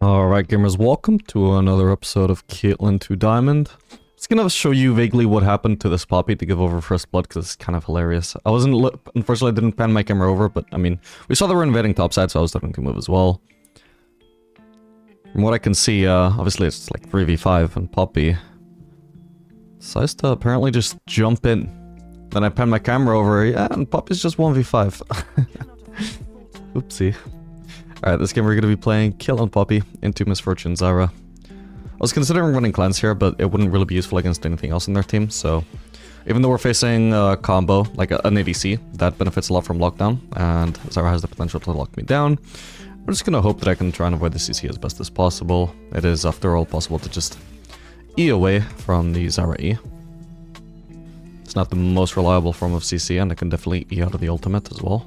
Alright gamers, welcome to another episode of Caitlyn 2 Diamond. Just gonna show you vaguely what happened to this Poppy to give over first blood, because it's kind of hilarious. Unfortunately I didn't pan my camera over, but I mean, we saw they were invading topside, so I was starting to move as well. From what I can see, obviously it's like 3v5, and Poppy decides to apparently just jump in. Then I pan my camera over, yeah, and Poppy's just 1v5. Oopsie. Alright, this game we're going to be playing Caitlyn Poppy into Misfortune Zara. I was considering running clans here, but it wouldn't really be useful against anything else in their team, so... Even though we're facing a combo, like an ADC, that benefits a lot from lockdown, and Zara has the potential to lock me down. I'm just going to hope that I can try and avoid the CC as best as possible. It is, after all, possible to just E away from the Zara E. It's not the most reliable form of CC, and I can definitely E out of the ultimate as well.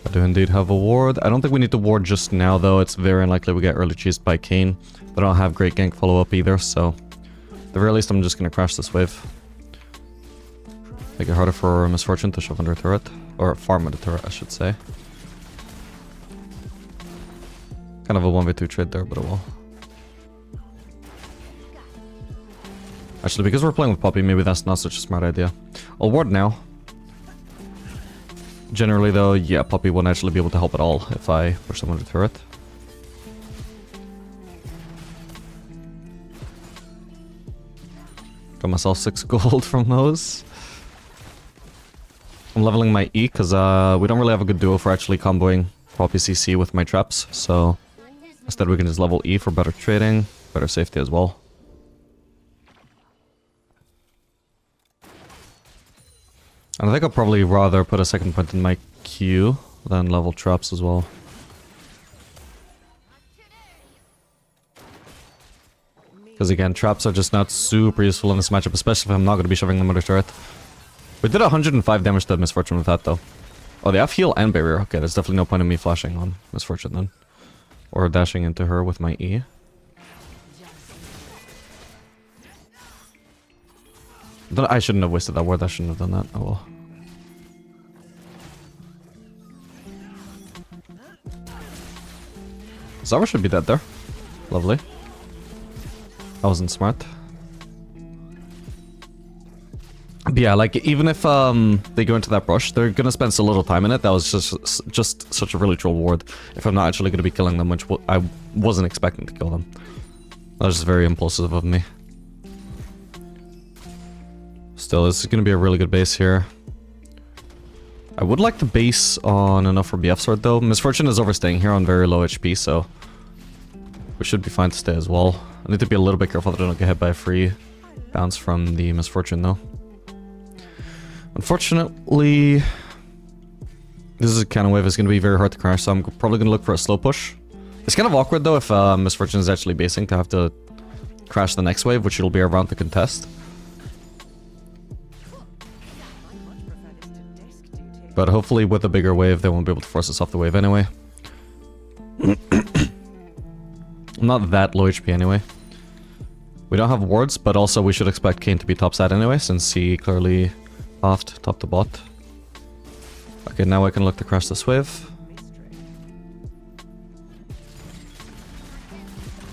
I do indeed have a ward. I don't think we need to ward just now, though. It's very unlikely we get early cheesed by Kayn. But I don't have great gank follow-up either, so... At the very least, I'm just gonna crash this wave. Make it harder for Misfortune to shove under turret. Or farm under turret, I should say. Kind of a 1v2 trade there, but it will. Actually, because we're playing with Poppy, maybe that's not such a smart idea. I'll ward now. Generally though, yeah, Poppy won't actually be able to help at all if I push them under turret. Got myself 6 gold from those. I'm leveling my E because we don't really have a good duo for actually comboing Poppy CC with my traps, so instead we can just level E for better trading, better safety as well. And I think I'll probably rather put a second point in my Q than level traps as well. Because again, traps are just not super useful in this matchup, especially if I'm not going to be shoving them under turret. We did 105 damage to Misfortune with that though. Oh, they have heal and barrier. Okay, there's definitely no point in me flashing on Misfortune then. Or dashing into her with my E. I shouldn't have wasted that ward, I shouldn't have done that. Oh well. Zara should be dead there. Lovely. That wasn't smart. But yeah, like, even if they go into that brush, they're gonna spend so little time in it. That was just such a really troll ward. If I'm not actually gonna be killing them, which I wasn't expecting to kill them. That was just very impulsive of me. Still, this is going to be a really good base here. I would like to base on enough for BF sword though. Misfortune is overstaying here on very low HP, so we should be fine to stay as well. I need to be a little bit careful that I don't get hit by a free bounce from the Misfortune though. Unfortunately, this is a kind of wave that's going to be very hard to crash, so I'm probably going to look for a slow push. It's kind of awkward though if Misfortune is actually basing to have to crash the next wave, which it'll be around to contest. But hopefully with a bigger wave, they won't be able to force us off the wave anyway. I'm not that low HP anyway. We don't have wards, but also we should expect Kayn to be topside anyway, since he clearly offed top to bot. Okay, now I can look to crash this wave.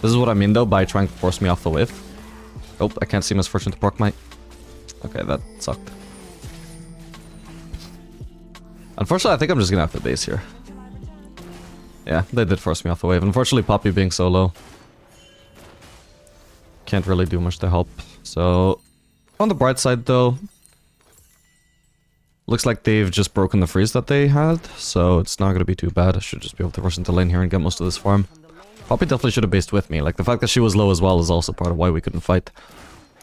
This is what I mean though, by trying to force me off the wave. Oh, I can't see Misfortune to proc my... Okay, that sucked. Unfortunately, I think I'm just gonna have to base here. Yeah, they did force me off the wave. Unfortunately, Poppy being so low, can't really do much to help. So, on the bright side though, looks like they've just broken the freeze that they had, so it's not gonna be too bad. I should just be able to rush into lane here and get most of this farm. Poppy definitely should have based with me. Like, the fact that she was low as well is also part of why we couldn't fight.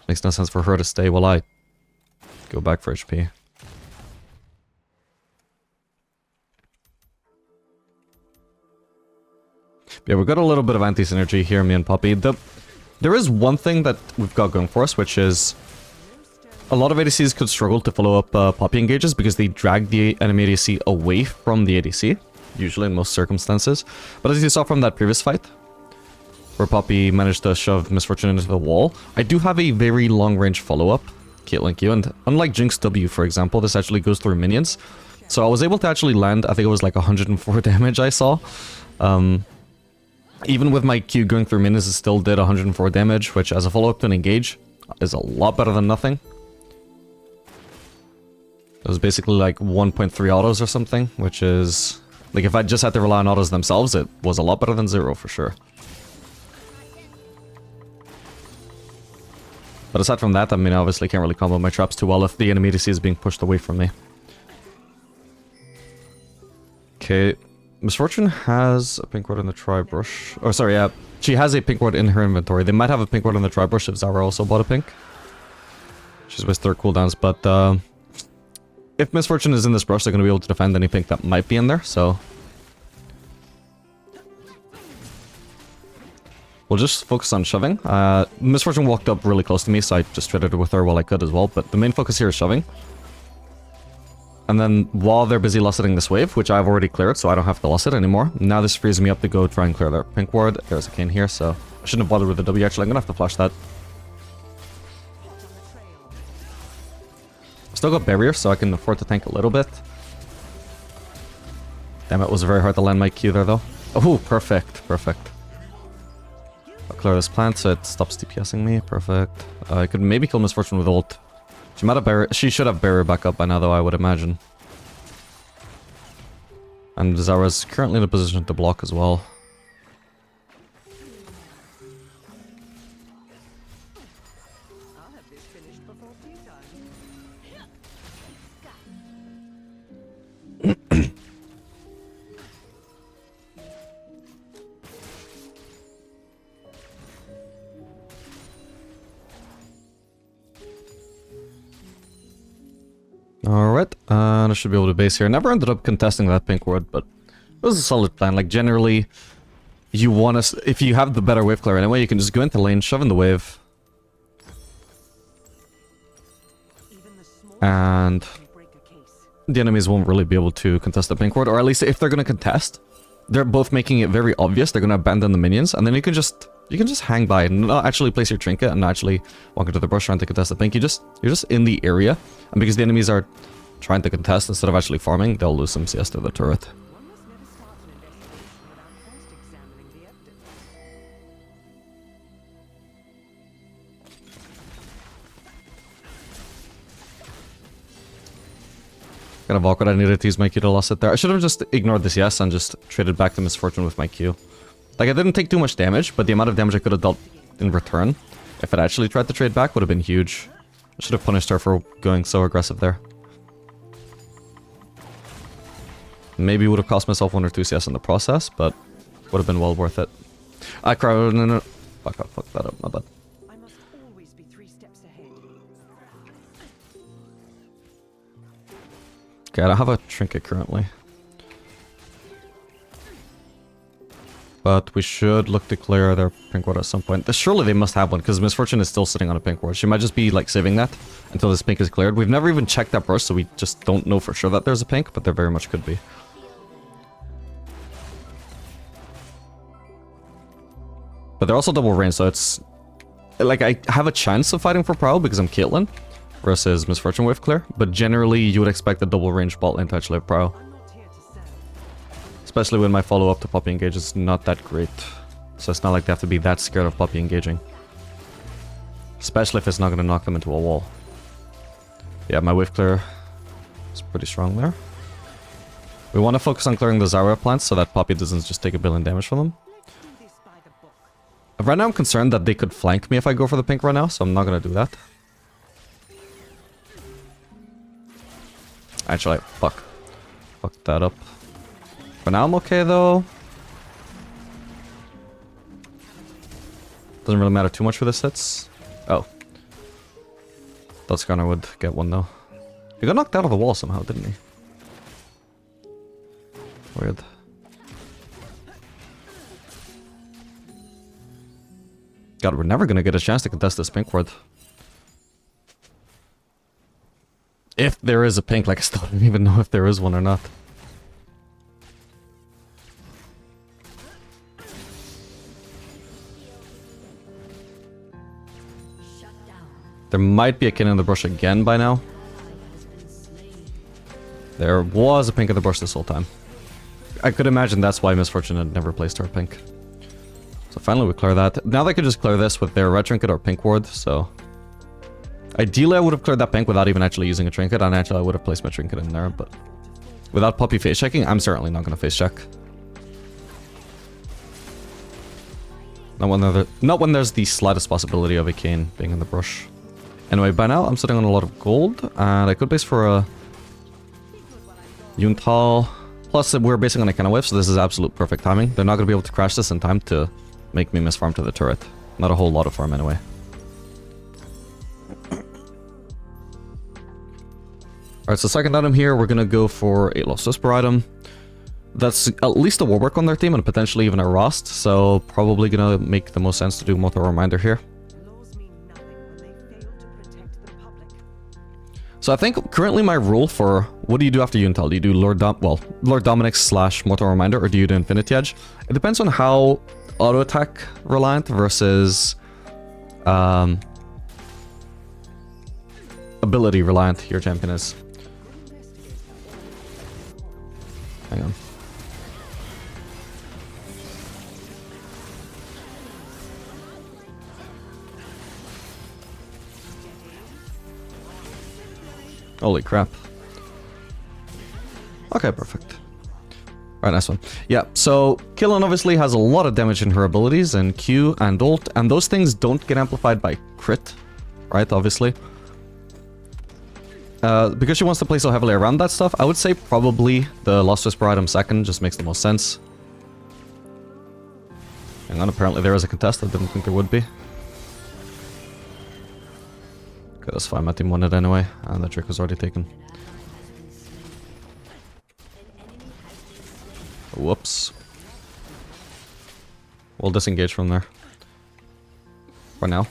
Makes no sense for her to stay while I go back for HP. Yeah, we've got a little bit of anti-synergy here, me and Poppy. There is one thing that we've got going for us, which is a lot of ADCs could struggle to follow up Poppy engages because they drag the enemy ADC away from the ADC. usually in most circumstances. But as you saw from that previous fight, where Poppy managed to shove Misfortune into the wall, I do have a very long-range follow-up, Caitlyn Q, and unlike Jinx W, for example, this actually goes through minions. So I was able to actually land, I think it was like 104 damage I saw. Even with my Q going through minions, it still did 104 damage, which as a follow-up to an engage is a lot better than nothing. It was basically like 1.3 autos or something, which is... like if I just had to rely on autos themselves, it was a lot better than 0 for sure. But aside from that, I mean, I obviously can't really combo my traps too well if the enemy ADC is being pushed away from me. Okay, Misfortune has a pink ward in the tri-brush. Oh, sorry, yeah. She has a pink ward in her inventory. They might have a pink ward in the tri-brush if Zara also bought a pink. She's wasted her cooldowns, but if Misfortune is in this brush, they're going to be able to defend any pink that might be in there, so... we'll just focus on shoving. Misfortune walked up really close to me, so I just traded with her while I could as well, but the main focus here is shoving. And then while they're busy loss-hitting this wave, which I've already cleared, so I don't have to loss it anymore, now this frees me up to go try and clear their pink ward. There's a cane here, so I shouldn't have bothered with the W actually. I'm gonna have to flash that. Still got barrier, so I can afford to tank a little bit. Damn, it was very hard to land my Q there though. Oh, perfect, perfect. I'll clear this plant so it stops DPSing me. Perfect. I could maybe kill Misfortune with ult. She might have barrier. She should have barrier back up by now, though, I would imagine. And Zara's currently in a position to block as well. Alright, I should be able to base here. Never ended up contesting that pink ward, but it was a solid plan. Like, generally, you want to... if you have the better wave clear anyway, you can just go into lane, shove in the wave. And the enemies won't really be able to contest the pink ward, or at least if they're going to contest, they're both making it very obvious they're going to abandon the minions, and then you can just hang by and not actually place your trinket and not actually walk into the brush trying to contest the pink. You're just in the area, and because the enemies are trying to contest instead of actually farming, they'll lose some CS to the turret. Kind of awkward, I needed to use my Q to loss it there. I should have just ignored this yes and just traded back to Misfortune with my Q. Like, I didn't take too much damage, but the amount of damage I could have dealt in return, if it actually tried to trade back, would have been huge. I should have punished her for going so aggressive there. Maybe would have cost myself 1 or 2 CS in the process, but would have been well worth it. I cried. No. Fuck that up, my bad. I must always be 3 steps ahead. Okay, I don't have a trinket currently. But we should look to clear their pink ward at some point. Surely they must have one, because Misfortune is still sitting on a pink ward. She might just be, like, saving that until this pink is cleared. We've never even checked that burst, so we just don't know for sure that there's a pink, but there very much could be. But they're also double range, so it's... like, I have a chance of fighting for Prowl because I'm Caitlyn versus Misfortune wave clear, but generally you would expect a double range bot lane to actually have Prowl. Especially when my follow-up to Poppy engage is not that great. So it's not like they have to be that scared of Poppy engaging. Especially if it's not going to knock them into a wall. Yeah, my wave clear is pretty strong there. We want to focus on clearing the Zarya plants so that Poppy doesn't just take 1 billion damage from them. Right now I'm concerned that they could flank me if I go for the pink right now, so I'm not going to do that. Actually, fuck that up. For now I'm okay though. Doesn't really matter too much for this hits. Oh. Thought Skarner would get one though. He got knocked out of the wall somehow, didn't he? Weird. God, we're never gonna get a chance to contest this pink ward. If there is a pink, like I still don't even know if there is one or not. There might be a kin in the bush again by now. There was a pink in the bush this whole time. I could imagine that's why Misfortune had never placed her pink. So finally we clear that. Now they could just clear this with their red trinket or pink ward, so... Ideally I would have cleared that pink without even actually using a trinket, and actually I would have placed my trinket in there, but... Without Puppy face checking, I'm certainly not going to face check. Not when there's the slightest possibility of a cane being in the brush. Anyway, by now I'm sitting on a lot of gold, and I could base for a... Yuntal. Plus, we're basing on a cannon wave, so this is absolute perfect timing. They're not going to be able to crash this in time to make me miss farm to the turret. Not a whole lot of farm anyway. Alright, so second item here, we're going to go for a Lost Whisper item. That's at least a Warwick on their team and potentially even a Rost, so probably going to make the most sense to do Motor Reminder here. Laws mean nothing when they fail to protect the public. So I think currently my rule for what do you do after Yuntal? Do you do Lord Dominic's / Motor Reminder, or do you do Infinity Edge? It depends on how auto attack reliant versus ability reliant your champion is. Hang on. Holy crap. Okay, perfect. Alright, nice one. Yeah, so Caitlyn obviously has a lot of damage in her abilities and Q and ult, and those things don't get amplified by crit, right, obviously. Because she wants to play so heavily around that stuff, I would say probably the Lost Whisper item second just makes the most sense. Hang on, apparently there is a contest, I didn't think there would be. Okay, that's fine, my team won it anyway, and the trick was already taken. Whoops. We'll disengage from there. For now.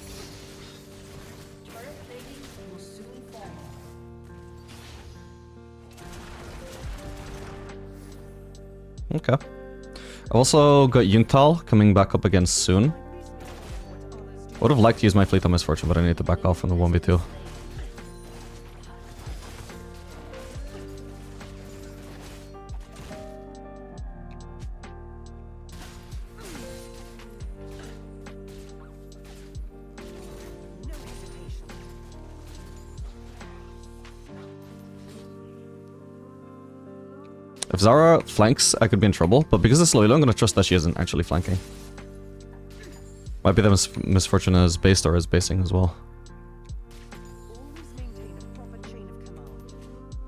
Okay. I've also got Yuntal coming back up again soon. I would have liked to use my fleet on Misfortune, but I need to back off from the 1v2. If Zara flanks, I could be in trouble, but because it's Loyal, I'm going to trust that she isn't actually flanking. Might be that Misfortune is based or is basing as well.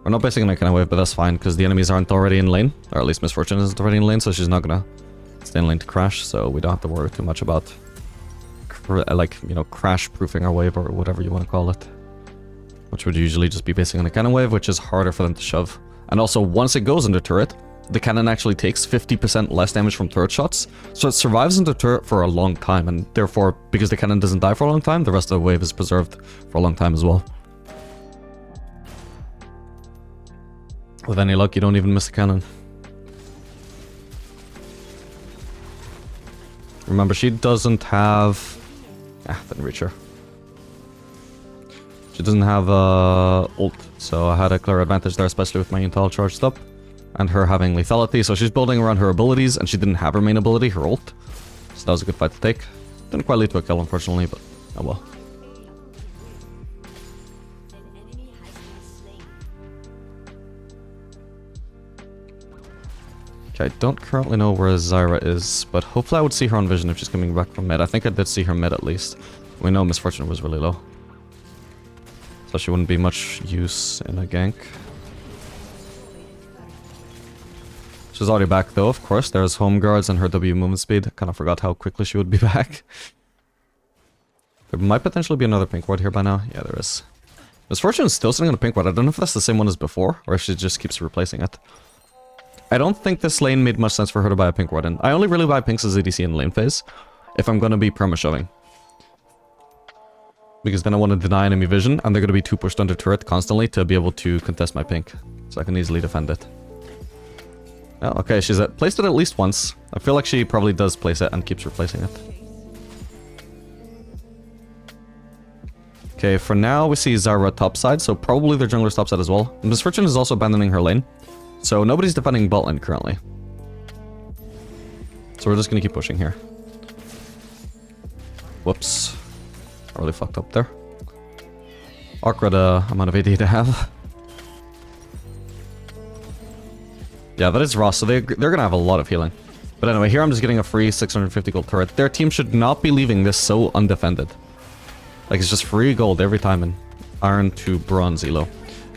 We're not basing in a kind of wave, but that's fine, because the enemies aren't already in lane. Or at least Misfortune isn't already in lane, so she's not going to stay in lane to crash, so we don't have to worry too much about, like, you know, crash-proofing our wave, or whatever you want to call it. Which would usually just be basing on a cannon wave, which is harder for them to shove. And also, once it goes into turret, the cannon actually takes 50% less damage from turret shots, so it survives into turret for a long time, and therefore, because the cannon doesn't die for a long time, the rest of the wave is preserved for a long time as well. With any luck, you don't even miss the cannon. Remember, she doesn't have... didn't reach her. She doesn't have ult, so I had a clear advantage there, especially with my Yuntal charged up. And her having lethality, so she's building around her abilities, and she didn't have her main ability, her ult. So that was a good fight to take. Didn't quite lead to a kill, unfortunately, but oh well. Okay, I don't currently know where Zyra is, but hopefully I would see her on vision if she's coming back from mid. I think I did see her mid at least. We know Misfortune was really low, so she wouldn't be much use in a gank. She's already back though, of course. There's home guards and her W movement speed. Kind of forgot how quickly she would be back. There might potentially be another pink ward here by now. Yeah, there is. Misfortune is still sitting on a pink ward. I don't know if that's the same one as before, or if she just keeps replacing it. I don't think this lane made much sense for her to buy a pink ward in. I only really buy pinks as ADC in lane phase, if I'm going to be perma-shoving. Because then I want to deny enemy vision, and they're going to be too pushed under turret constantly to be able to contest my pink. So I can easily defend it. Oh, okay, she's placed it at least once. I feel like she probably does place it and keeps replacing it. Okay, for now we see Zara topside, so probably their jungler's topside as well. Misfortune is also abandoning her lane. So nobody's defending bot lane currently. So we're just gonna keep pushing here. Whoops. I really fucked up there. Awkward amount of AD to have. Yeah, that is raw, so they're gonna have a lot of healing. But anyway, here I'm just getting a free 650 gold turret. Their team should not be leaving this so undefended. Like, it's just free gold every time in iron to bronze elo.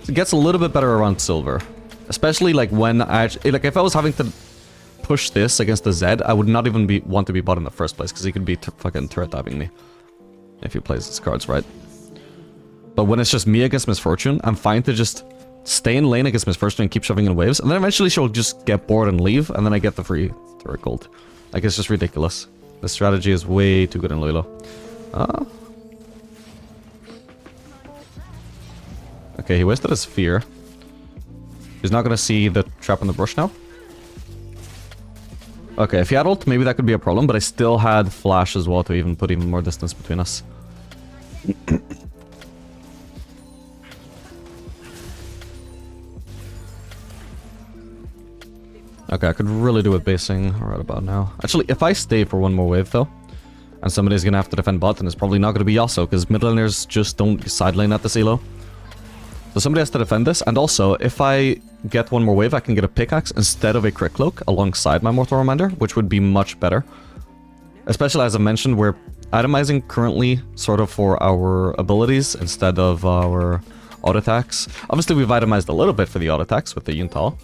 It gets a little bit better around silver. Especially like when I actually, like if I was having to push this against the Zed, I would not even want to be bot in the first place, because he could be fucking turret diving me. If he plays his cards right. But when it's just me against Misfortune, I'm fine to just stay in lane against Misfortune and keep shoving in waves, and then eventually she'll just get bored and leave, and then I get the free turret gold. Like, it's just ridiculous. The strategy is way too good in Lilo. Okay, he wasted his fear. He's not gonna see the trap in the brush now. Okay, if he had ult, maybe that could be a problem, but I still had flash as well to even put even more distance between us. Okay, I could really do with basing right about now. Actually, if I stay for one more wave though, and somebody's gonna have to defend bot, then it's probably not gonna be Yasuo, because mid laners just don't side lane at this elo. So somebody has to defend this, and also, if I get one more wave, I can get a pickaxe instead of a crit cloak alongside my Mortal Reminder, which would be much better. Especially, as I mentioned, we're itemizing currently sort of for our abilities instead of our auto attacks. Obviously, we've itemized a little bit for the auto attacks with the Yuntal,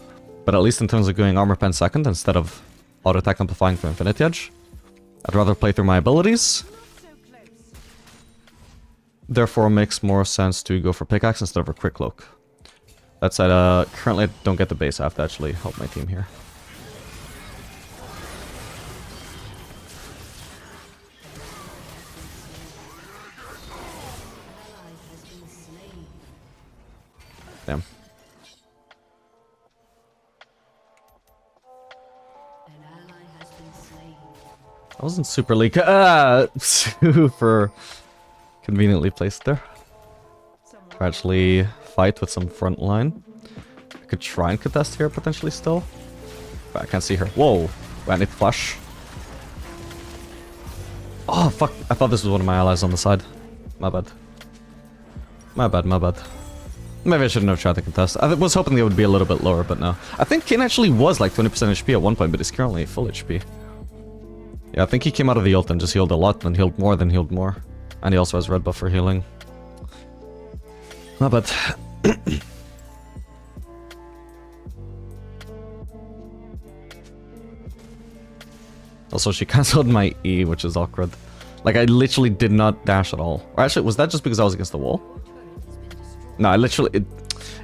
but at least in terms of going armor pen second instead of auto attack amplifying through Infinity Edge, I'd rather play through my abilities. Therefore, it makes more sense to go for pickaxe instead of a quick cloak. That said, currently I don't get the base. I have to actually help my team here. Damn. I wasn't super super conveniently placed there. To actually fight with some front line. I could try and contest here potentially still. But I can't see her. Whoa! Wait, I need to flash. Oh fuck! I thought this was one of my allies on the side. My bad. My bad, my bad. Maybe I shouldn't have tried to contest. I was hoping they would be a little bit lower, but no. I think Kane actually was like 20% HP at one point, but he's currently full HP. Yeah, I think he came out of the ult and just healed a lot, and healed more than healed more. And he also has red buff for healing. Not bad. Also, she cancelled my E, which is awkward. Like, I literally did not dash at all. Or actually, was that just because I was against the wall? No, I literally...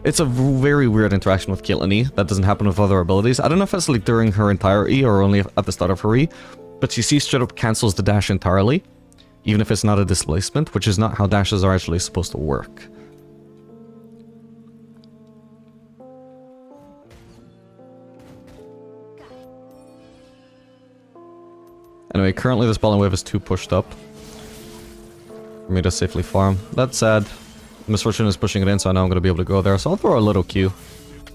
It's a very weird interaction with Caitlyn E that doesn't happen with other abilities. I don't know if it's like during her entire E or only at the start of her E. But she straight up cancels the dash entirely. Even if it's not a displacement, which is not how dashes are actually supposed to work. Anyway, currently this bottom wave is too pushed up for me to safely farm. That said, Misfortune is pushing it in, so I know I'm going to be able to go there. So I'll throw a little Q.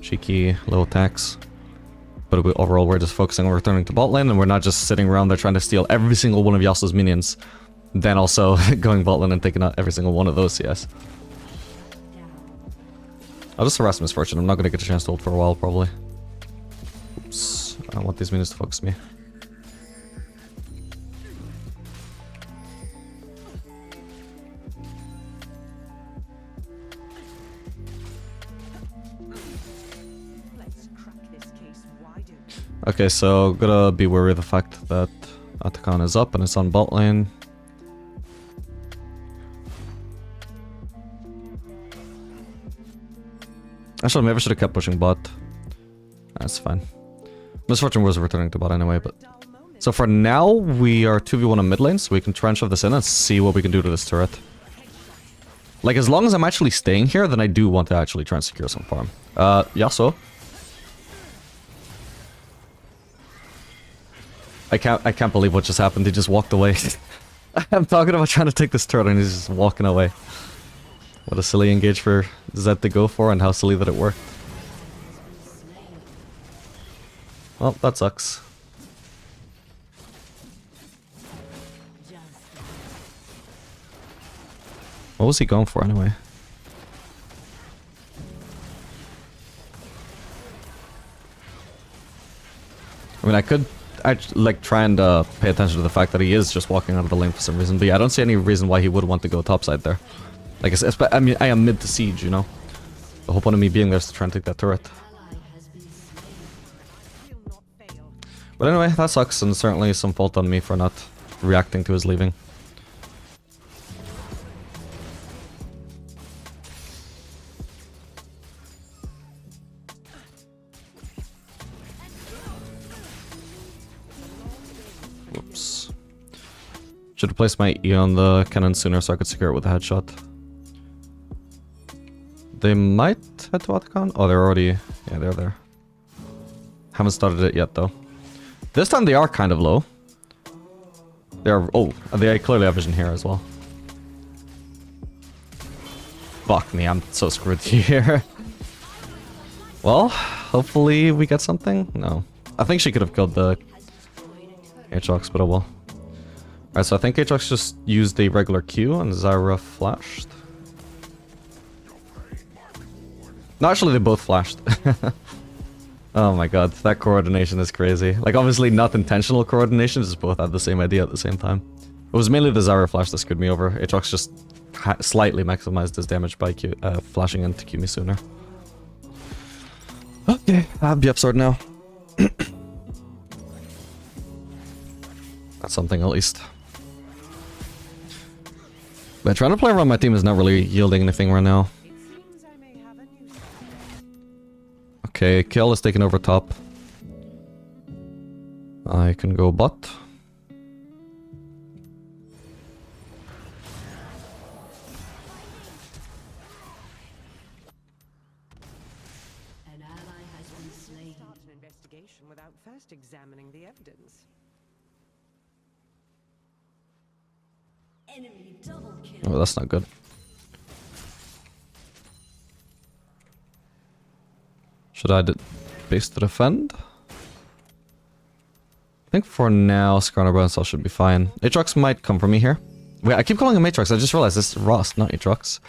Cheeky little attacks. But overall, we're just focusing on returning to bot lane, and we're not just sitting around there trying to steal every single one of Yasuo's minions. Then also going bot lane and taking out every single one of those CS. I'll just harass Misfortune. I'm not going to get a chance to ult for a while, probably. Oops. I don't want these minions to focus me. Okay, so gotta be wary of the fact that Atakan is up and it's on bot lane. Actually, maybe I should have kept pushing bot. That's fine. Misfortune was returning to bot anyway, but... So for now, we are 2v1 on mid lane, so we can try and shove this in and see what we can do to this turret. Like, as long as I'm actually staying here, then I do want to actually try and secure some farm. Yasuo. I can't believe what just happened. He just walked away. I'm talking about trying to take this turret and he's just walking away. What a silly engage for Zed to go for, and how silly that it worked. Well, that sucks. What was he going for anyway? I mean, I could like try and pay attention to the fact that he is just walking out of the lane for some reason, but yeah, I don't see any reason why he would want to go topside there. Like, I mean, I am mid to siege, you know? The whole point of me being there is to try and take that turret. But anyway, that sucks, and certainly some fault on me for not reacting to his leaving. Whoops. Should have placed my E on the cannon sooner so I could secure it with a headshot. They might head to Otacon? Oh, they're already... yeah, they're there. Haven't started it yet, though. This time they are kind of low. They are... oh, they clearly have vision here as well. Fuck me, I'm so screwed here. Well, hopefully we get something? No. I think she could have killed the Aatrox, but oh well. Alright, so I think Aatrox just used a regular Q and Zyra flashed. No, actually they both flashed. Oh my god, that coordination is crazy. Like, obviously not intentional coordination, just both had the same idea at the same time. It was mainly the Zyra flash that screwed me over. Aatrox just slightly maximized his damage by flashing into Q me sooner. Okay, I have BF sword now. That's something at least. But trying to play around my team is not really yielding anything right now. Okay, Kill is taking over top. I can go bot. An ally has been slain. Start an investigation without first examining the evidence. Enemy double kill. Oh, that's not good. Should I base to defend? I think for now, Skarner Bounce should be fine. Aatrox might come for me here. Wait, I keep calling him Aatrox. I just realized this is Ross, not Aatrox.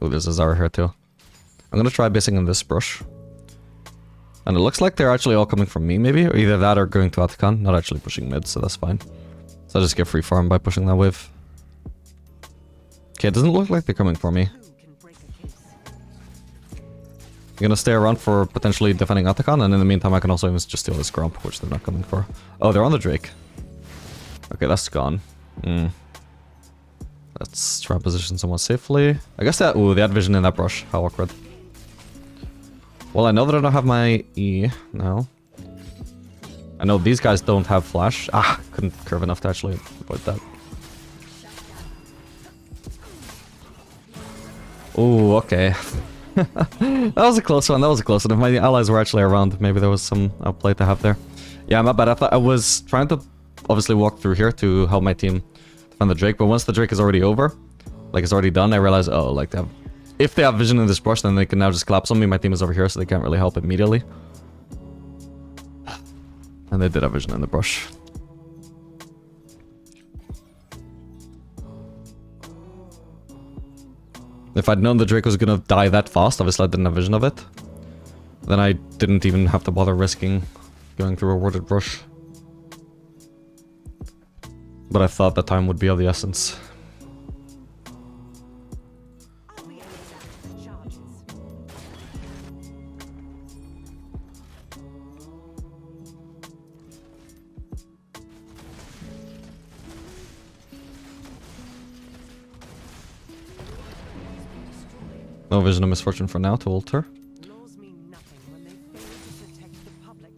Oh, there's a Zyra here too. I'm gonna try basing in this brush. And it looks like they're actually all coming from me, maybe? Or either that or going to Otacon. Not actually pushing mid, so that's fine. So I just get free farm by pushing that wave. Okay, it doesn't look like they're coming for me. I'm gonna stay around for potentially defending Otacon, and in the meantime I can also even just steal this Grump, which they're not coming for. Oh, they're on the Drake. Okay, that's gone. Let's try and position somewhat safely. I guess that... ooh, they had vision in that brush. How awkward. Well, I know that I don't have my E now. I know these guys don't have flash. Ah, couldn't curve enough to actually avoid that. Ooh, okay. That was a close one, that was a close one. If my allies were actually around, maybe there was some outplay to have there. Yeah, my bad. I thought I was trying to obviously walk through here to help my team defend the Drake, but once the Drake is already over, like it's already done, I realized, oh, like they have, if they have vision in this brush, then they can now just collapse on me. My team is over here, so they can't really help immediately. And they did have vision in the brush. If I'd known the Drake was gonna die that fast, obviously I didn't have vision of it, then I didn't even have to bother risking going through a warded brush. But I thought that time would be of the essence. No vision of misfortune for now to alter. Laws mean nothing when they fail to protect the public.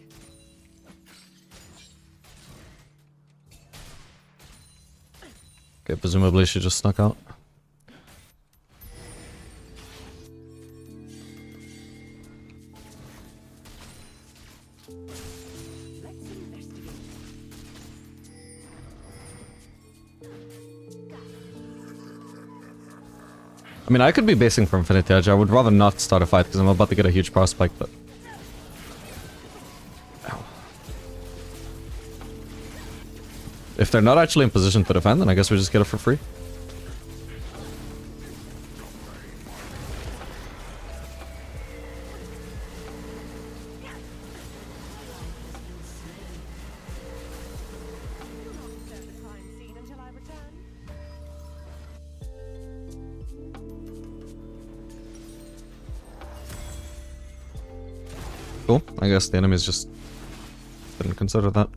Okay, presumably she just snuck out. Let's investigate. I mean, I could be basing for Infinity Edge. I would rather not start a fight because I'm about to get a huge power spike, but... Ow. If they're not actually in position to defend, then I guess we just get it for free. Cool. I guess the enemies just didn't consider that.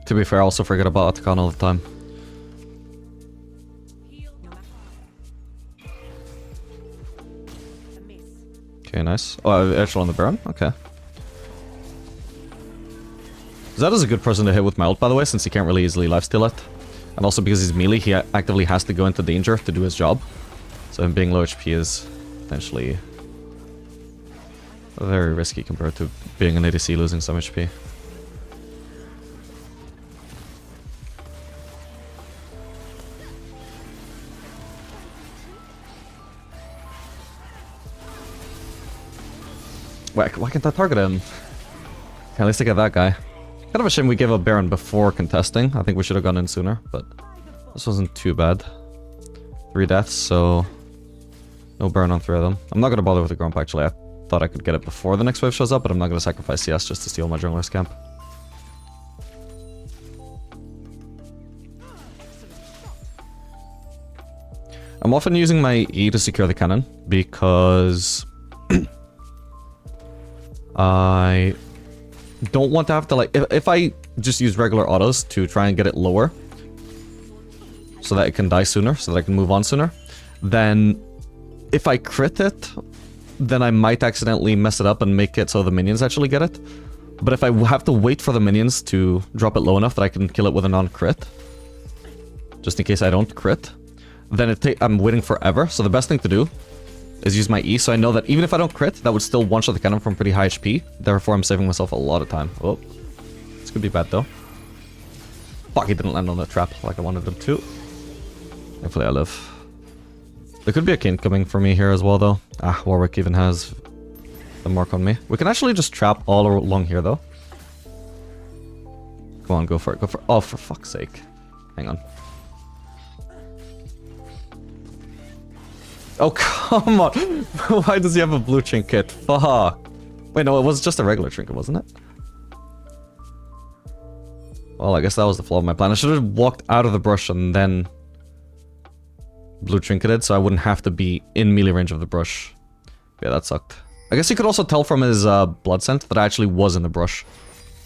To be fair, I also forget about Atacon all the time. Okay, nice. Oh, actually on the Baron? Okay. Zed is a good person to hit with my ult, by the way, since he can't really easily lifesteal it. And also because he's melee, he actively has to go into danger to do his job. So him being low HP is potentially very risky compared to being an ADC losing some HP. Why can't I target him? Okay, at least I get that guy. Kind of a shame we gave up Baron before contesting. I think we should have gone in sooner, but this wasn't too bad. 3 deaths, so no Baron on 3 of them. I'm not going to bother with the Grump actually. I thought I could get it before the next wave shows up, but I'm not going to sacrifice CS just to steal my jungler's camp. I'm often using my E to secure the cannon because I don't want to have to, like, if I just use regular autos to try and get it lower so that it can die sooner, so that I can move on sooner, then if I crit it, then I might accidentally mess it up and make it so the minions actually get it. But if I have to wait for the minions to drop it low enough that I can kill it with a non-crit, just in case I don't crit, then I'm waiting forever. So the best thing to do is use my E, so I know that even if I don't crit, that would still one-shot the cannon from pretty high HP. Therefore, I'm saving myself a lot of time. Oh, this could be bad though. Fuck, he didn't land on the trap like I wanted him to. Hopefully I live. There could be a Kayn coming for me here as well, though. Ah, Warwick even has the mark on me. We can actually just trap all along here, though. Come on, go for it, go for it. Oh, for fuck's sake. Hang on. Oh, come on. Why does he have a blue trinket? Fuck. Wait, no, it was just a regular trinket, wasn't it? Well, I guess that was the flaw of my plan. I should have walked out of the brush and then blue trinketed, so I wouldn't have to be in melee range of the brush. Yeah, that sucked. I guess you could also tell from his blood scent that I actually was in the brush.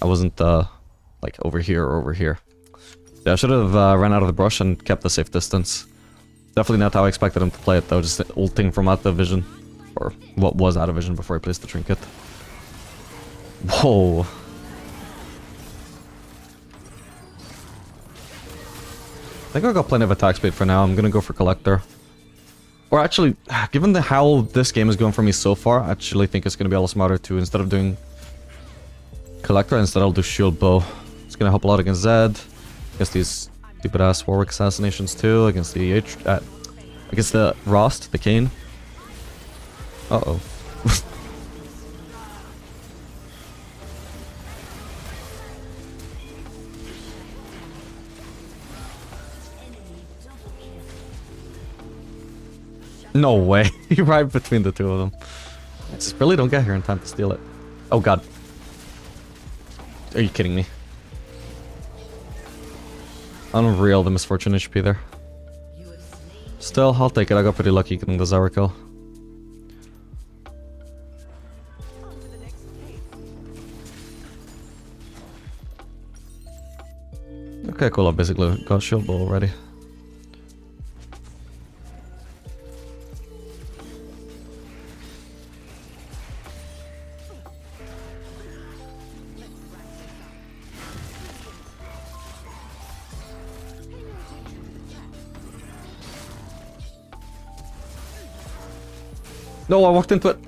I wasn't, like, over here or over here. Yeah, I should have ran out of the brush and kept the safe distance. Definitely not how I expected him to play it, though. Just ulting from out of vision. Or what was out of vision before he placed the trinket. Whoa. I think I got plenty of attack speed for now. I'm gonna go for Collector. Or actually, given how this game is going for me so far, I actually think it's gonna be a lot smarter to, instead of doing Collector, instead I'll do Shield Bow. It's gonna help a lot against Zed, against these stupid ass Warwick assassinations too, against the against the Rost, the Kayn. Uh-oh. No way. You're right between the two of them. I just really don't get here in time to steal it. Oh god. Are you kidding me? Unreal, the misfortune HP there. Still, I'll take it. I got pretty lucky getting the Zarya kill. Okay, cool. I basically got Shield Bow already. No, I walked into it.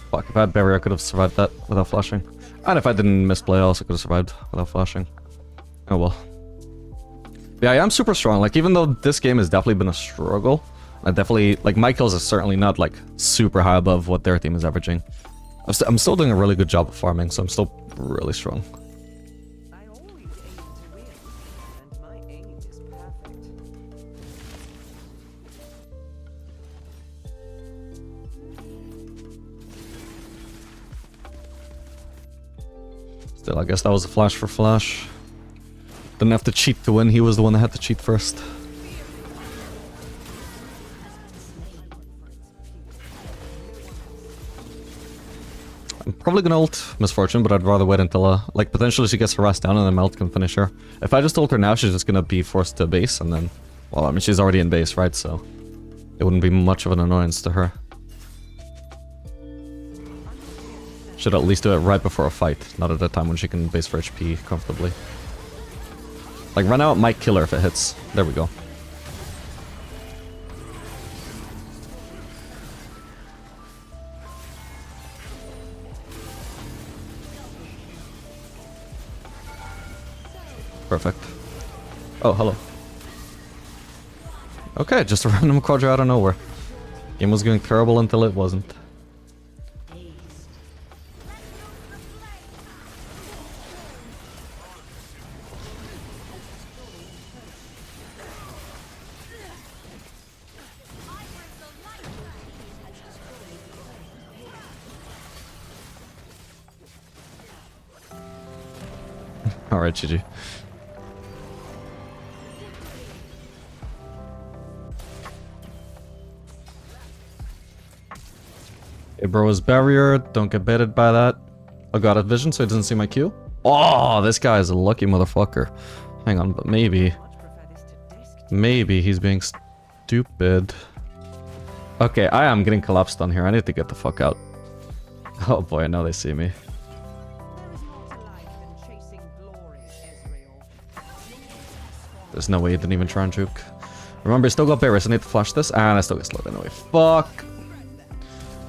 Fuck, if I had barrier, I could have survived that without flashing. And if I didn't misplay, I also could have survived without flashing. Oh well. Yeah, I am super strong. Like, even though this game has definitely been a struggle, I definitely, like, my kills are certainly not, like, super high above what their team is averaging. I'm still doing a really good job of farming, so I'm still really strong. I always aim to win, and my aim is perfect. Still, I guess that was a flash for flash. Didn't have to cheat to win, he was the one that had to cheat first. I'm probably gonna ult Misfortune, but I'd rather wait until, like, potentially she gets harassed down and then Melt can finish her. If I just ult her now, she's just gonna be forced to base, and then... Well, I mean, she's already in base, right? So... It wouldn't be much of an annoyance to her. Should at least do it right before a fight, not at a time when she can base for HP comfortably. Like, run out might kill her if it hits. There we go. Perfect. Oh, hello. Okay, just a random quadra out of nowhere. Game was going terrible until it wasn't. Alright, GG. Hey, bro, is barrier. Don't get baited by that. I got a vision, so he doesn't see my Q. Oh, this guy is a lucky motherfucker. Hang on, but maybe... Maybe he's being stupid. Okay, I am getting collapsed on here. I need to get the fuck out. Oh boy, now they see me. There's no way he didn't even try and juke. Remember, he still got barriers, so I need to flash this, and I still get slowed anyway. Fuck!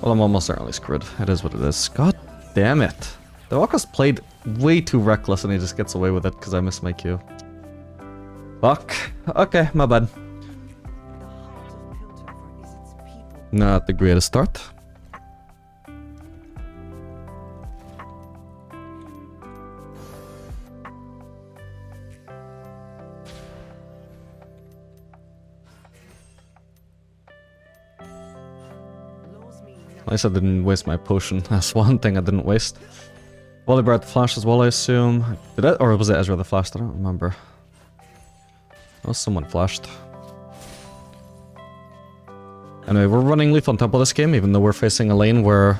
Well, I'm almost certainly screwed. It is what it is. God damn it. The Walker's played way too reckless, and he just gets away with it because I missed my Q. Fuck. Okay, my bad. Not the greatest start. At least I didn't waste my potion. That's one thing I didn't waste. Volibear had the flash as well, I assume. Did it? Or was it Ezra that flashed? I don't remember. Oh, someone flashed. Anyway, we're running Lethal Temple this game, even though we're facing a lane where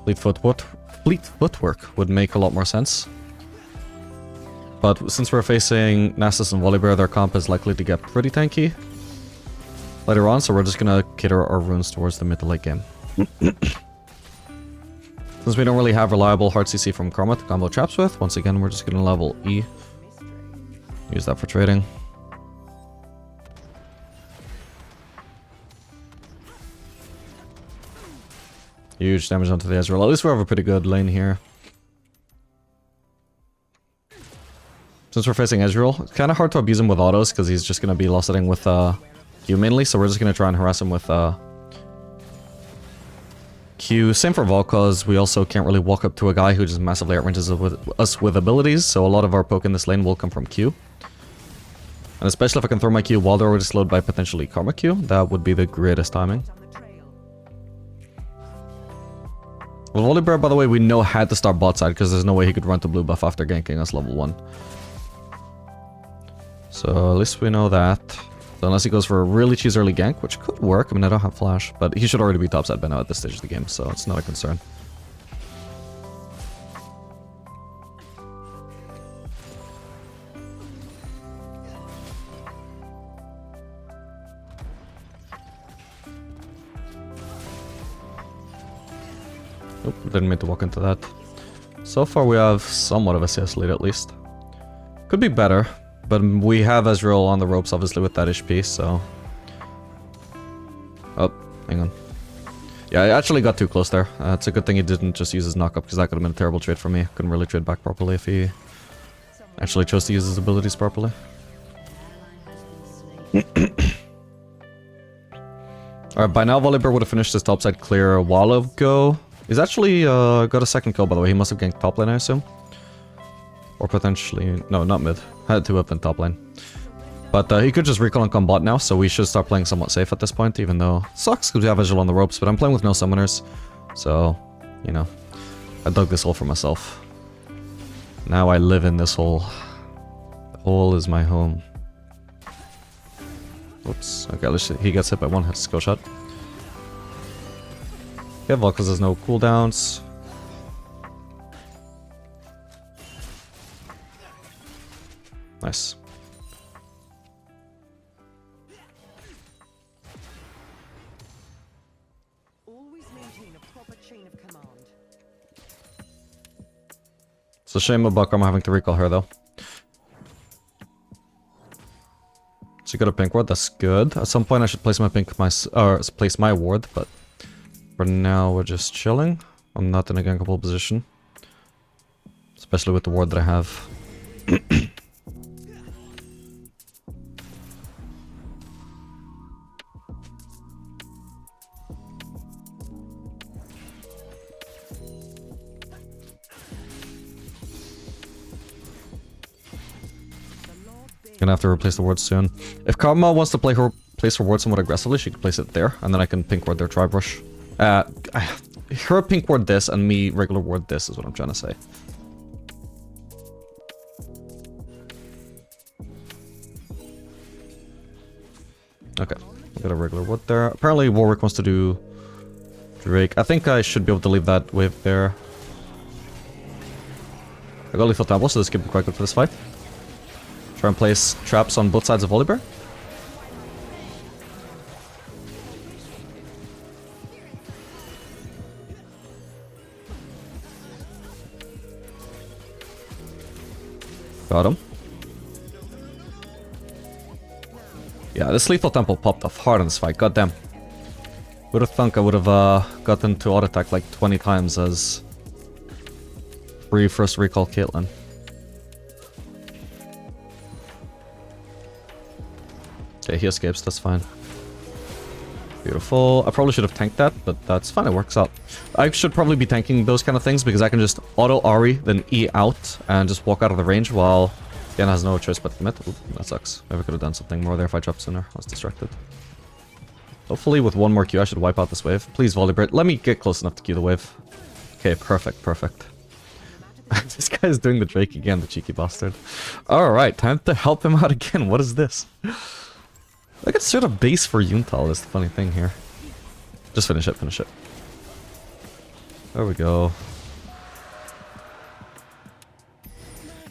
Fleet Footwork would make a lot more sense. But since we're facing Nasus and Volibear, their comp is likely to get pretty tanky later on, so we're just gonna cater our runes towards the mid to late game. Since we don't really have reliable hard CC from Karma to combo traps with, once again we're just gonna level E. Use that for trading. Huge damage onto the Ezreal. At least we have a pretty good lane here. Since we're facing Ezreal, it's kind of hard to abuse him with autos because he's just gonna be lost hitting with Q mainly, so we're just gonna try and harass him with Q. Same for Vol, cause we also can't really walk up to a guy who just massively outranges us with abilities, so a lot of our poke in this lane will come from Q. And especially if I can throw my Q while they're already slowed by potentially Karma Q, that would be the greatest timing. Well, Volibear, by the way, we know had to start bot side because there's no way he could run to blue buff after ganking us level 1. So at least we know that. So unless he goes for a really cheese early gank, which could work. I mean, I don't have flash, but he should already be topside by now at this stage of the game, so it's not a concern. Oop, didn't mean to walk into that. So far we have somewhat of a CS lead at least. Could be better. But we have Ezreal on the ropes, obviously, with that HP, so... Oh, hang on. Yeah, I actually got too close there. It's a good thing he didn't just use his knock-up, because that could have been a terrible trade for me. Couldn't really trade back properly if he actually chose to use his abilities properly. Alright, by now Volibear would have finished his topside clear a while ago. He's actually got a second kill, by the way. He must have ganked top lane, I assume. Or potentially... No, not mid. Had 2 up in top lane. But he could just recall and come bot now, so we should start playing somewhat safe at this point, even though it sucks because we have visual on the ropes, but I'm playing with no summoners. So, you know, I dug this hole for myself. Now I live in this hole. The hole is my home. Oops. Okay, at least he gets hit by 1 hit skill shot. Yeah, Volcus has no cooldowns. Nice. Always maintain a proper chain of command. It's a shame about Karma having to recall her though. She got a pink ward, that's good. At some point I should place my place my ward, but for now we're just chilling. I'm not in a gankable position. Especially with the ward that I have. Gonna have to replace the ward soon. If Karma wants to place her ward somewhat aggressively, she can place it there, and then I can pink ward their tribe rush. Her pink ward this, and me regular ward this is what I'm trying to say. Okay, I got a regular ward there. Apparently Warwick wants to do Drake. I think I should be able to leave that wave there. I got lethal temple, so this could be quite good for this fight. Try and place traps on both sides of Volibear. Got him. Yeah, this lethal temple popped off hard in this fight, goddamn. Would have thunk I would have gotten to auto attack like 20 times as free first recall Caitlyn. Okay, he escapes, that's fine. Beautiful. I probably should have tanked that, but that's fine, it works out. I should probably be tanking those kind of things because I can just auto Ahri, then E out, and just walk out of the range while Diana has no choice but to commit. Ooh, that sucks. Maybe I could have done something more there if I dropped sooner. I was distracted. Hopefully with 1 more Q I should wipe out this wave. Please, Volibear, let me get close enough to Q the wave. Okay, perfect, perfect. This guy is doing the Drake again, the cheeky bastard. Alright, time to help him out again. What is this? I could start a base for Yuntal is the funny thing here. Just finish it, finish it. There we go.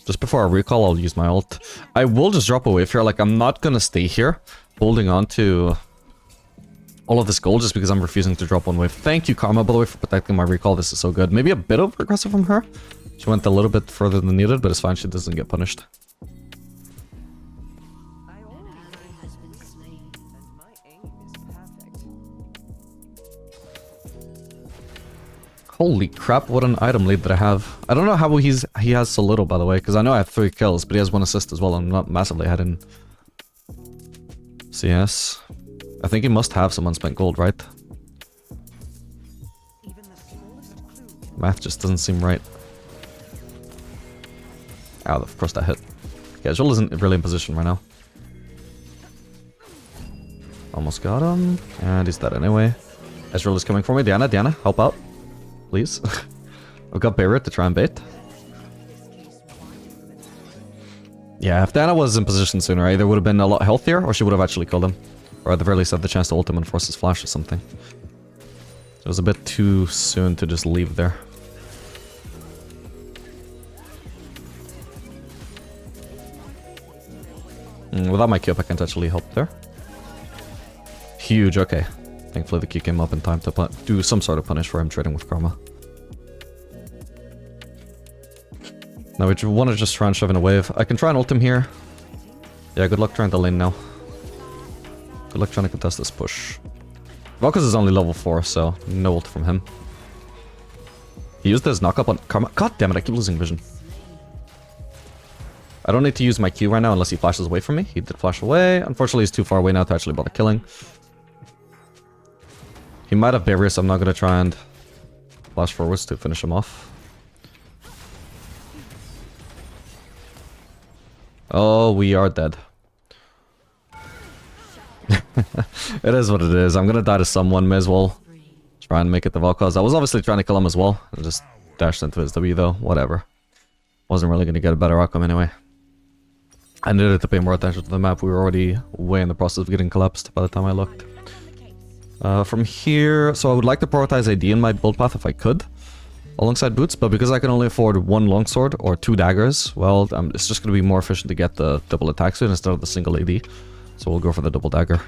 Just before I recall, I'll use my ult. I will just drop a wave here, like I'm not gonna stay here, holding on to all of this gold just because I'm refusing to drop 1 wave. Thank you, Karma, by the way, for protecting my recall. This is so good. Maybe a bit over aggressive from her. She went a little bit further than needed, but it's fine, she doesn't get punished. Holy crap, what an item lead that I have. I don't know how he has so little, by the way, because I know I have 3 kills, but he has 1 assist as well. I'm not massively ahead in CS. I think he must have some unspent gold, right? Math just doesn't seem right. Ow, of course that hit. Casual isn't really in position right now. Almost got him, and he's dead anyway. Ezreal is coming for me. Diana, help out. Please. I've got Barret to try and bait. Yeah, if Diana was in position sooner, I either would have been a lot healthier, or she would have actually killed him. Or at the very least had the chance to ult him and force his flash or something. So it was a bit too soon to just leave there. Without my Q up, I can't actually help there. Huge, okay. Thankfully the Q came up in time to do some sort of punish for him trading with Karma. Now we want to just try and shove in a wave. I can try and ult him here. Yeah, good luck trying to lane now. Good luck trying to contest this push. Valkos is only level 4, so no ult from him. He used his knock-up on Karma. God damn it, I keep losing vision. I don't need to use my Q right now unless he flashes away from me. He did flash away. Unfortunately, he's too far away now to actually bother killing. He might have barrier, so I'm not gonna try and flash forwards to finish him off. Oh, we are dead. It is what it is. I'm gonna die to someone. May as well try and make it the Valkaz. I was obviously trying to kill him as well. I just dashed into his W though. Whatever. Wasn't really gonna get a better outcome anyway. I needed to pay more attention to the map. We were already way in the process of getting collapsed by the time I looked. From here, so I would like to prioritize AD in my build path if I could, alongside boots, but because I can only afford one longsword or 2 daggers, well, it's just going to be more efficient to get the double attack suit instead of the single AD. So we'll go for the double dagger.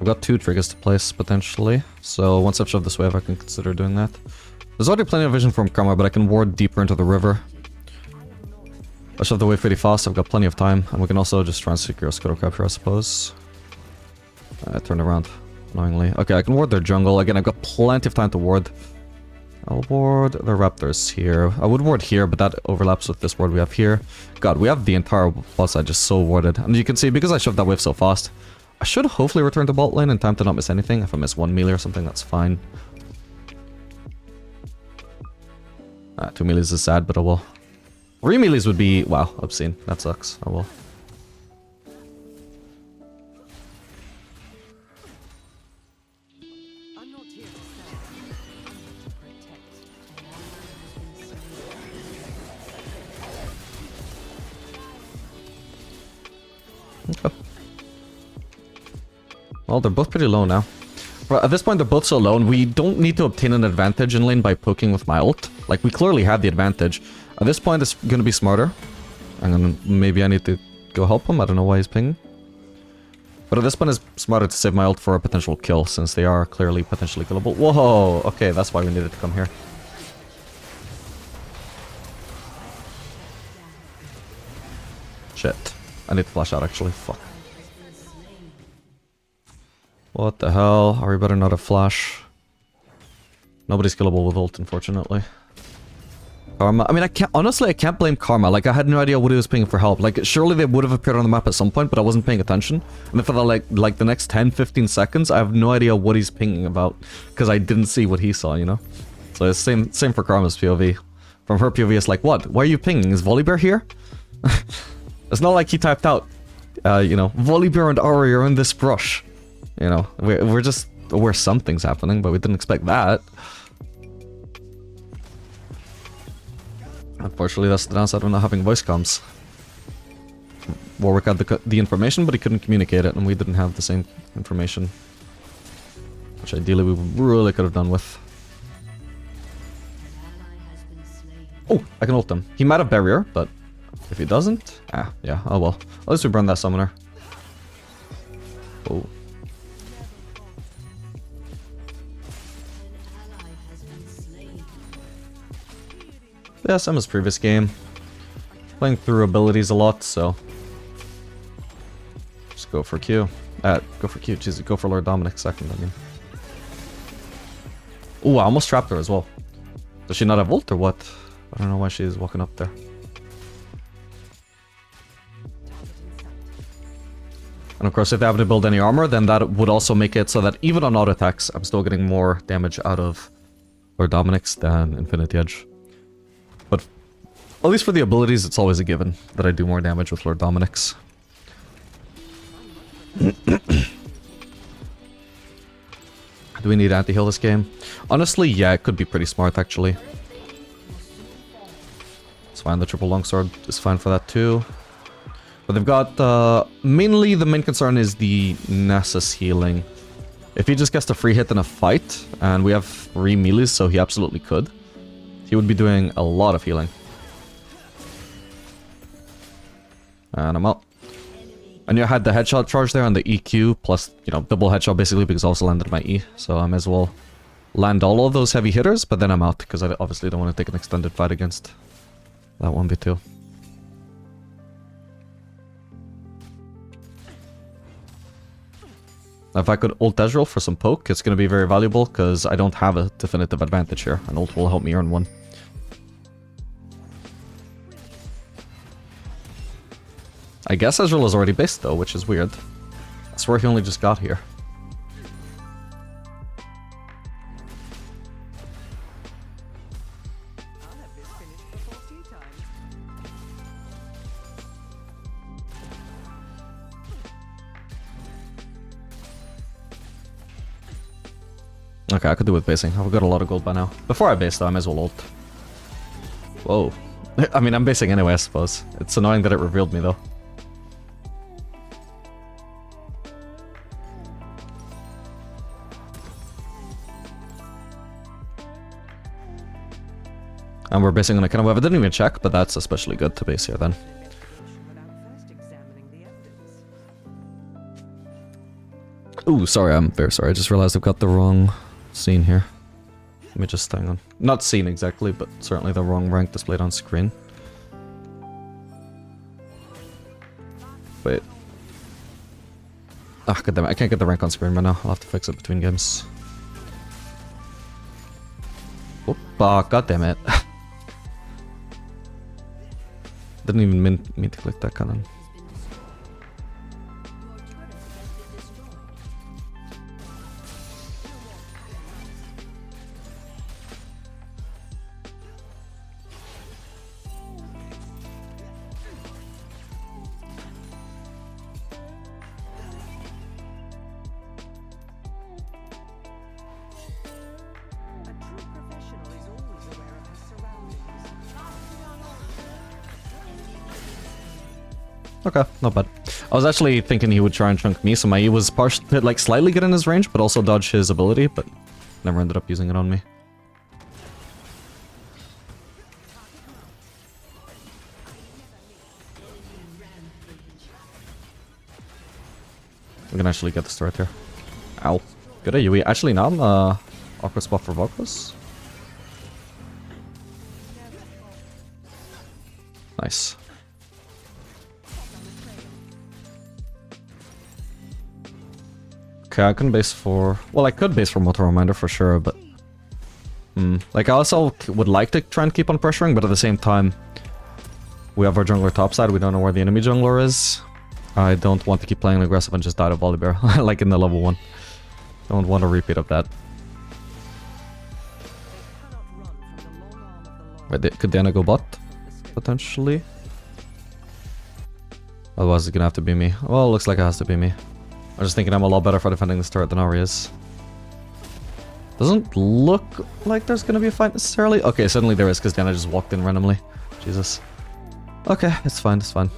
I've got 2 triggers to place, potentially, so once I've shoved this wave, I can consider doing that. There's already plenty of vision from Karma, but I can ward deeper into the river. I'll shove the wave pretty fast, I've got plenty of time, and we can also just try and secure a scuttle capture, I suppose. I turned around, annoyingly. Okay, I can ward their jungle. Again, I've got plenty of time to ward. I'll ward the raptors here. I would ward here, but that overlaps with this ward we have here. God, we have the entire bot side just so warded. And you can see, because I shoved that wave so fast, I should hopefully return to bot lane in time to not miss anything. If I miss 1 melee or something, that's fine. 2 melees is sad, but oh well. 3 melees would be, wow, obscene. That sucks. Oh well. Okay. Well, they're both pretty low now. But at this point, they're both so low, and we don't need to obtain an advantage in lane by poking with my ult. Like, we clearly have the advantage. At this point, it's gonna be smarter. Maybe I need to go help him. I don't know why he's pinging. But at this point, it's smarter to save my ult for a potential kill, since they are clearly potentially killable. Whoa! Okay, that's why we needed to come here. Shit. I need to flash out, actually. Fuck. What the hell? Are we better not have flash? Nobody's killable with ult, unfortunately. Karma. I mean, honestly, I can't blame Karma. Like, I had no idea what he was pinging for help. Like, surely they would have appeared on the map at some point, but I wasn't paying attention. And for the, like the next 10-15 seconds, I have no idea what he's pinging about. Because I didn't see what he saw, you know? So it's same for Karma's POV. From her POV, it's like, what? Why are you pinging? Is Volibear here? It's not like he typed out, you know, Volibear and Ari are in this brush. You know, we're just aware something's happening, but we didn't expect that. Unfortunately, that's the downside of not having voice comms. Warwick had the information, but he couldn't communicate it, and we didn't have the same information. Which ideally we really could have done with. Oh, I can ult him. He might have barrier, but if he doesn't, yeah, oh well. At least we burned that summoner. Oh. Yeah, same as previous game. Playing through abilities a lot, so just go for Q. Go for Q. Jeez, go for Lord Dominic second, I mean. Ooh, I almost trapped her as well. Does she not have ult or what? I don't know why she's walking up there. And of course, if they happen to build any armor, then that would also make it so that even on auto attacks, I'm still getting more damage out of Lord Dominic's than Infinity Edge. But at least for the abilities, it's always a given that I do more damage with Lord Dominic's. Do we need anti-heal this game? Honestly, yeah, it could be pretty smart, actually. It's fine, the triple longsword is fine for that too. But they've got, mainly the main concern is the Nessus healing. If he just gets the free hit in a fight, and we have 3 melees, so he absolutely could, he would be doing a lot of healing. And I'm out. I knew I had the headshot charge there on the EQ, plus, you know, double headshot basically because I also landed my E. So I may as well land all of those heavy hitters, but then I'm out because I obviously don't want to take an extended fight against that 1v2. If I could ult Ezreal for some poke, it's going to be very valuable because I don't have a definitive advantage here. An ult will help me earn one. I guess Ezreal is already based though, which is weird. I swear he only just got here. I'll have this finished before tea time. Okay, I could do with basing. I've got a lot of gold by now. Before I base though, I may as well ult. Whoa. I mean, I'm basing anyway, I suppose. It's annoying that it revealed me though. And we're basing on a kind of wave. I didn't even check, but that's especially good to base here then. Ooh, sorry, I'm very sorry. I just realized I've got the wrong scene here. Let me just hang on. Not scene exactly, but certainly the wrong rank displayed on screen. Wait. Ah, goddammit, I can't get the rank on screen right now. I'll have to fix it between games. Oop, ah, goddammit. Didn't even mean to click that cannon. Okay, not bad. I was actually thinking he would try and chunk me, so my E was like slightly get in his range, but also dodge his ability, but never ended up using it on me. We can actually get this turret here. Ow. Good at UE. Actually, now I'm awkward spot for Vocus. Nice. Okay, I couldn't base for... Well, I could base for Motor Reminder for sure, but... Like, I also would like to try and keep on pressuring, but at the same time... We have our jungler topside, we don't know where the enemy jungler is. I don't want to keep playing aggressive and just die to Volibear, like in the level 1. Don't want a repeat of that. Wait, could Diana go bot? Potentially? Otherwise it's gonna have to be me. Well, it looks like it has to be me. I'm just thinking I'm a lot better for defending this turret than Ari is. Doesn't look like there's gonna be a fight necessarily. Okay, suddenly there is because Diana just walked in randomly. Jesus. Okay, it's fine, it's fine.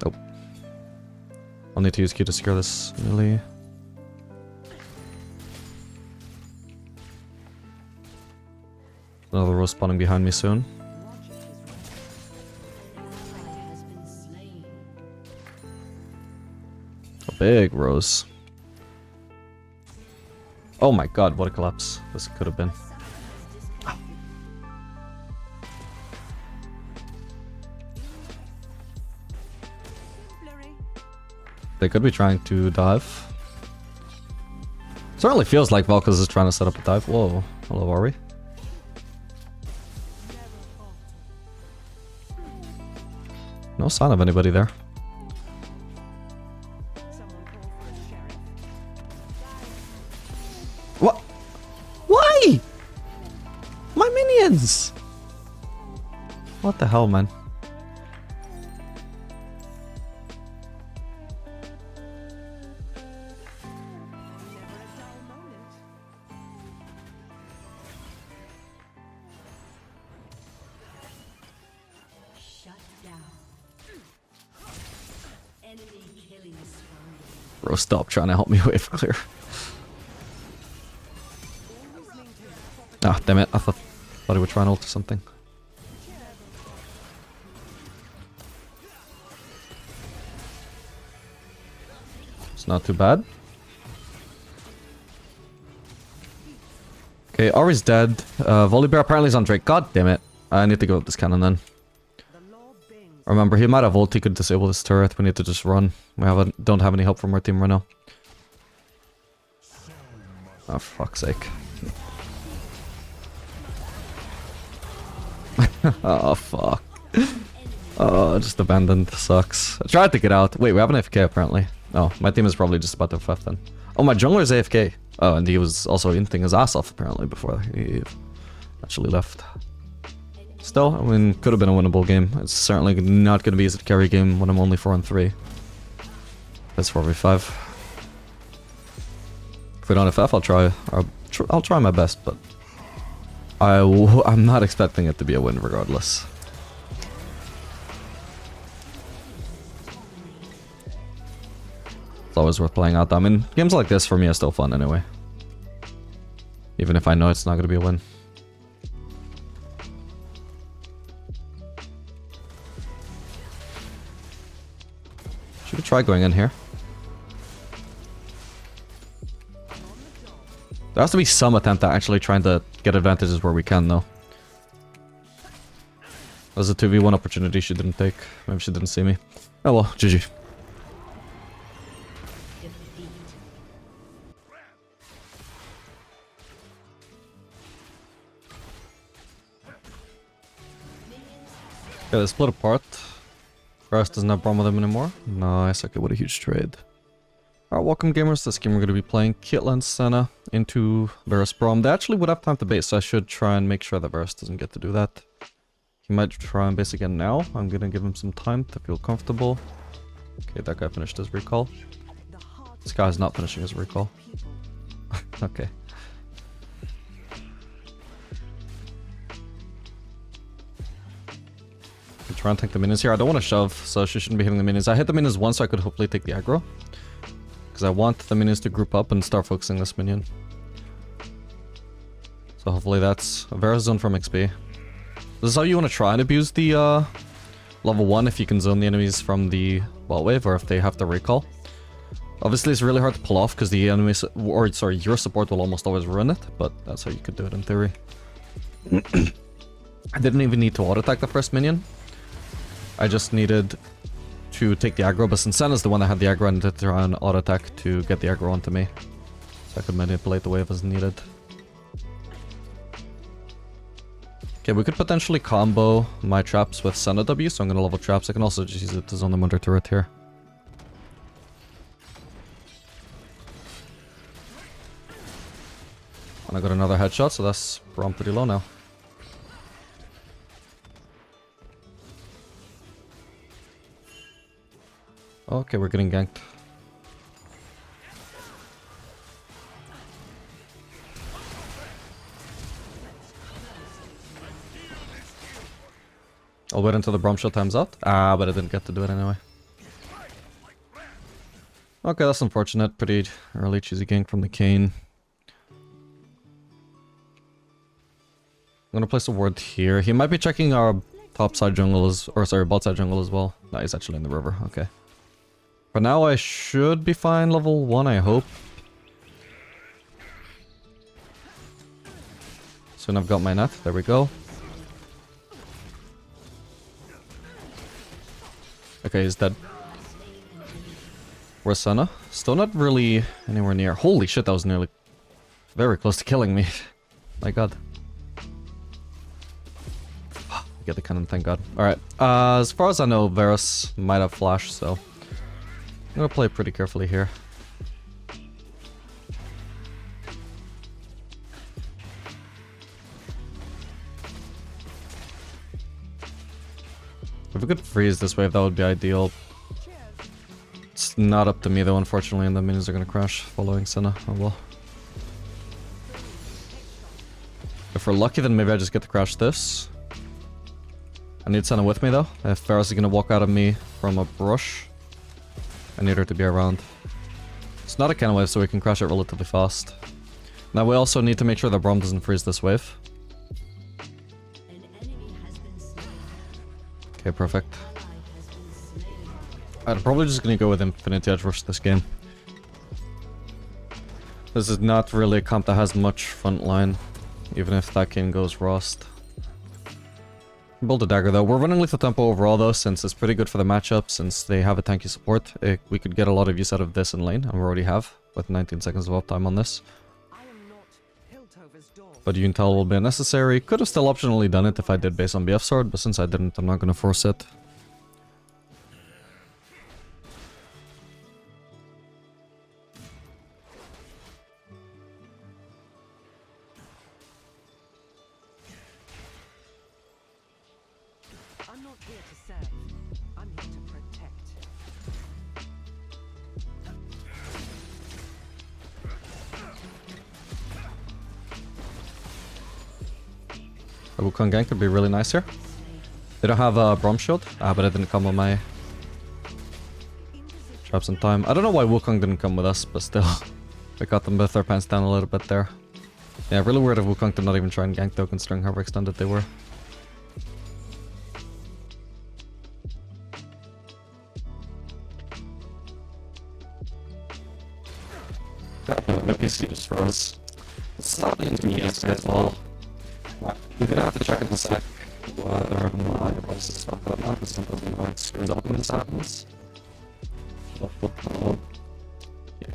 Oh. I'll need to use Q to secure this melee. Another Rose spawning behind me soon. A big Rose. Oh my god, what a collapse this could have been. Ow. They could be trying to dive. Certainly feels like Valkyr's is trying to set up a dive. Whoa, hello, are we? No sign of anybody there. What? Why? My minions! What the hell, man? Bro, stop trying to help me wave clear. Ah, damn it. I thought he would try and ult or something. It's not too bad. Okay, Ari's dead. Volibear apparently is on Drake. God damn it. I need to go with this cannon then. Remember, he might have ult. He could disable this turret. We need to just run. Don't have any help from our team right now. Oh, fuck's sake. Oh, fuck. Oh, just abandoned. Sucks. I tried to get out. Wait, we have an AFK apparently. Oh, my team is probably just about to FF then. Oh, my jungler is AFK. Oh, and he was also inting his ass off apparently before he actually left. Still, I mean, could have been a winnable game. It's certainly not going to be easy to carry a game when I'm only 4-3. That's 4v5. If we don't FF, I'll try my best, but I'm not expecting it to be a win regardless. It's always worth playing out. I mean, games like this for me are still fun anyway. Even if I know it's not going to be a win. Should we try going in here? There has to be some attempt at actually trying to get advantages where we can, though. That was a 2v1 opportunity she didn't take. Maybe she didn't see me. Oh well, GG. Okay, they split apart. Grass doesn't have problem with them anymore. Nice, okay, what a huge trade. Alright, welcome gamers. This game we're going to be playing Caitlyn Senna into Varus Braum. They actually would have time to base, so I should try and make sure that Varus doesn't get to do that. He might try and base again now. I'm going to give him some time to feel comfortable. Okay, that guy finished his recall. This guy's not finishing his recall. Okay. Try and tank the minions here. I don't want to shove, so she shouldn't be hitting the minions. I hit the minions once so I could hopefully take the aggro. Because I want the minions to group up and start focusing this minion. So hopefully that's a Varus zone from XP. This is how you want to try and abuse the level 1 if you can zone the enemies from the bot wave or if they have to recall. Obviously it's really hard to pull off because the enemies, or sorry, your support will almost always ruin it, but that's how you could do it in theory. I didn't even need to auto-attack the first minion. I just needed to take the aggro, but since Senna's the one that had the aggro, I needed to try and auto-attack to get the aggro onto me. So I could manipulate the wave as needed. Okay, we could potentially combo my traps with Senna W, so I'm gonna level traps. I can also just use it to zone them under turret here. And I got another headshot, so that's Braum pretty low now. Okay, we're getting ganked. I'll wait until the Braum shot time's out. Ah, but I didn't get to do it anyway. Okay, that's unfortunate. Pretty early cheesy gank from the Kane. I'm gonna place a ward here. He might be checking our top side jungle or sorry, bot side jungle as well. No, he's actually in the river. Okay. For now, I should be fine level 1, I hope. Soon I've got my net. There we go. Okay, he's dead. Where's Senna? Still not really anywhere near. Holy shit, that was nearly very close to killing me. My god. Get the cannon, thank god. Alright, as far as I know, Varus might have flash, so I'm gonna play pretty carefully here. If we could freeze this wave, that would be ideal. It's not up to me though, unfortunately, and the minions are gonna crash following Senna. Oh well. If we're lucky, then maybe I just get to crash this. I need Senna with me though. If Varus is gonna walk out of me from a brush, I need her to be around. It's not a cannon wave, so we can crash it relatively fast. Now we also need to make sure the Braum doesn't freeze this wave. Okay, perfect. I'm probably just gonna go with Infinity Edge Rush this game. This is not really a comp that has much front line, even if that game goes Rost. Build a dagger though. We're running lethal tempo overall though, since it's pretty good for the matchup, since they have a tanky support. We could get a lot of use out of this in lane, and we already have, with 19 seconds of uptime on this. But Untel will be unnecessary. Could have still optionally done it if I did base on BF sword, but since I didn't, I'm not gonna force it. I'm not here to serve. I'm here to protect. A Wukong gank could be really nice here. They don't have a Braum shield, but it didn't come with my traps in time. I don't know why Wukong didn't come with us, but still. We got them with their pants down a little bit there. Yeah, really weird of Wukong to not even try and gank though, considering how extended they were. My PC just froze. It's not into me yesterday as well. You're gonna have to check in a sec whether my device is fucked up now, because something like screws up when this happens. Yeah.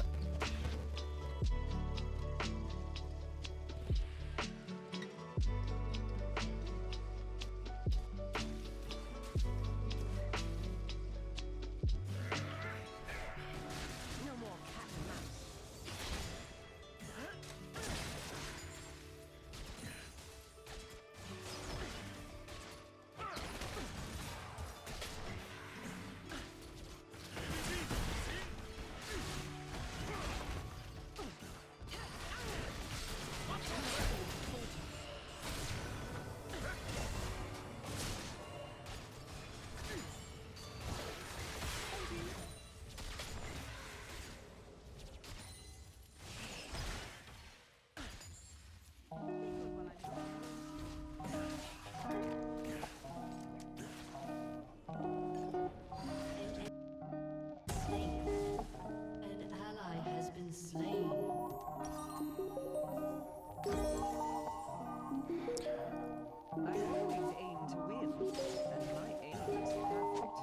No more cat and mouse. An ally has been slain. I always aim to win, and my aim is perfect.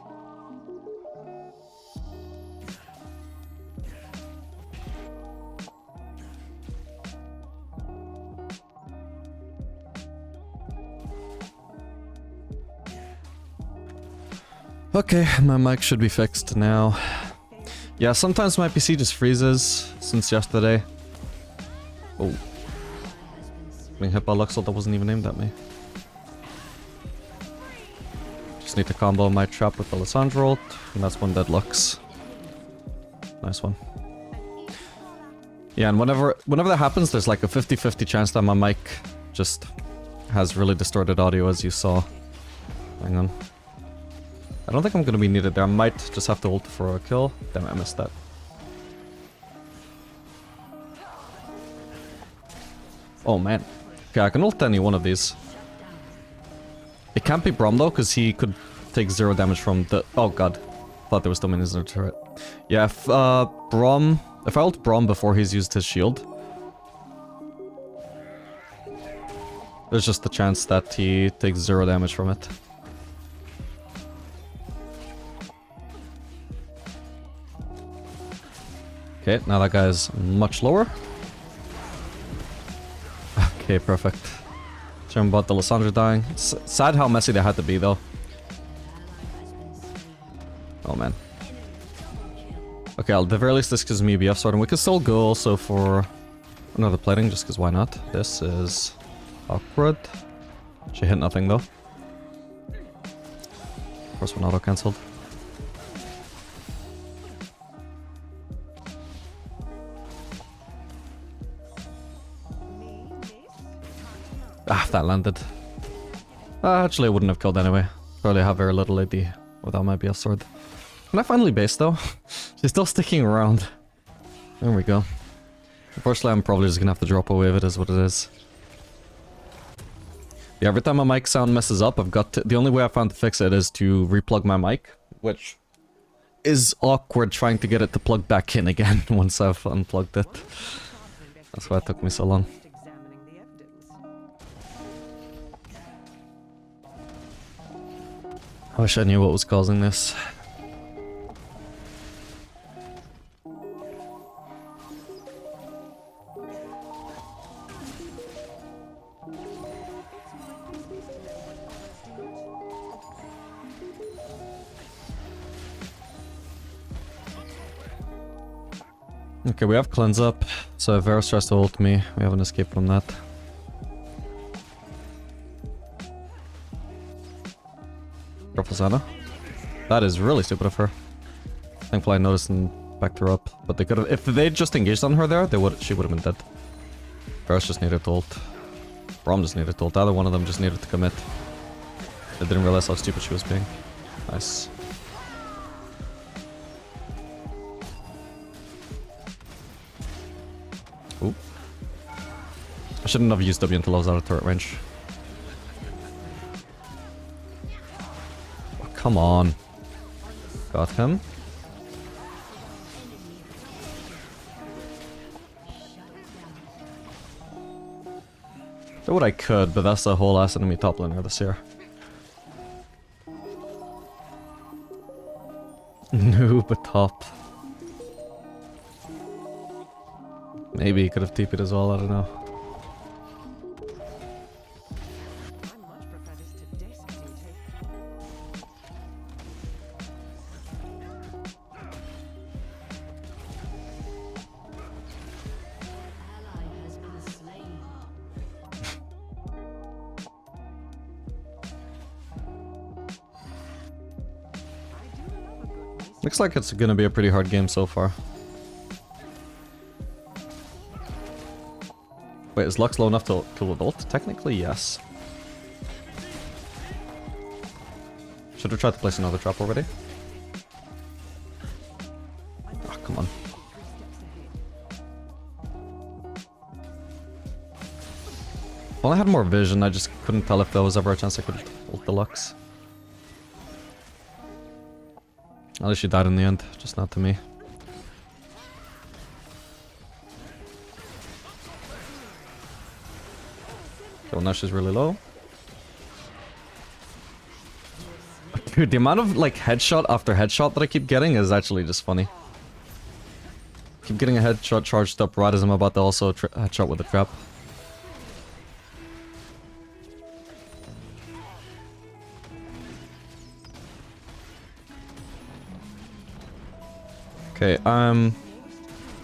Okay, my mic should be fixed now. Yeah, sometimes my PC just freezes since yesterday. Oh. Getting hit by Luxel that wasn't even aimed at me. Just need to combo my trap with the Lissandra ult, and that's one dead Lux. Nice one. Yeah, and whenever that happens, there's like a 50-50 chance that my mic just has really distorted audio, as you saw. Hang on. I don't think I'm gonna be needed there. I might just have to ult for a kill. Damn, I missed that. Oh man. Okay, I can ult any one of these. It can't be Braum though, because he could take 0 damage from the... Oh god. Thought there was still minions in the turret. Yeah, if Braum... If I ult Braum before he's used his shield, there's just the chance that he takes 0 damage from it. Okay, now that guy's much lower. Okay, perfect. Talking about the Lissandra dying. It's sad how messy they had to be, though. Oh, man. Okay, at the very least, this gives me a BF sword, and we could still go also for another plating, just because why not? This is awkward. She hit nothing, though. Of course, one auto-cancelled. Ah, that landed. Actually, I wouldn't have killed anyway. Probably have very little AD without my BF sword. Can I finally base though? She's still sticking around. There we go. Unfortunately, I'm probably just gonna have to drop a wave. It is what it is. Yeah, every time my mic sound messes up, I've got to, the only way I found to fix it is to replug my mic, which is awkward trying to get it to plug back in again once I've unplugged it. That's why it took me so long. Examining the evidence. I wish I knew what was causing this. Okay, we have cleanse up, so if Varus tries to ult me, we have an escape from that. Professana. That is really stupid of her. Thankfully I noticed and backed her up, but they could have— if they'd just engaged on her there, she would have been dead. Varus just needed to ult. Rom just needed to ult. Either one of them just needed to commit. They didn't realize how stupid she was being. Nice. Ooh. I shouldn't have used W until I was out of turret range. Oh, come on. Got him. Do what I could, but that's the whole ass enemy top laner this year. Noob top. Maybe he could have TP'd as well, I don't know. I much prefer this to desk duty. Ally has been slain. I do love a good mystery. Looks like it's gonna be a pretty hard game so far. Wait, is Lux low enough to kill with ult? Technically, yes. Should have tried to place another trap already. Oh, come on. Well, I had more vision, I just couldn't tell if there was ever a chance I could ult the Lux. At least she died in the end, just not to me. Well, now she's really low. Dude, the amount of like headshot after headshot that I keep getting is actually just funny. Keep getting a headshot charged up right as I'm about to also headshot with a trap. Okay, I'm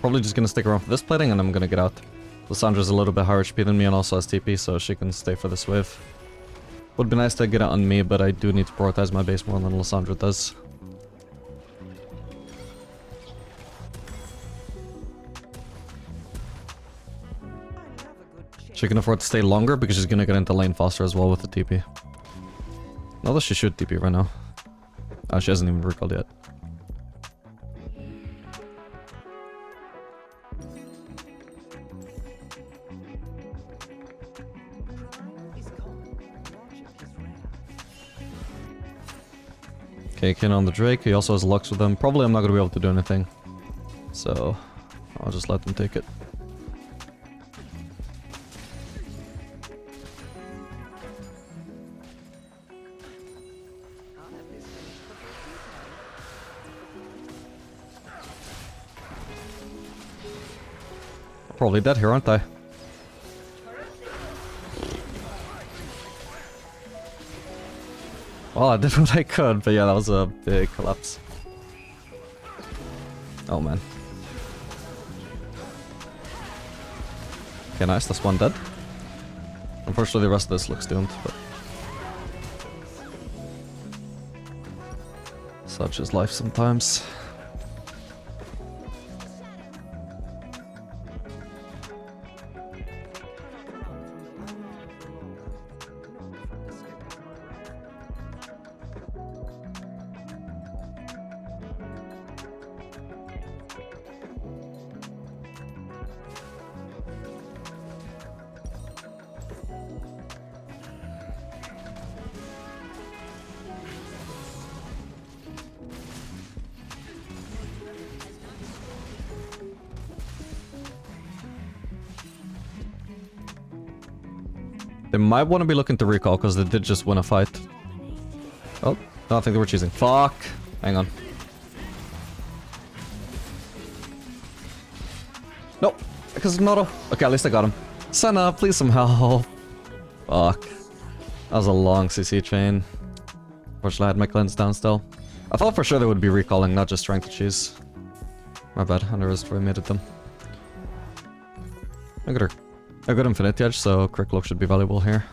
probably just gonna stick around for this plating and I'm gonna get out. Lissandra's a little bit higher HP than me and also has TP, so she can stay for this wave. Would be nice to get it on me, but I do need to prioritize my base more than Lissandra does. She can afford to stay longer because she's gonna get into lane faster as well with the TP. Although she should TP right now. Oh, she hasn't even recalled yet. Okay, Kin on the Drake. He also has Lux with him. Probably I'm not going to be able to do anything. So, I'll just let them take it. Probably dead here, aren't I? Well, I did what I could, but yeah, that was a big collapse. Oh man. Okay, nice, that's one dead. Unfortunately, the rest of this looks doomed, but... such is life sometimes. They might want to be looking to recall because they did just win a fight. Oh, no, I think they were cheesing. Fuck! Hang on. Nope, because it's auto. Okay, at least I got him. Senna, please some help. Fuck. That was a long CC chain. Unfortunately, I had my cleanse down still. I thought for sure they would be recalling, not just trying to cheese. My bad, I underestimated them. I got a good Infinity Edge, so Quick Look should be valuable here.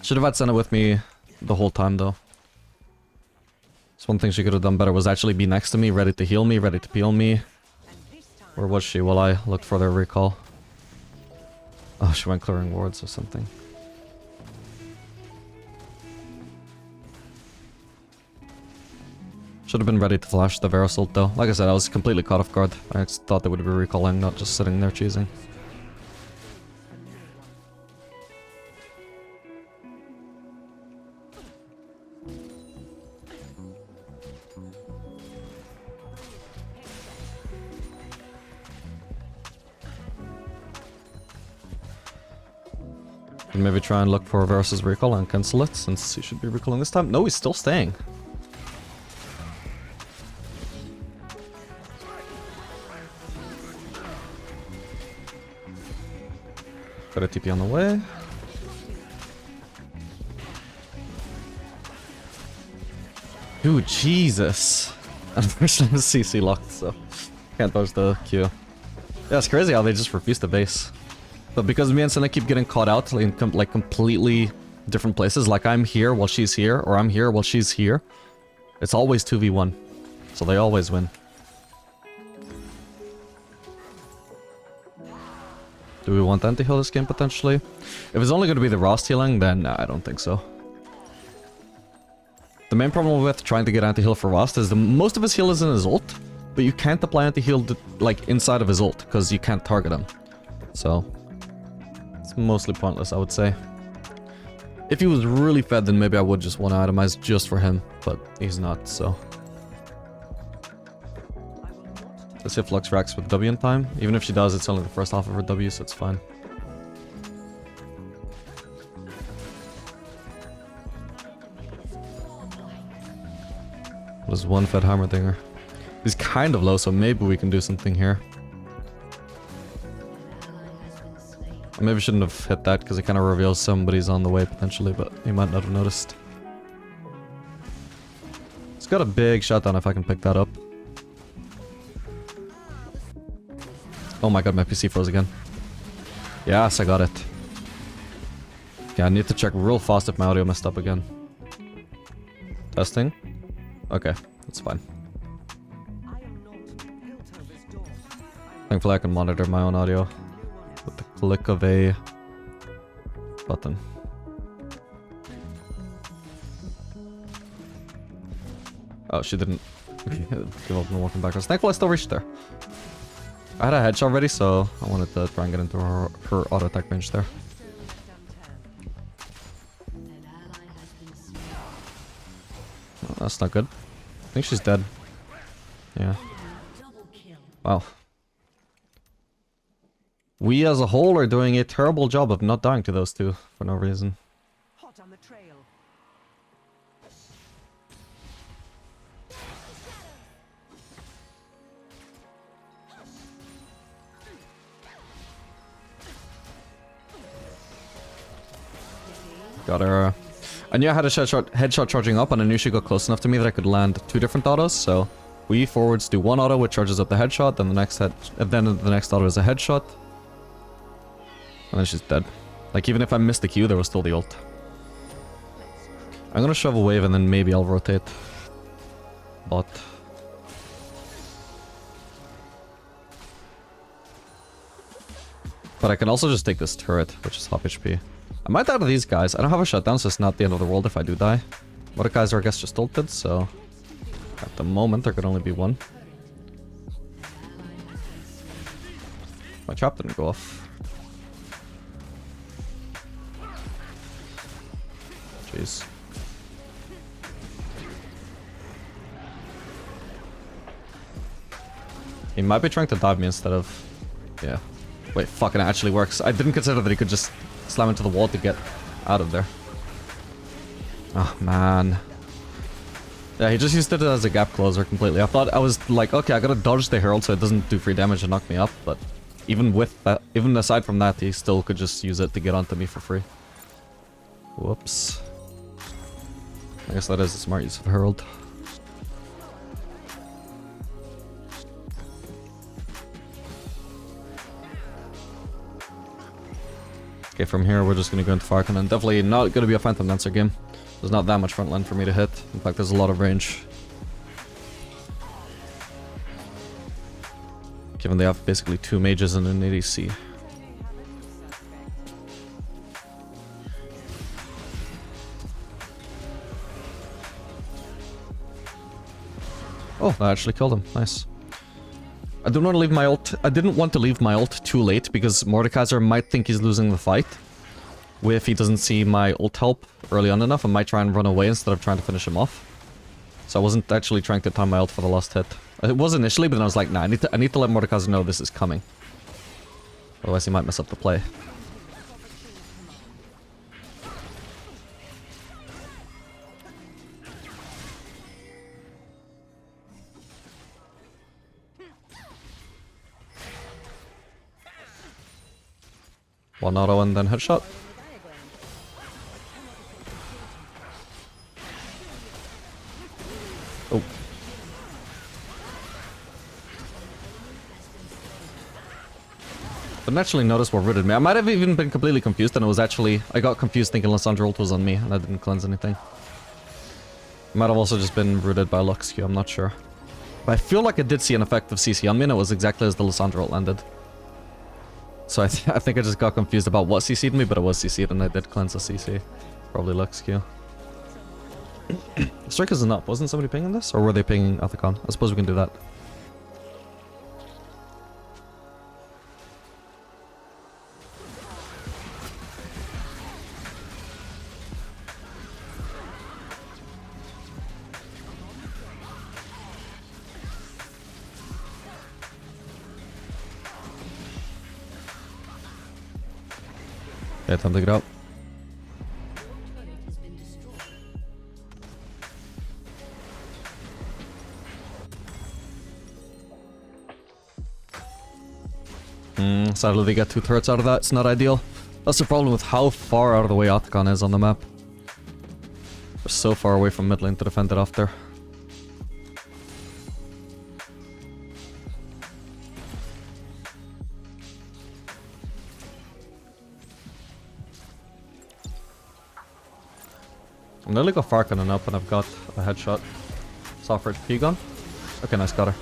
Should have had Senna with me the whole time though. So one thing she could have done better was actually be next to me, ready to heal me, ready to peel me. Where was she while I looked for their recall? Oh, she went clearing wards or something. Should have been ready to flash the Varus ult though. Like I said, I was completely caught off guard. I thought they would be recalling, not just sitting there cheesing. Can maybe try and look for Varus's recall and cancel it, since he should be recalling this time. No, he's still staying. Got a TP on the way. Dude, Jesus. Unfortunately, the CC locked, so can't dodge the Q. Yeah, it's crazy how they just refuse to base. But because me and Senna keep getting caught out in like completely different places, like I'm here while she's here, or I'm here while she's here, it's always 2v1. So they always win. Do we want anti-heal this game, potentially? If it's only going to be the Rost healing, then I don't think so. The main problem with trying to get anti-heal for Rost is most of his heal is in his ult, but you can't apply anti-heal like inside of his ult, because you can't target him. So, it's mostly pointless, I would say. If he was really fed, then maybe I would just want to itemize just for him, but he's not, so... Let's see if Lux racks with W in time. Even if she does, it's only the first half of her W, so it's fine. There's one fed hammer dinger. He's kind of low, so maybe we can do something here. I maybe shouldn't have hit that, because it kind of reveals somebody's on the way potentially, but he might not have noticed. It's got a big shutdown if I can pick that up. Oh my god, my PC froze again. Yes, I got it. Okay, I need to check real fast if my audio messed up again. Testing. Okay, that's fine. Thankfully I can monitor my own audio with the click of a button. Oh, she didn't give up and walking backwards. Thankfully I still reached there. I had a headshot ready, so I wanted to try and get into her auto attack range there. Oh, that's not good. I think she's dead. Yeah. Wow. We as a whole are doing a terrible job of not dying to those two for no reason. Hot on the trail. Got her. I knew I had a headshot charging up, and I knew she got close enough to me that I could land 2 different autos. So we forwards do 1 auto which charges up the headshot, then the next auto is a headshot, and then she's dead. Like even if I missed the Q, there was still the ult. I'm gonna shove a wave and then maybe I'll rotate. But I can also just take this turret, which is half HP. I might die to these guys. I don't have a shutdown, so it's not the end of the world if I do die. What guys are, I guess, just ulted, so... At the moment, there could only be one. My trap didn't go off. Jeez. He might be trying to dive me instead of... Yeah. Wait, fucking it actually works. I didn't consider that he could just slam into the wall to get out of there. Oh, man. Yeah, he just used it as a gap closer completely. I thought I was like, okay, I gotta dodge the Herald so it doesn't do free damage and knock me up, but even with that, even aside from that, he still could just use it to get onto me for free. Whoops. I guess that is a smart use of Herald. Okay, from here we're just gonna go into Farcan, and definitely not gonna be a Phantom Dancer game. There's not that much front line for me to hit. In fact, there's a lot of range. Given they have basically 2 mages and an ADC. Oh, that actually killed him. Nice. I don't want to leave my ult. I didn't want to leave my ult too late because Mordekaiser might think he's losing the fight. If he doesn't see my ult help early on enough, I might try and run away instead of trying to finish him off. So I wasn't actually trying to time my ult for the last hit. It was initially, but then I was like, nah, I need to let Mordekaiser know this is coming. Otherwise he might mess up the play. One auto and then headshot. Oh. Didn't actually notice what rooted me. I might have even been completely confused and it was actually... I got confused thinking Lissandra ult was on me and I didn't cleanse anything. Might have also just been rooted by Lux Q, I'm not sure. But I feel like I did see an effective CC on me and it was exactly as the Lissandra ult landed. So I think I just got confused about what CC'd me, but it was CC'd and I did cleanse a CC. Probably Lux Q. Strike isn't up. Wasn't somebody pinging this? Or were they pinging Athacon? I suppose we can do that. Yeah, time to get out. Sadly they get 2 turrets out of that. It's not ideal. That's the problem with how far out of the way Athacon is on the map. We're so far away from mid lane to defend it off there. I'm nearly got Farcanen up and I've got a headshot. Soft HP gun. Okay, nice, got her.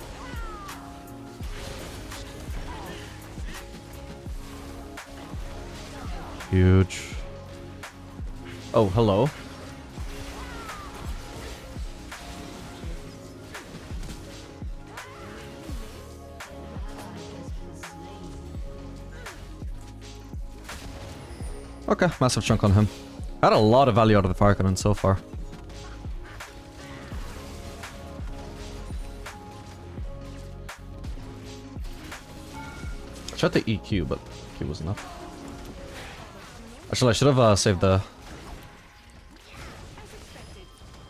Huge. Oh, hello. Okay, massive chunk on him. Had a lot of value out of the Farcanen so far. I tried the EQ, but EQ wasn't enough. Actually, I should have saved the...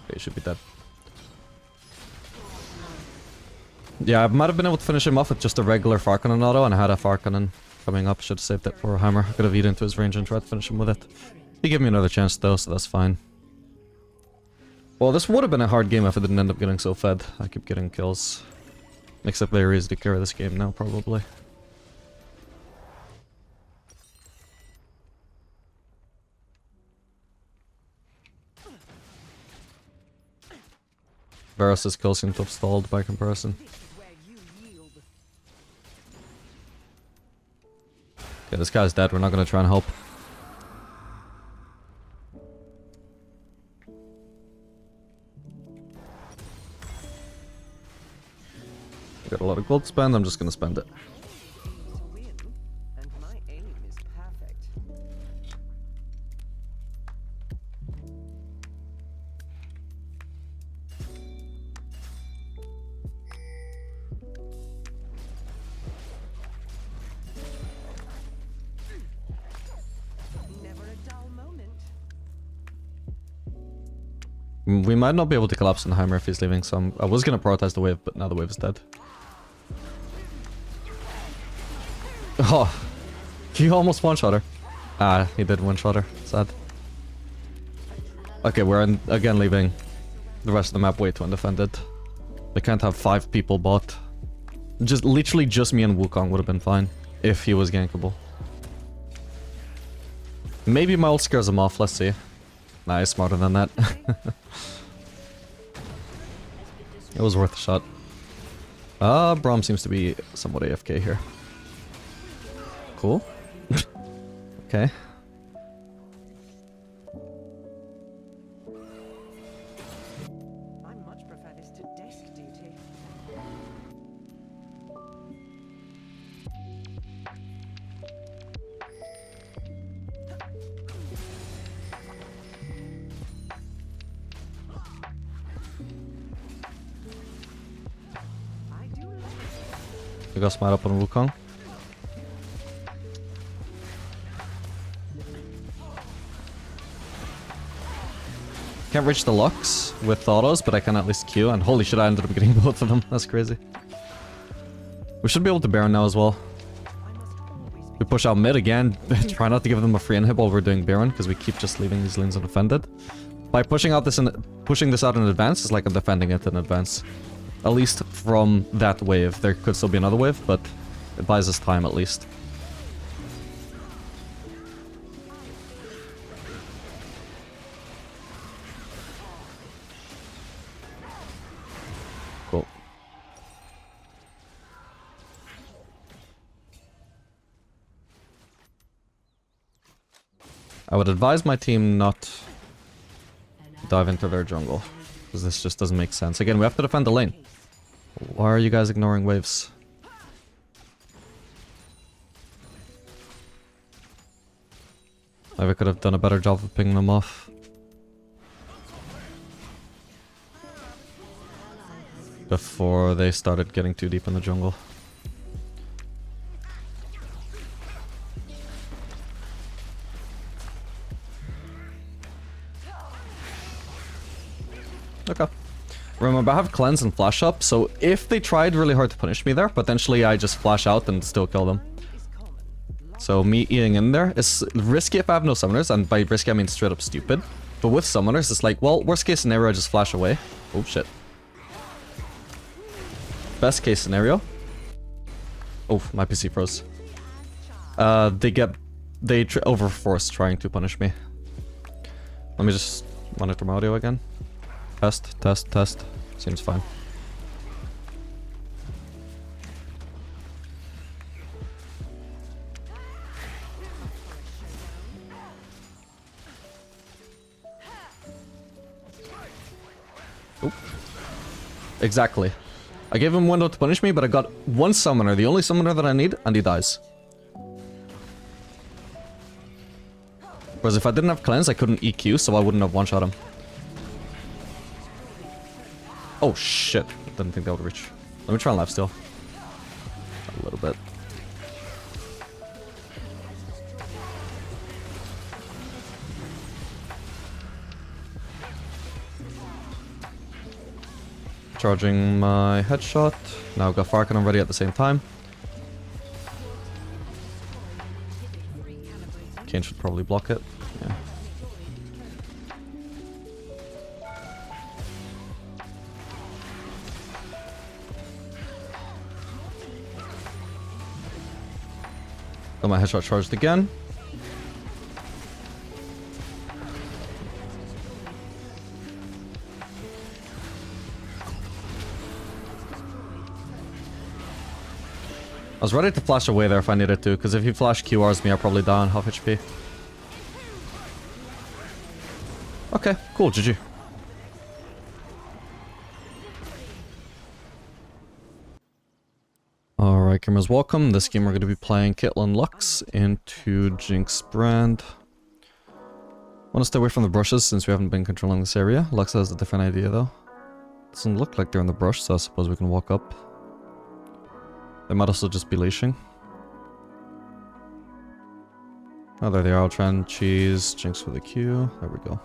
Okay, he should be dead. Yeah, I might have been able to finish him off with just a regular Farcanen auto, and I had a Farcanen coming up. Should have saved it for a hammer. I could have eaten into his range and tried to finish him with it. He gave me another chance though, so that's fine. Well, this would have been a hard game if I didn't end up getting so fed. I keep getting kills. Makes it very easy to carry this game now, probably. Varus' kills seem to have stalled by comparison. Okay, this guy's dead. We're not gonna try and help. I got a lot of gold to spend. I'm just gonna spend it. And my aim is perfect. We might not be able to collapse on Heimer if he's leaving, so I was gonna prioritize the wave, but now the wave is dead. Oh, he almost one-shot her. Ah, he did one-shot her. Sad. Okay, we're again leaving the rest of the map way too undefended. They can't have 5 people bot. Literally just me and Wukong would have been fine if he was gankable. Maybe my ult scares him off, let's see. Nah, he's smarter than that. It was worth a shot. Braum seems to be somewhat AFK here. Cool. Okay. I much prefer this to desk duty. I do like We got smite up on Wukong. Can't reach the locks with autos, but I can at least Q, and holy shit, I ended up getting both of them. That's crazy. We should be able to Baron now as well. We push out mid again, try not to give them a free inhib while we're doing Baron, because we keep just leaving these lanes undefended. By pushing this out in advance is like I'm defending it in advance. At least from that wave. There could still be another wave, but it buys us time at least. Cool. I would advise my team not dive into their jungle, because this just doesn't make sense. Again, we have to defend the lane. Why are you guys ignoring waves? Maybe I could have done a better job of picking them off. Before they started getting too deep in the jungle. Okay. Remember, I have cleanse and flash up, so if they tried really hard to punish me there, potentially I just flash out and still kill them. So me eating in there is risky if I have no summoners, and by risky I mean straight up stupid. But with summoners, it's like, well, worst case scenario, I just flash away. Oh shit. Best case scenario. Oh, my PC froze. They overforce trying to punish me. Let me just monitor my audio again. Test, test, test. Seems fine. Oop. Exactly. I gave him window to punish me, but I got one summoner, the only summoner that I need, and he dies. Whereas if I didn't have cleanse, I couldn't EQ, so I wouldn't have one-shot him. Oh shit, didn't think that would reach. Let me try and lifesteal. A little bit. Charging my headshot. Now I've got Farcanon ready at the same time. Kane should probably block it. Yeah. Got my headshot charged again. I was ready to flash away there if I needed to, because if he flash QRs me, I'll probably die on half HP. Okay, cool, GG. Alright, gamers, welcome. This game we're going to be playing Caitlyn Lux into Jinx Brand. Want to stay away from the brushes since we haven't been controlling this area. Lux has a different idea though. Doesn't look like they're in the brush, so I suppose we can walk up. They might also just be leashing. Oh, there they are. I'll try and cheese Jinx with a Q. There we go.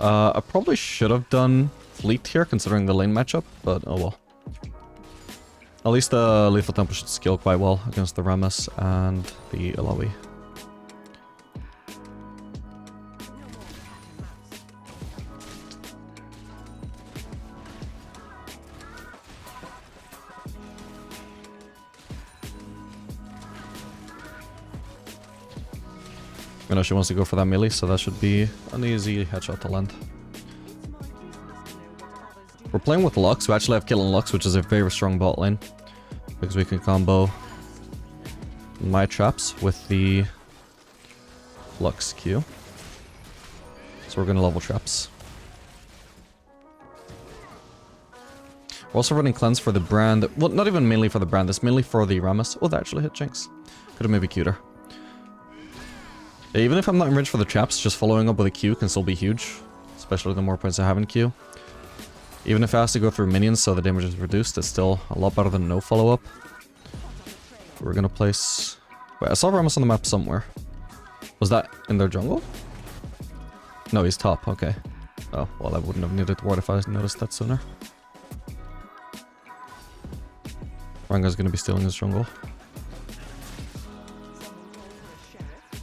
I probably should have done Fleet here, considering the lane matchup, but oh well. At least the Lethal Tempo should skill quite well against the Rammus and the Ilawi. I know she wants to go for that melee, so that should be an easy headshot to land. We're playing with Lux. We actually have Kill and Lux, which is a very strong bot lane. Because we can combo my traps with the Lux Q. So we're going to level traps. We're also running Cleanse for the brand. Well, not even mainly for the brand. It's mainly for the Rammus. Oh, that actually hit Jinx. Could have maybe Q'd her. Yeah, even if I'm not enriched for the traps, just following up with a Q can still be huge. Especially the more points I have in Q. Even if I have to go through minions so the damage is reduced, it's still a lot better than no follow-up. We're gonna place... Wait, I saw Rammus on the map somewhere. Was that in their jungle? No, he's top, okay. Oh, well I wouldn't have needed to ward if I noticed that sooner. Ranga's gonna be stealing his jungle.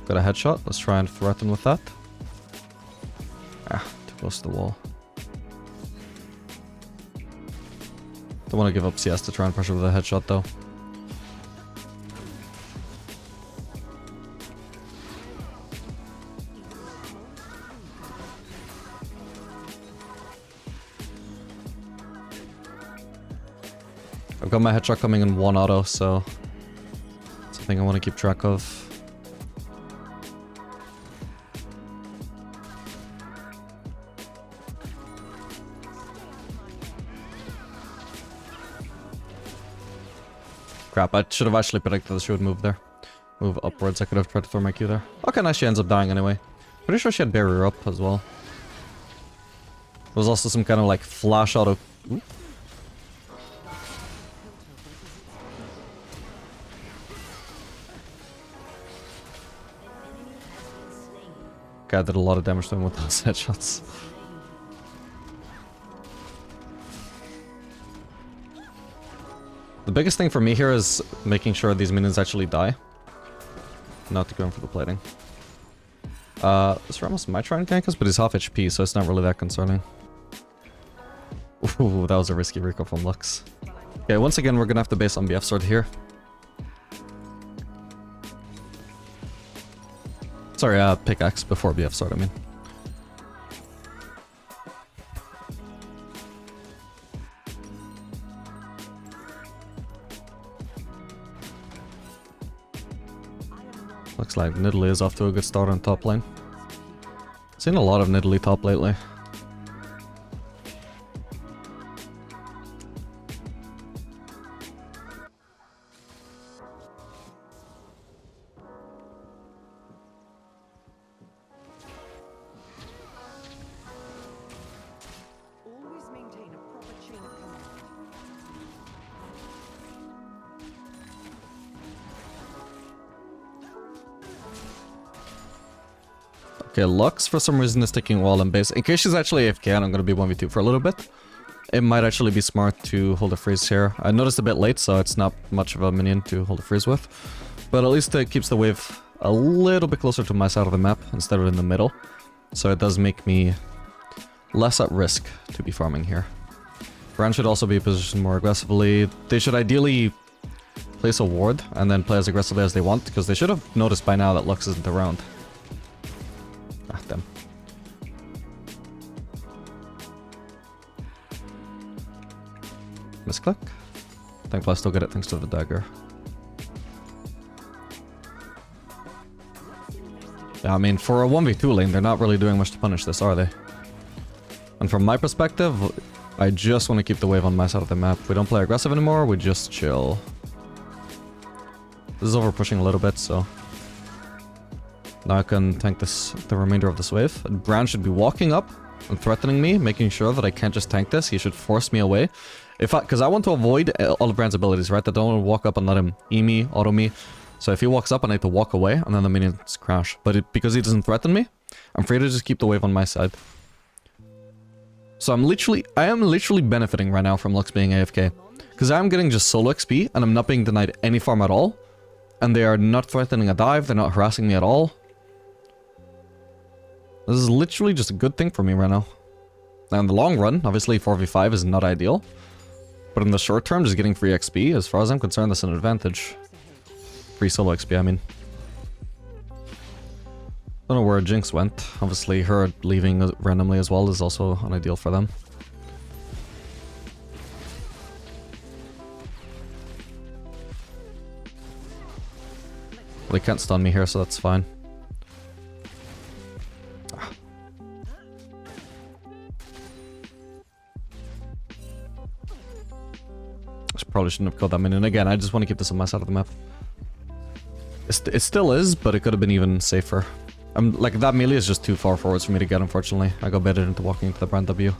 Got a headshot, let's try and threaten with that. Ah, too close to the wall. Don't want to give up CS to try and pressure with a headshot though. I've got my headshot coming in 1 auto, so something I want to keep track of. Crap, I should have actually predicted that she would move there. Move upwards, I could have tried to throw my Q there. Okay, nice, she ends up dying anyway. Pretty sure she had barrier up as well. There was also some kind of like flash auto... Ooh. Okay, I did a lot of damage to him with those headshots. The biggest thing for me here is making sure these minions actually die. Not going for the plating. This Rammus might try and gank us, but he's half HP, so it's not really that concerning. Ooh, that was a risky recall from Lux. Okay, once again, we're gonna have to base on BF sword here. Sorry, pickaxe before BF sword, I mean. Looks like Nidalee is off to a good start on top lane. Seen a lot of Nidalee top lately. Always maintain a proper chain of command. Okay, Lux for some reason is taking wall and base. In case she's actually AFK and I'm gonna be 1v2 for a little bit, it might actually be smart to hold a freeze here. I noticed a bit late, so it's not much of a minion to hold a freeze with. But at least it keeps the wave a little bit closer to my side of the map instead of in the middle. So it does make me less at risk to be farming here. Brand should also be positioned more aggressively. They should ideally place a ward and then play as aggressively as they want, because they should have noticed by now that Lux isn't around. Ah, damn. Misclick? Thankfully I still get it thanks to the dagger. Yeah, I mean, for a 1v2 lane, they're not really doing much to punish this, are they? And from my perspective, I just want to keep the wave on my side of the map. We don't play aggressive anymore, we just chill. This is over pushing a little bit, so... Now I can tank this, the remainder of this wave. Brand should be walking up and threatening me, making sure that I can't just tank this. He should force me away. Because I want to avoid all of Brand's abilities, right? I don't want to walk up and let him E me, auto me. So if he walks up, I need to walk away, and then the minions crash. But because he doesn't threaten me, I'm free to just keep the wave on my side. So I am literally benefiting right now from Lux being AFK. Because I'm getting just solo XP, and I'm not being denied any farm at all. And they are not threatening a dive, they're not harassing me at all. This is literally just a good thing for me right now. Now in the long run, obviously 4v5 is not ideal. But in the short term, just getting free XP, as far as I'm concerned, that's an advantage. Free solo XP, I mean. Don't know where Jinx went. Obviously, her leaving randomly as well is also unideal for them. Well, they can't stun me here, so that's fine. Probably shouldn't have killed that minion. Again, I just want to keep this on my side of the map. It still is, but it could have been even safer. Like, that melee is just too far forwards for me to get, unfortunately. I got baited into walking into the brand W.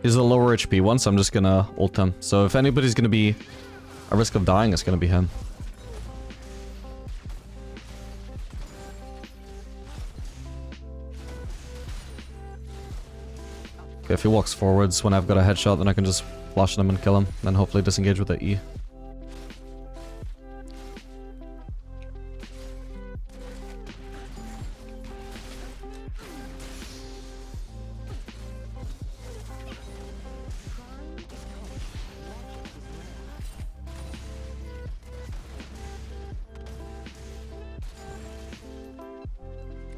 He's a lower HP one, so I'm just gonna ult him. So if anybody's gonna be at risk of dying, it's gonna be him. Okay, if he walks forwards when I've got a headshot, then I can just flash him and kill him. Then hopefully disengage with the E.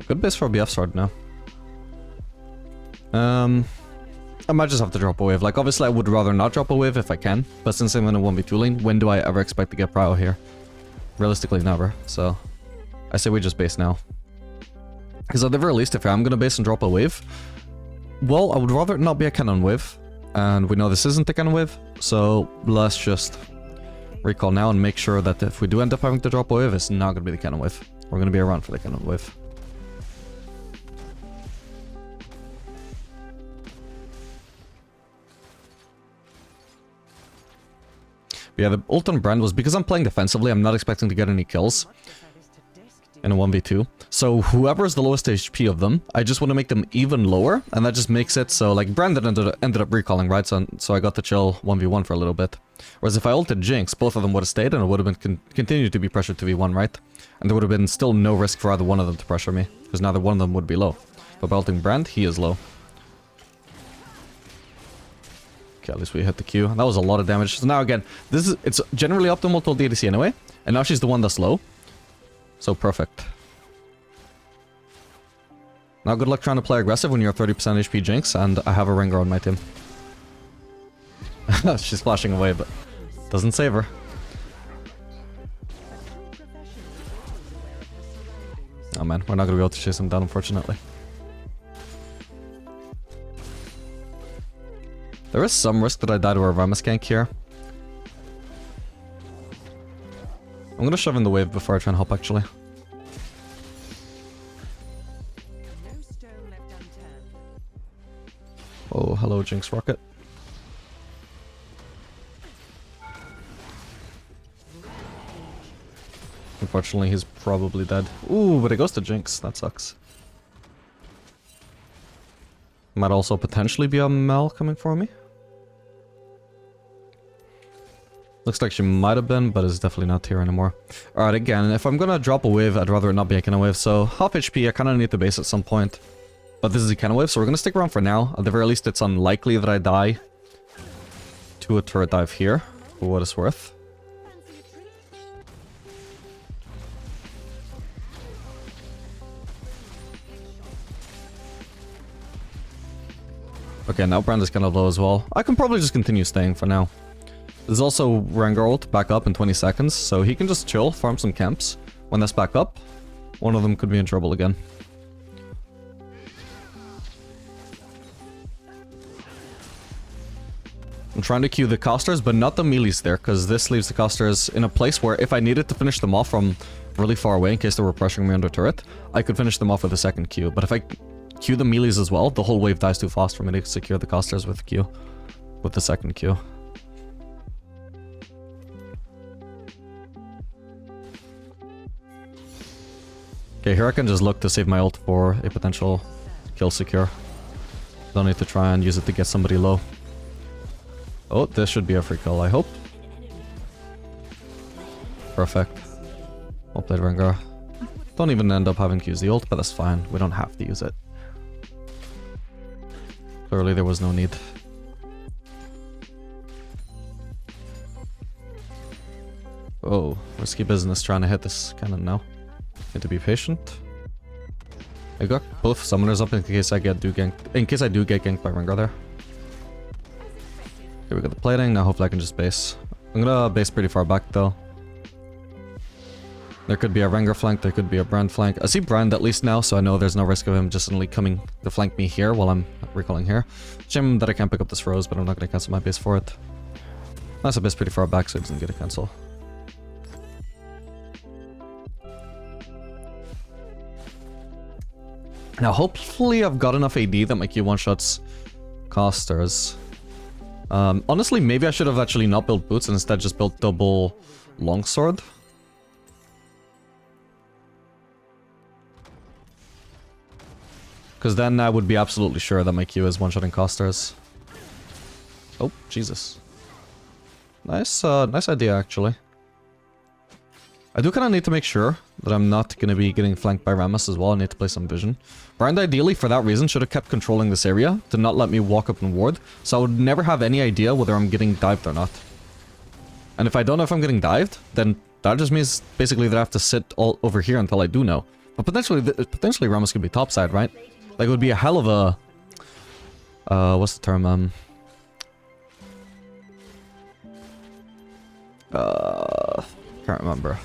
Good base for a BF sword now. I might just have to drop a wave. Like, obviously I would rather not drop a wave if I can, but since I'm in a 1v2 lane, when do I ever expect to get prio here? Realistically, never. So, I say we just base now. Because at the very least, if I'm gonna base and drop a wave, well, I would rather it not be a cannon wave. And we know this isn't a cannon wave, so let's just recall now and make sure that if we do end up having to drop a wave, it's not gonna be the cannon wave. We're gonna be around for the cannon wave. But yeah, the ult on Brand was because I'm playing defensively, I'm not expecting to get any kills in a 1v2. So whoever's the lowest HP of them, I just want to make them even lower, and that just makes it so, like, Brandon ended up recalling, right? So I got to chill 1v1 for a little bit. Whereas if I ulted Jinx, both of them would have stayed, and it would have been continued to be pressured to v1, right? And there would have been still no risk for either one of them to pressure me, because neither one of them would be low. But by ulting Brand, he is low. Okay, at least we hit the Q. That was a lot of damage. So now again, it's generally optimal to ult the ADC anyway. And now she's the one that's low. So perfect. Now good luck trying to play aggressive when you're 30% HP Jinx and I have a Ringer on my team. She's flashing away, but doesn't save her. Oh man, we're not gonna be able to chase him down, unfortunately. There is some risk that I die to a Ramus gank here. I'm gonna shove in the wave before I try and help, actually. Oh, hello, Jinx Rocket. Unfortunately, he's probably dead. Ooh, but it goes to Jinx. That sucks. Might also potentially be a Mel coming for me. Looks like she might have been, but is definitely not here anymore. Alright, again, if I'm gonna drop a wave, I'd rather it not be a cannon wave. So, half HP, I kind of need to base at some point. But this is a cannon wave, so we're gonna stick around for now. At the very least, it's unlikely that I die to a turret dive here, for what it's worth. Okay, now Brand is kind of low as well. I can probably just continue staying for now. There's also Rengar ult back up in 20 seconds, so he can just chill, farm some camps. When that's back up, one of them could be in trouble again. I'm trying to queue the casters, but not the melees there, because this leaves the casters in a place where if I needed to finish them off from really far away in case they were pressuring me under turret, I could finish them off with a second Q. But if I queue the melees as well, the whole wave dies too fast for me to secure the casters with Q. With the second Q. Okay, here I can just look to save my ult for a potential kill secure. Don't need to try and use it to get somebody low. Oh, this should be a free kill, I hope. Perfect. Well played, Rengar. Don't even end up having to use the ult, but that's fine. We don't have to use it. Clearly there was no need. Oh, risky business trying to hit this cannon now. Need to be patient. I got both summoners up in case I do get ganked by Rengar there. Okay, we got the plating. Now hopefully I can just base. I'm gonna base pretty far back though. There could be a Rengar flank, there could be a Brand flank. I see Brand at least now, so I know there's no risk of him just suddenly coming to flank me here while I'm recalling here. Shame that I can't pick up this rose, but I'm not gonna cancel my base for it. Nice, I base pretty far back so he doesn't get a cancel. Now hopefully I've got enough AD that my Q one-shots casters. Honestly, maybe I should have actually not built boots and instead just built double longsword. Because then I would be absolutely sure that my Q is one-shotting casters. Oh, Jesus. Nice, nice idea actually. I do kind of need to make sure that I'm not going to be getting flanked by Rammus as well. I need to play some vision. Brand ideally, for that reason, should have kept controlling this area to not let me walk up and ward. So I would never have any idea whether I'm getting dived or not. And if I don't know if I'm getting dived, then that just means basically that I have to sit all over here until I do know. But potentially Rammus could be topside, right? Like, it would be a hell of a... what's the term? Can't remember.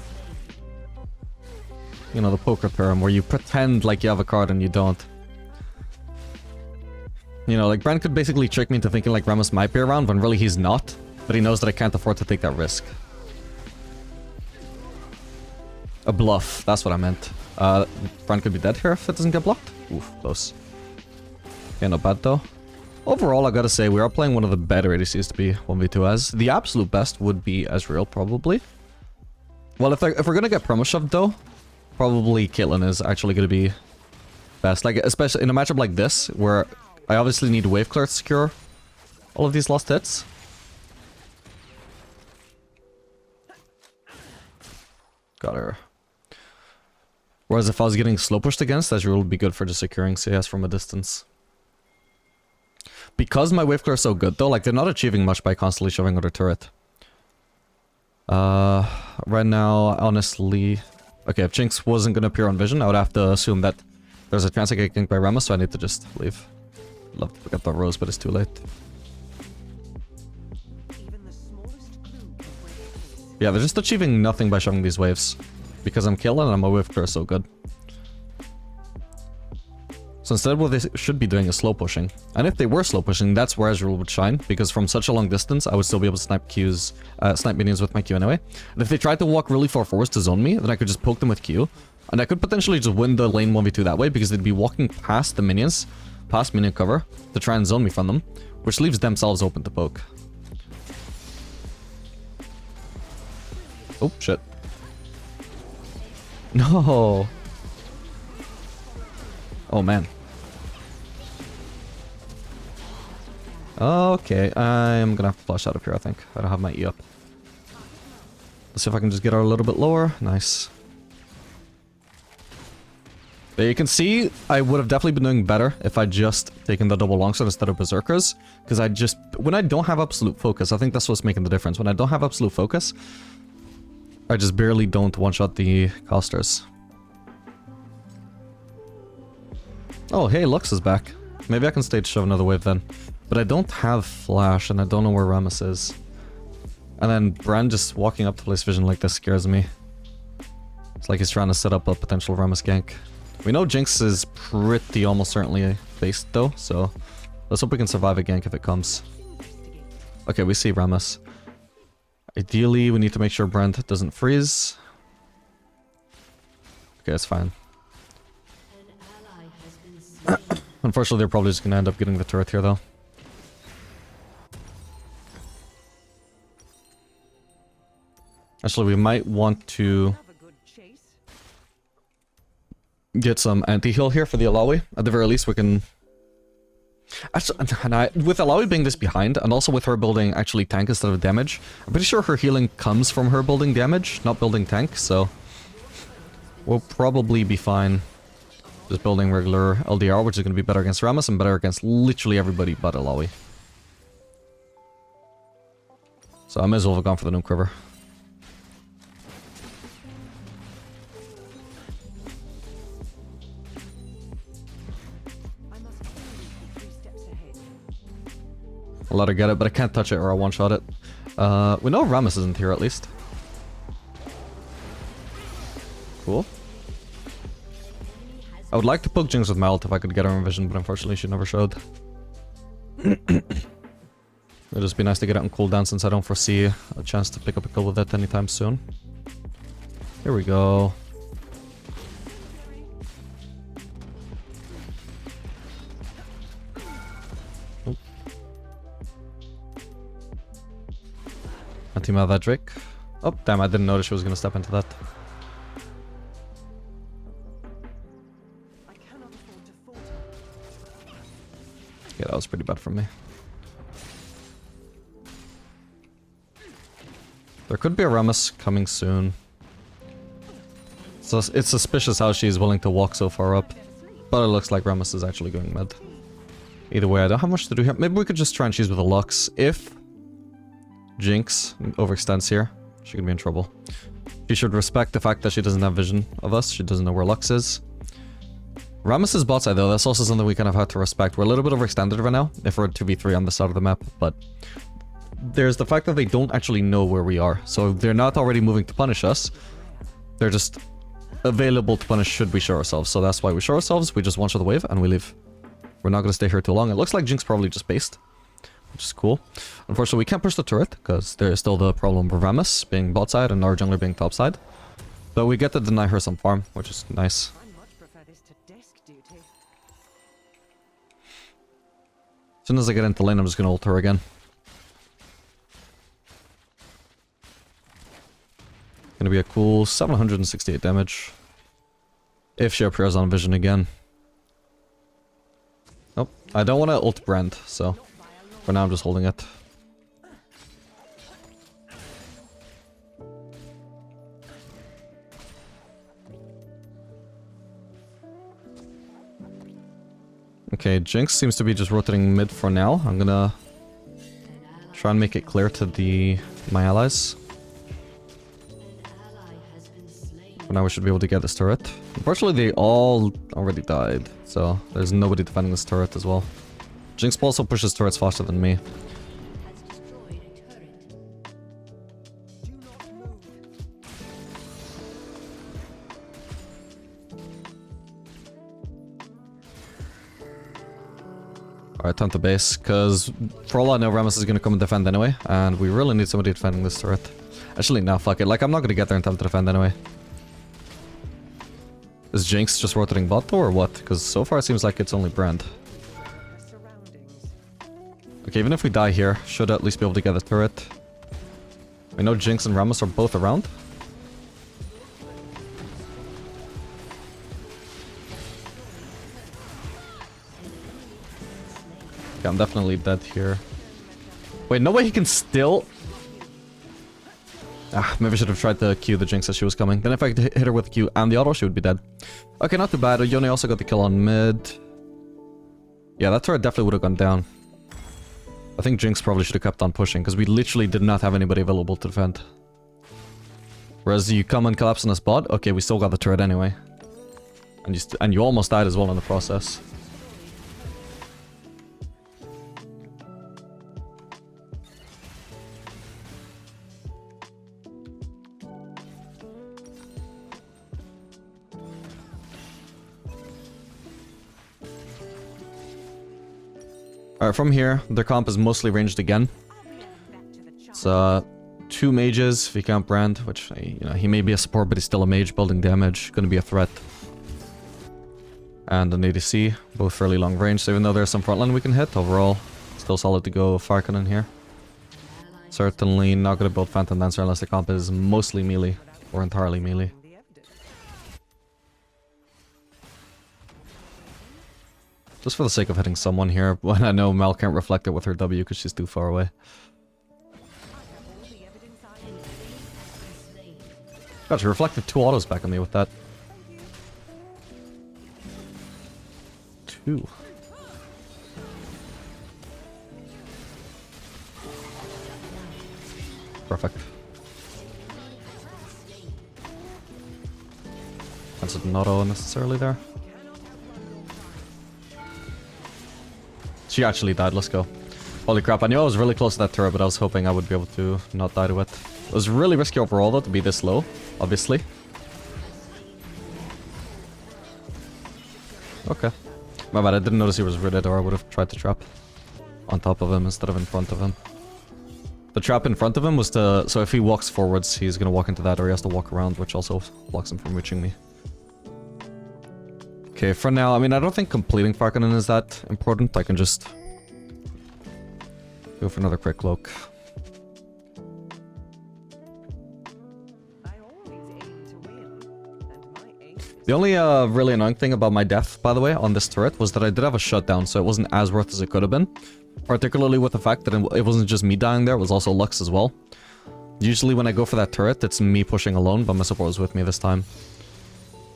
You know, the poker term, where you pretend like you have a card and you don't. You know, like, Brand could basically trick me into thinking like Rammus might be around when really he's not. But he knows that I can't afford to take that risk. A bluff, that's what I meant. Brand could be dead here if it doesn't get blocked. Oof, close. Okay, not bad though. Overall, I gotta say, we are playing one of the better ADCs to be 1v2 as. The absolute best would be Ezreal, probably. Well, if we're gonna get promo shoved though, probably Caitlyn is actually gonna be best. Like, especially in a matchup like this, where I obviously need wave clear to secure all of these lost hits. Got her. Whereas if I was getting slow pushed against, Ezreal would be good for just securing CS from a distance. Because my wave clear is so good though, like, they're not achieving much by constantly shoving out a turret. Right now, honestly... Okay, if Jinx wasn't gonna appear on vision, I would have to assume that there's a chance I get ganked by Rammus, so I need to just leave. Love to pick up that rose, but it's too late. Yeah, they're just achieving nothing by shoving these waves. Because I'm killing and my wave clear is so good. So instead what they should be doing is slow pushing. And if they were slow pushing, that's where Ezreal would shine. Because from such a long distance, I would still be able to snipe minions with my Q anyway. And if they tried to walk really far forwards to zone me, then I could just poke them with Q. And I could potentially just win the lane 1v2 that way, because they'd be walking past the minions, past minion cover, to try and zone me from them. Which leaves themselves open to poke. Oh, shit. No. Oh, man. Okay, I'm gonna have to flush out of here, I think. I don't have my E up. Let's see if I can just get her a little bit lower. Nice. But you can see, I would have definitely been doing better if I just taken the double longsword instead of berserkers. Because when I don't have absolute focus, I think that's what's making the difference. When I don't have absolute focus, I just barely don't one-shot the casters. Oh, hey, Lux is back. Maybe I can stage shove another wave then. But I don't have flash, and I don't know where Rammus is. And then Brand just walking up to place vision like this scares me. It's like he's trying to set up a potential Rammus gank. We know Jinx is pretty almost certainly based though, so let's hope we can survive a gank if it comes. Okay, we see Rammus. Ideally, we need to make sure Brand doesn't freeze. Okay, it's fine. Unfortunately, they're probably just gonna end up getting the turret here, though. Actually, we might want to... get some anti-heal here for the Alawi. At the very least, we can... Actually, with Alawi being this behind, and also with her building actually tank instead of damage, I'm pretty sure her healing comes from her building damage, not building tank, so... We'll probably be fine just building regular LDR, which is going to be better against Rammus and better against literally everybody but Alawi. So I may as well have gone for the Nuke River. I'll let her get it, but I can't touch it or I'll one-shot it. We know Rammus isn't here at least. Cool. I would like to poke Jinx with Melt if I could get her in vision, but unfortunately she never showed. It'd just be nice to get it on cooldown since I don't foresee a chance to pick up a kill with it anytime soon. Here we go. Oh. Anti-team out that Drake. Oh, damn, I didn't notice she was going to step into that. Yeah, that was pretty bad from me. There could be a Rammus coming soon. So it's suspicious how she's willing to walk so far up. But it looks like Rammus is actually going mid. Either way, I don't have much to do here. Maybe we could just try and cheese with the Lux. If Jinx overextends here, she could be in trouble. She should respect the fact that she doesn't have vision of us. She doesn't know where Lux is. Rammus is bot side though, that's also something we kind of have to respect. We're a little bit overextended right now, if we're 2v3 on this side of the map, but there's the fact that they don't actually know where we are. So they're not already moving to punish us. They're just available to punish should we show ourselves. So that's why we show ourselves, we just one-shot the wave, and we leave. We're not going to stay here too long. It looks like Jinx probably just based, which is cool. Unfortunately, we can't push the turret, because there is still the problem of Rammus being bot side and our jungler being top side. But we get to deny her some farm, which is nice. As soon as I get into lane, I'm just gonna ult her again. Gonna be a cool 768 damage. If she appears on vision again. Nope. I don't want to ult Brand, so for now I'm just holding it. Okay, Jinx seems to be just rotating mid for now. I'm gonna try and make it clear to my allies. For now we should be able to get this turret. Unfortunately they all already died, so there's nobody defending this turret as well. Jinx also pushes turrets faster than me. Alright, time to base, because for all I know, Rammus is going to come and defend anyway, and we really need somebody defending this turret. Actually, no, fuck it. Like, I'm not going to get there in time to defend anyway. Is Jinx just rotating bot though, or what? Because so far it seems like it's only Brand. Okay, even if we die here, should at least be able to get the turret. We know Jinx and Rammus are both around. Okay, I'm definitely dead here. Wait, no way he can still... Ah, maybe I should have tried to Q the Jinx as she was coming. Then if I could hit her with the Q and the auto, she would be dead. Okay, not too bad. Yone also got the kill on mid. Yeah, that turret definitely would have gone down. I think Jinx probably should have kept on pushing, because we literally did not have anybody available to defend. Whereas you come and collapse on a spot, okay, we still got the turret anyway. And you almost died as well in the process. Alright, from here, their comp is mostly ranged again. It's 2 mages, if you count Brand, which, you know, he may be a support, but he's still a mage, building damage, gonna be a threat. And an ADC, both fairly long range, so even though there's some frontline we can hit, overall, still solid to go Farkan in here. Certainly not gonna build Phantom Dancer unless the comp is mostly melee, or entirely melee. Just for the sake of hitting someone here, when I know Mel can't reflect it with her W because she's too far away. God, she reflected 2 autos back on me with that. 2. Perfect. That's an auto unnecessarily there. She actually died, let's go. Holy crap, I knew I was really close to that turret, but I was hoping I would be able to not die to it. It was really risky overall though to be this low, obviously. Okay. My bad, I didn't notice he was ridded, or I would have tried to trap on top of him instead of in front of him. The trap in front of him was to... So if he walks forwards, he's gonna walk into that, or he has to walk around, which also blocks him from reaching me. Okay, for now, I mean, I don't think completing Farkanen is that important. I can just go for another quick cloak. The only really annoying thing about my death, by the way, on this turret was that I did have a shutdown, so it wasn't as worth as it could have been. Particularly with the fact that it wasn't just me dying there, it was also Lux as well. Usually when I go for that turret, it's me pushing alone, but my support was with me this time.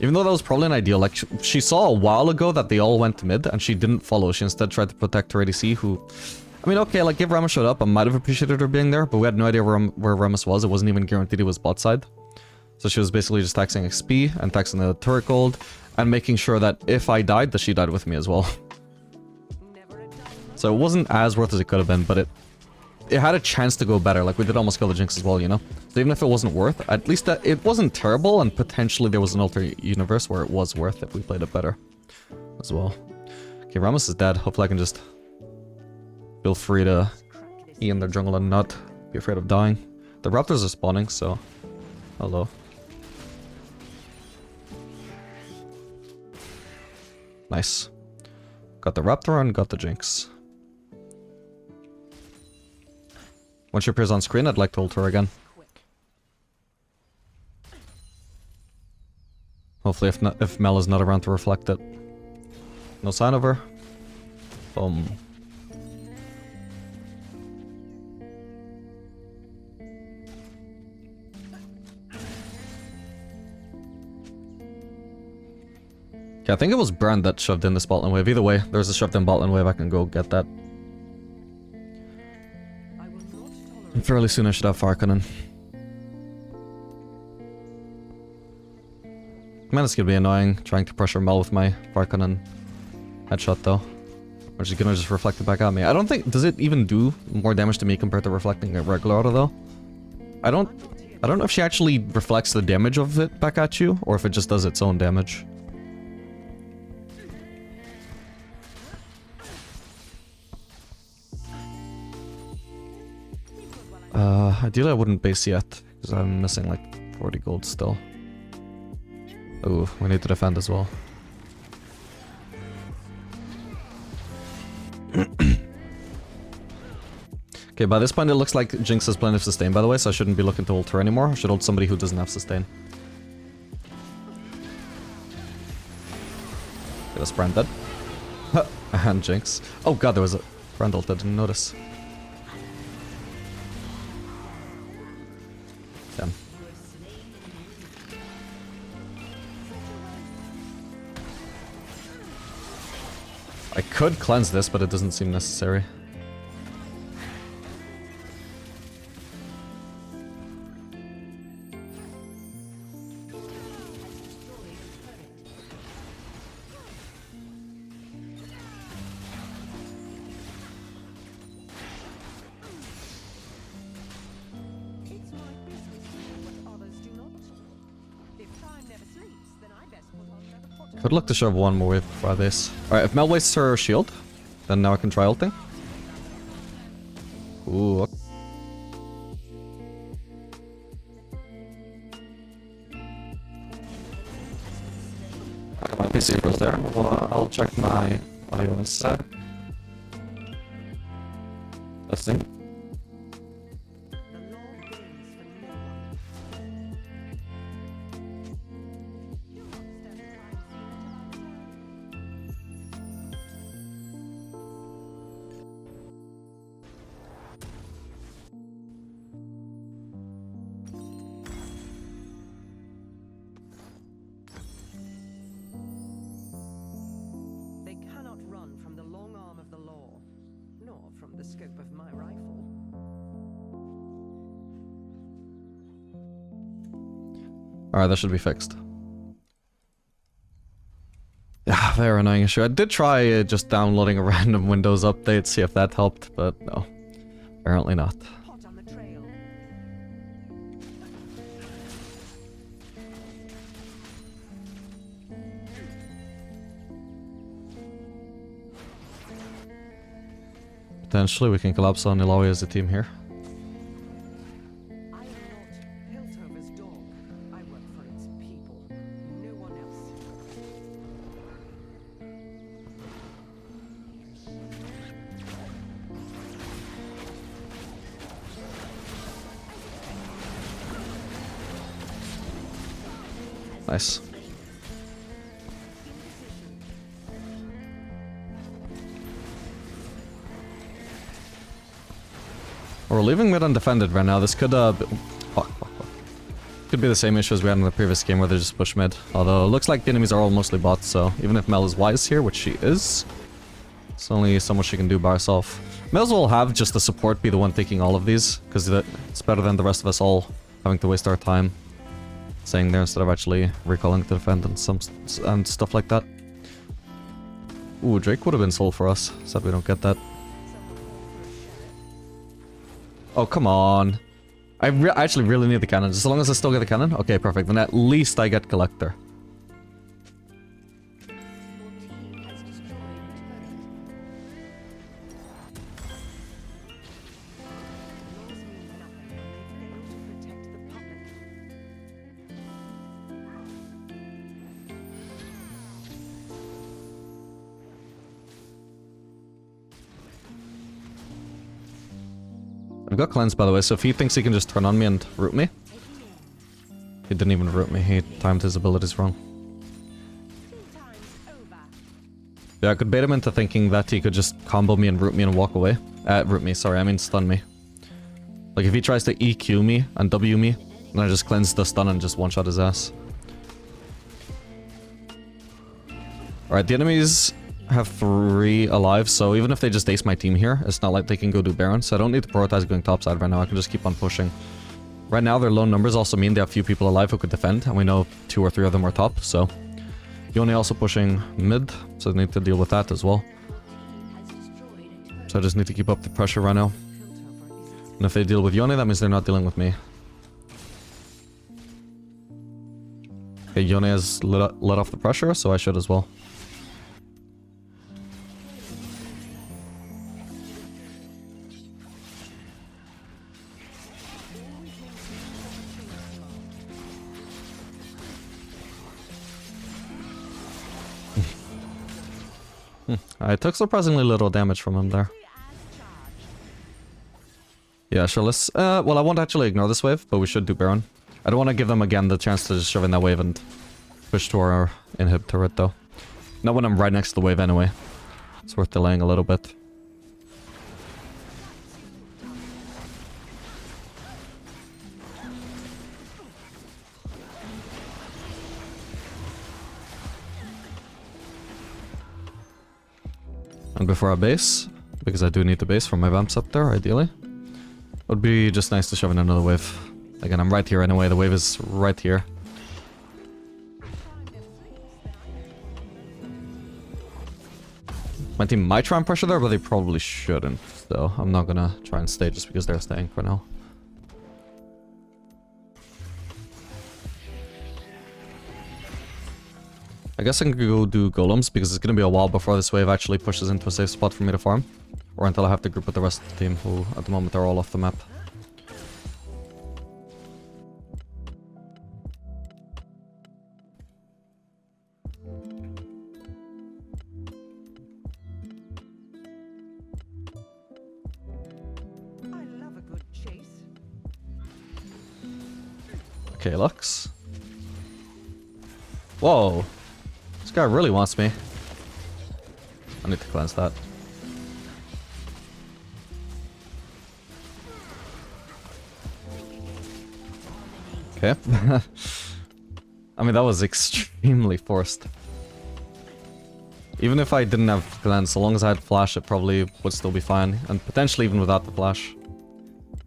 Even though that was probably an ideal, like, she saw a while ago that they all went to mid, and she didn't follow. She instead tried to protect her ADC, who... I mean, okay, like, if Rammus showed up, I might have appreciated her being there, but we had no idea where Rammus was. It wasn't even guaranteed he was bot side. So she was basically just taxing XP, and taxing the turret gold, and making sure that if I died, that she died with me as well. So it wasn't as worth as it could have been, but it had a chance to go better. Like, we did almost kill the Jinx as well, you know? So even if it wasn't worth, at least that it wasn't terrible, and potentially there was an alternate universe where it was worth if we played it better as well. Okay, Rammus is dead. Hopefully I can just feel free to E in their jungle and not be afraid of dying. The Raptors are spawning, so... Hello. Nice. Got the Raptor and got the Jinx. When she appears on screen, I'd like to ult her again. Hopefully if Mel is not around to reflect it. No sign of her. Boom. Okay, I think it was Brand that shoved in this bot lane wave. Either way, there's a shoved in bot lane wave. I can go get that. Fairly soon I should have Farkanen. Man, it's gonna be annoying trying to pressure Mel with my Farkanen headshot though. Or she's gonna just reflect it back at me. I don't think... Does it even do more damage to me compared to reflecting a regular auto though? I don't know if she actually reflects the damage of it back at you, or if it just does its own damage. Ideally I wouldn't base yet, because I'm missing like 40 gold still. Ooh, we need to defend as well. Okay, by this point it looks like Jinx has plenty of sustain, by the way, so I shouldn't be looking to ult her anymore. I should ult somebody who doesn't have sustain. Okay, that's Brand dead. And Jinx. Oh god, there was a Brand ult, I didn't notice. Damn. I could cleanse this, but it doesn't seem necessary. Could look to shove one more wave before I base. Alright, if Mel wastes her shield, then now I can try ulting. Ooh. Okay. I got my PC froze there. Well, I'll check my audio instead. Testing. Alright, that should be fixed. Yeah, very annoying issue. I did try just downloading a random Windows update, see if that helped, but no. Apparently not. Hot on the trail. Potentially we can collapse on Ilaoi as a team here. I am not Piltover's dog. I work for its people. No one else. Nice. We're leaving mid undefended right now. This could could be the same issue as we had in the previous game where they just push mid. Although it looks like the enemies are all mostly bots, so even if Mel is wise here, which she is, it's only so much she can do by herself. May as well have just the support be the one taking all of these, because it's better than the rest of us all having to waste our time staying there instead of actually recalling to defend and stuff like that. Ooh, Drake would have been sold for us. Sad we don't get that. Oh, come on. I actually really need the cannon. Just as long as I still get the cannon? Okay, perfect. Then at least I get Collector. Your team has destroyed a turret. Laws mean nothing when they fail to protect the public. I've got cleanse, by the way, so if he thinks he can just turn on me and root me... He didn't even root me, he timed his abilities wrong. 2 times over. Yeah, I could bait him into thinking that he could just combo me and root me and walk away. Root me, sorry, I mean stun me. Like if he tries to EQ me and W me, then I just cleanse the stun and just one-shot his ass. Alright, the enemies have 3 alive, so even if they just ace my team here, it's not like they can go do Baron, so I don't need to prioritize going topside right now, I can just keep on pushing. Right now, their low numbers also mean they have few people alive who could defend, and we know 2 or 3 of them are top, so... Yone also pushing mid, so I need to deal with that as well. Has destroyed a turret. So I just need to keep up the pressure right now. And if they deal with Yone, that means they're not dealing with me. Okay, Yone has let off the pressure, so I should as well. I took surprisingly little damage from him there. Yeah, sure, let's... well, I won't actually ignore this wave, but we should do Baron. I don't want to give them again the chance to just shove in that wave and push to our inhib turret, though. Not when I'm right next to the wave anyway. It's worth delaying a little bit. And before I base, because I do need to base for my vamps up there, ideally, it would be just nice to shove in another wave. Again, I'm right here anyway, the wave is right here. My team might try and pressure there, but they probably shouldn't, so I'm not gonna try and stay just because they're staying for now. I guess I can go do golems, because it's gonna be a while before this wave actually pushes into a safe spot for me to farm. Or until I have to group with the rest of the team, who at the moment are all off the map. I love a good chase. Okay, Lux. Whoa. This guy really wants me. I need to cleanse that. Okay. I mean, that was extremely forced. Even if I didn't have cleanse, so long as I had flash, it probably would still be fine. And potentially even without the flash.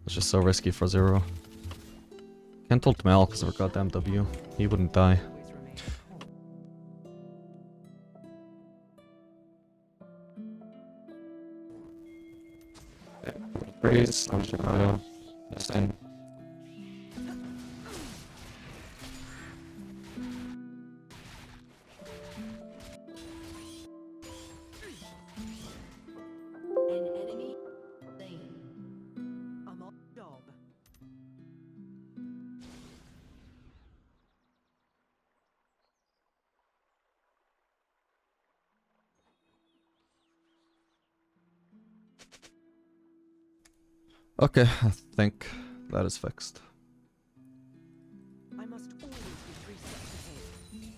It's just so risky for 0. Can't ult Mel because of her goddamn W. He wouldn't die. Always remain Freeze, I'm Chicago. Yes, and An enemy slain. I'm on job. Okay, I think that is fixed. I must always be 3 steps ahead.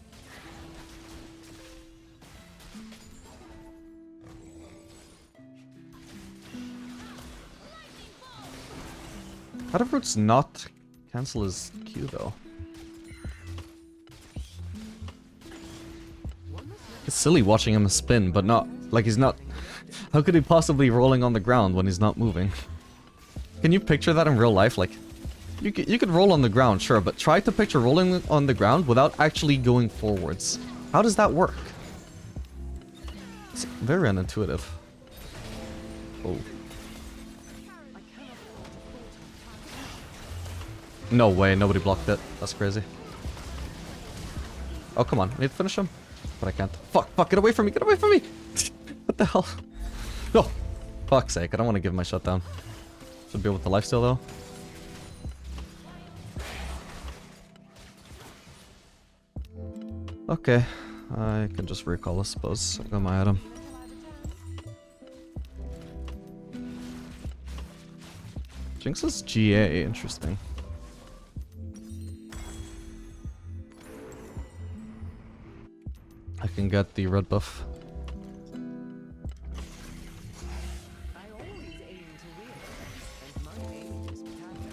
How did Roots not cancel his Q though? It's silly watching him spin, but not like he's not. How could he possibly be rolling on the ground when he's not moving? Can you picture that in real life? Like, you could roll on the ground, sure, but try to picture rolling on the ground without actually going forwards. How does that work? It's very unintuitive. Oh. No way, nobody blocked it. That's crazy. Oh, come on. I need to finish him. But I can't. Fuck, fuck, get away from me, get away from me! What the hell? No! Fuck's sake, I don't want to give him my shutdown. Should be able to lifesteal though. Okay. I can just recall, I suppose. I got my item. Jinx's GA, interesting. I can get the red buff. I always aim to win, and my aim is spectacular.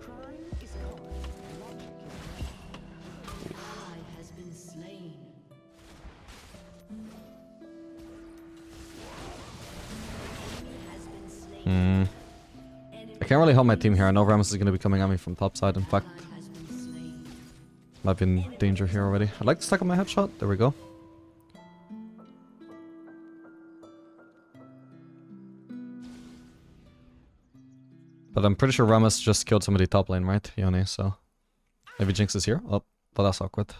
Crime is common, logic is An ally has been slain. Has been slain. I can't really help my team here. I know Rammus is going to be coming at me from top side. In fact, Ally has been slain. might be in danger here already. I'd like to stack up my headshot. There we go. But I'm pretty sure Rammus just killed somebody top lane, right? Yone, so... Maybe Jinx is here? Oh, but that's awkward.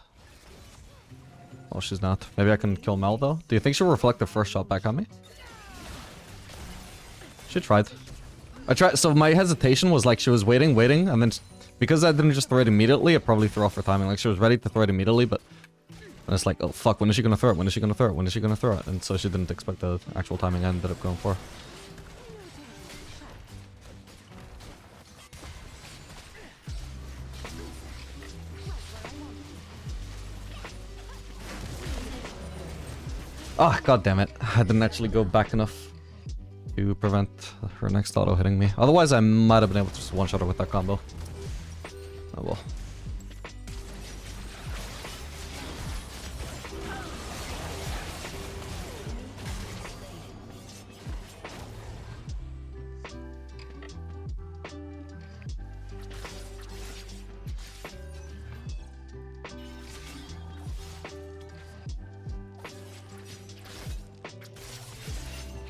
Oh, she's not. Maybe I can kill Mel, though? Do you think she'll reflect the first shot back on me? She tried. I tried. So my hesitation was like she was waiting, and then... Because I didn't just throw it immediately, it probably threw off her timing. Like, she was ready to throw it immediately, but... And it's like, oh fuck, when is she gonna throw it? When is she gonna throw it? When is she gonna throw it? And so she didn't expect the actual timing I ended up going for. Ah, god damn it. I didn't actually go back enough to prevent her next auto hitting me. Otherwise, I might have been able to just one-shot her with that combo. Oh well.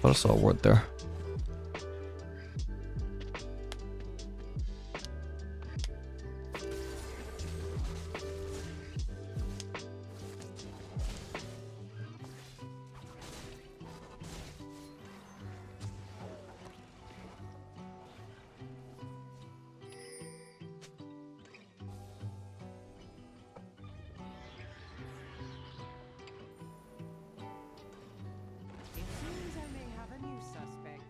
But I saw a word there. It seems I may have a new suspect.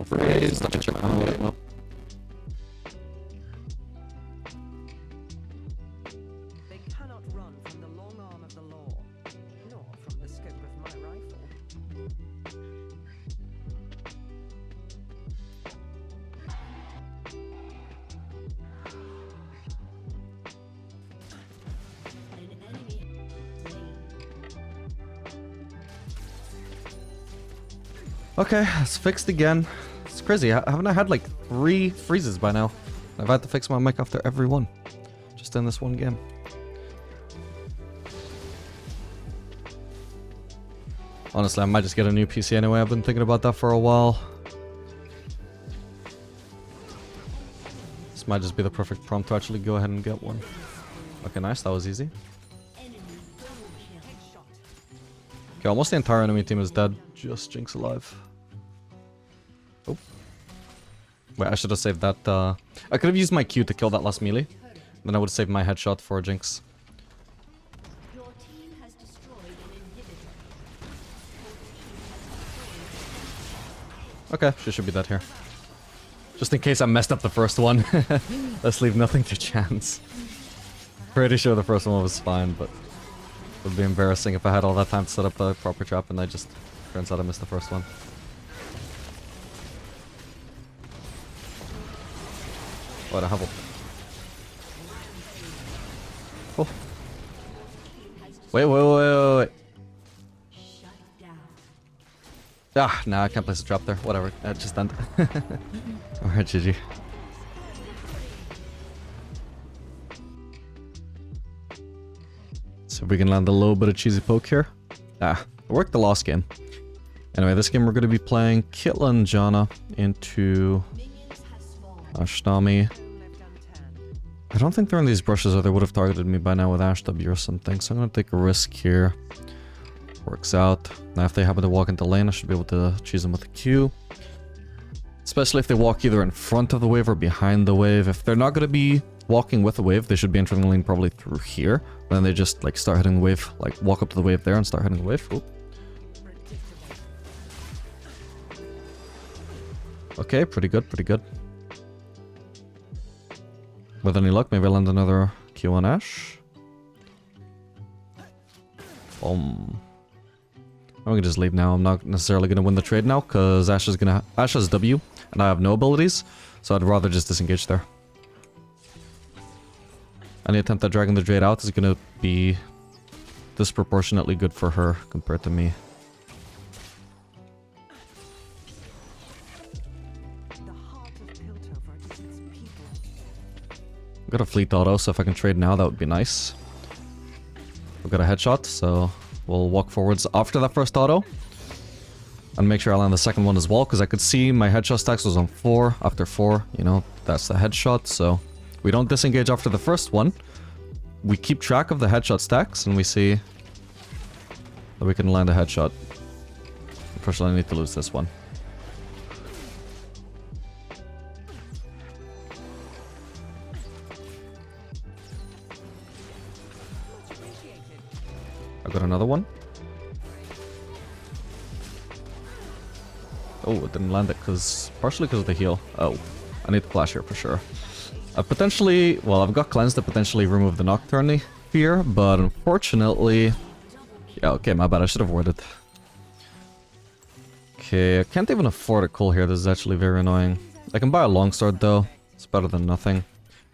Freeze, let me check my way. They cannot run from the long arm of the law, nor from the scope of Okay, it's fixed again. It's crazy. Haven't I had like 3 freezes by now? I've had to fix my mic after every one. Just in this one game. Honestly, I might just get a new PC anyway. I've been thinking about that for a while. This might just be the perfect prompt to actually go ahead and get one. Okay, nice. That was easy. Okay, almost the entire enemy team is dead. Just Jinx alive. Oh. Wait, I should have saved that. I could have used my Q to kill that last melee. Then I would have saved my headshot for Jinx. Your team has destroyed an inhibitor. Okay, she should be dead here. Just in case I messed up the first one. Let's leave nothing to chance. Pretty sure the first one was fine, but it would be embarrassing if I had all that time to set up a proper trap and I just turns out I missed the first one. Oh, I have a... Oh. Wait. Shut down. Ah, nah, I can't place a trap there. Whatever, it just ended. Alright, GG. So we can land a little bit of cheesy poke here. Ah, it worked the last game. Anyway, this game we're going to be playing Caitlyn Janna into Ashnami. I don't think they're in these brushes or they would have targeted me by now with Ash W or something, so I'm going to take a risk here. Works out. Now if they happen to walk into lane, I should be able to cheese them with a Q. Especially if they walk either in front of the wave or behind the wave. If they're not going to be walking with the wave, they should be entering the lane probably through here. Then they just like start hitting the wave, like walk up to the wave there and start hitting the wave. Oop. Okay, pretty good, pretty good. With any luck, maybe I'll land another Q on Ash. Boom. I'm gonna just leave now. I'm not necessarily gonna win the trade now, because Ash has W, and I have no abilities, so I'd rather just disengage there. Any attempt at dragging the trade out is gonna be disproportionately good for her compared to me. I've got a fleet auto, so if I can trade now, that would be nice. We've got a headshot, so we'll walk forwards after that first auto. And make sure I land the second one as well, because I could see my headshot stacks was on 4. After 4, you know, that's the headshot, so we don't disengage after the first one. We keep track of the headshot stacks, and we see that we can land a headshot. Unfortunately, I need to lose this one. I got another one. Oh, it didn't land it partially because of the heal. Oh, I need to flash here for sure. Potentially, well, I've got cleanse to potentially remove the Nocturne fear, but unfortunately... Yeah, okay, my bad, I should have warded. Okay, I can't even afford a cool here, this is actually very annoying. I can buy a longsword though, it's better than nothing.